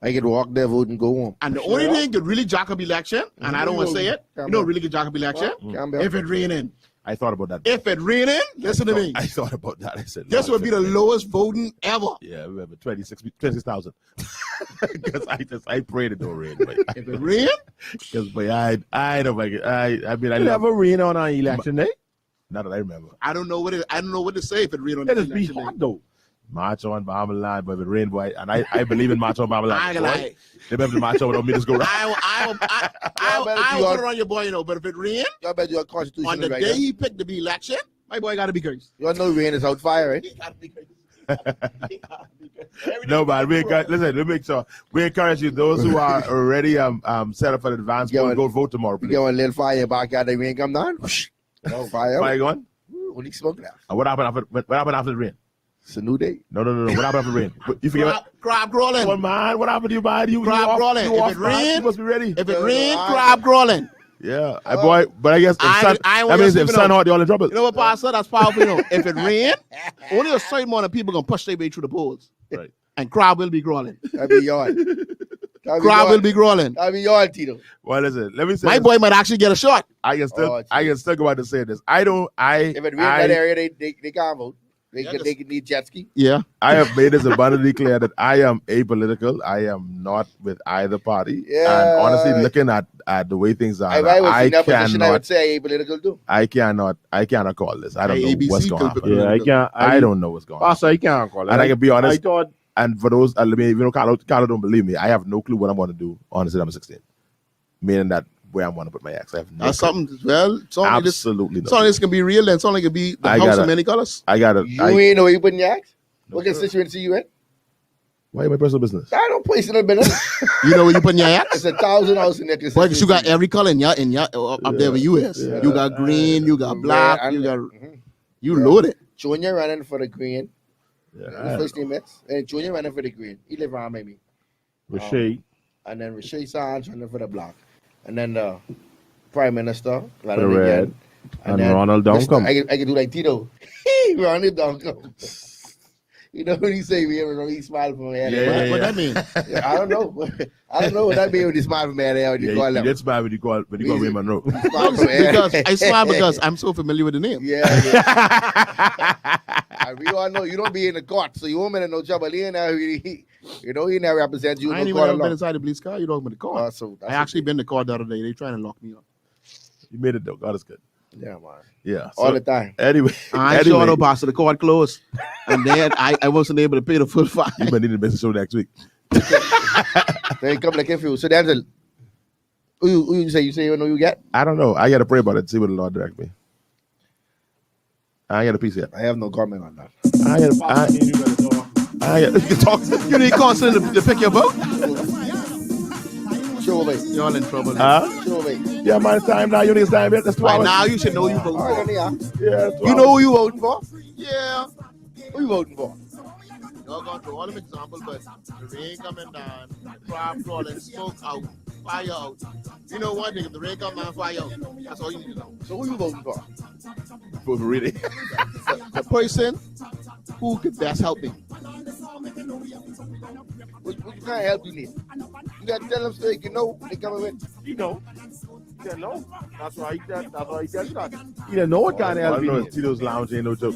I could walk there, vote, and go home. And the only thing could really jack up election, and I don't want to say it, you know, really could jack up election if it raining. I thought about that. If it raining, listen to me. I thought about that. I said, This would be the lowest voting ever. Yeah, I remember 26,000. Because I prayed it don't rain. But If it rain, because I don't like it. I mean, I You never rain on an election day. Not that I remember. I don't know what to say if it rain on It the is be election hot day. though. March on Babylon, but if it rain, boy, and I believe in March on Babylon. I ain't gonna lie. They better march on without me just go right. I will put it on your boy, you know, but if it rain, Y'all bet your constitution on the right day now. he picked to be election, my boy got to be cursed. Y'all know rain is out fire, right? He got to be cursed. No, but listen, we make sure we encourage you, those who are already set up for the advance poll, go vote tomorrow, You please. get a little fire in your backyard, the rain come down. No fire. Fire going? Only smoke now. And what happened after the rain? It's a new day. No. What happened after the rain? You forget Crab crawling. what? Man, what happened to you, man? You Crab off- crawling. you If off, it man. rain- You must be ready. If it rain, crab crawling. Yeah, boy. But I guess if I sun, ain't that want means you if to sun know. hot, you're all in trouble. You know what, Pastor? That's powerful. You know, if it rain, only a certain amount of people gonna push their way through the polls, Right. and crab will be crawling. That'd be y'all. Crab will be crawling. That'd be y'all, Tito. Well, listen. Let me say. My this. boy might actually get a shot. I can still. Oh, I can still go out to say this. I don't. If it rain in that area, they can't vote. They Yeah, can need jet ski. Yeah. I have made this abundantly clear that I am apolitical. I am not with either party. Yeah. And honestly, looking at the way things are, If I was I in that position, I would cannot. say apolitical too. I cannot call this. I don't know ABC what's going could on. be- Yeah, I can't. I don't know what's going on. Pastor, I can't call it. And I can be honest. I thought And for those, let me, even though Carlo don't believe me, I have no clue what I'm going to do on December 16th. Meaning that where I'm going to put my ex. I have no That's clue. something. Well, it's only this. Absolutely It's only this can be real, and it's only can be the I house gotta- of many colors. I got You to. ain't know where you putting your axe? No, What sir. constituency you in? Why my personal business? I don't place in a business. You know where you putting your axe? It's 1,000 house in that Boy, constituency. 'cause you got every color in your up there where you is. Yeah. You got green, you got black, and- you got Mhm. you loaded. Junior running for the green. His Yeah. first name is. And Junior running for the green. He live around maybe. Rashay. And then Rashay Sands running for the black. And then the Prime Minister For the red. And Ronald Duncombe. I can do like Tito. Ronald Duncombe. You know what he say? He smiled from my head. Yeah. What that mean? Yeah, I don't know. I don't know what that mean when he smiled from my head. When you Yeah, call you him. get smart when you call Raymond Monroe. He smiled from my head. Because I smile because I'm so familiar with the name. Yeah. And we all know you don't be in the court, so you won't be in no trouble. He ain't never really, he never represent you I in ain't no even court ever been alone. inside the police car. You know, in the car. So I actually been in the car the other day. They trying to lock me up. You made it though. God is good. Yeah, man. Yeah. All So, the time. anyway, I ain't sure though, Pastor. The court closed, and then I wasn't able to pay the full fine. you might need a business show next week. They come like if you. So that's a. Who you say you know you get? I don't know. I got to pray about it. See what the Lord direct me. I ain't got a piece yet. I have no comment on that. I got to talk. You need counseling to pick your boat. Show away. You're all in trouble. Show away. Yeah, man, it's time now. You need it's time yet. That's 2 Right hours. now, you should know you vote. All right, yeah. Yeah, it's 2 You hours. know who you voting for? Yeah. Who you voting for? Y'all going through all them examples, but the rain coming down, the crowd crawling, smoke out. fire out. You know one thing, if the rain come down, fire out. That's all you need to know. So who you voting for? For really. The person who could best help me. What kind of help you need? You got to tell them straight, you know, they coming with. You know. You know. That's why he tell you that. You don't know what kind of I help don't you know. need. Tito's Lounge ain't no joke.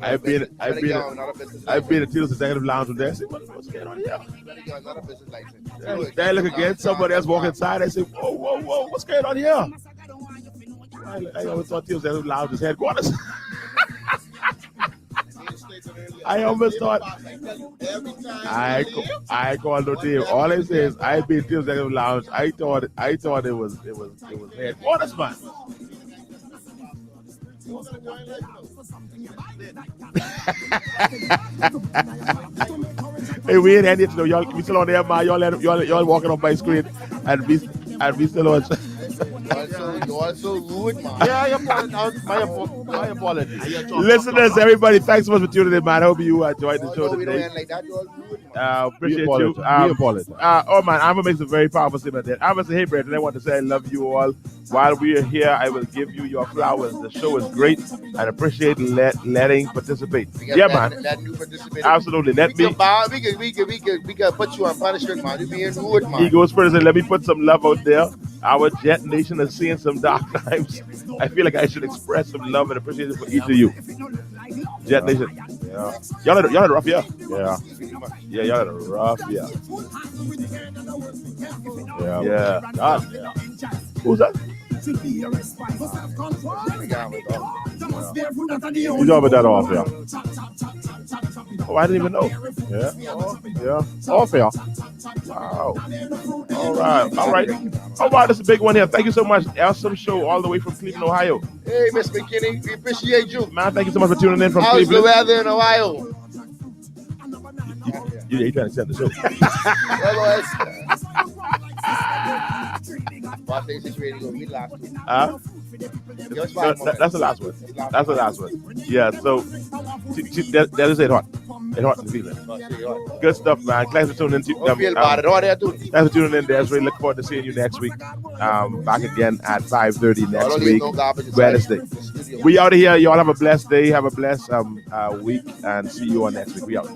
I've been to Tito's Executive Lounge with that. I said, what's going on here? Then I look again, somebody else walking inside. I say, whoa, what's going on here? I always thought Tito's Executive Lounge was headquarters. I almost thought I called no name. All I say is I've been to Tito's Executive Lounge. I thought it was headquarters, man. Hey, we ain't had it, though. Y'all, we still on there, man. Y'all walking on my screen, and we still on. You also rude, man. Yeah, my apologies. Listeners, everybody, thanks so much for tuning in, man. I hope you enjoyed the show We don't today. end like that. You all rude, man. Appreciate you. We apologize. Oh man, I'm gonna make some very powerful statement there. I'm gonna say, hey Brethren, I want to say I love you all. While we are here, I will give you your flowers. The show is great and appreciate letting participate. Yeah, man. Let you participate. Absolutely. Let me. We can put you on punishment, man. You being rude, man. Ego Spirit said, let me put some love out there. Our Jet Nation is seeing some dark times. I feel like I should express some love and appreciation for each of you. Jet Nation. Yeah. Y'all had a rough year. Yeah. Yeah, y'all had a rough year. Yeah. God, yeah. Who's that? You know about that off, yeah. Oh, I didn't even know. Yeah. Off, yeah. Wow. All right. Oh, wow, this is a big one here. Thank you so much. Awesome show all the way from Cleveland, Ohio. Hey, Miss McKinney, we appreciate you. Man, thank you so much for tuning in from How's the Cleveland. weather in Ohio? You trying to send the show. That's the last one. That's the last one. Yeah, so that is it hot. It's hot in Cleveland. Good stuff, man. Thanks for tuning in. Thanks for tuning in, Desiree. Look forward to seeing you next week. Back again at 5:30 next week, Wednesday. We out of here. Y'all have a blessed day. Have a blessed week, and see you on next week. We out.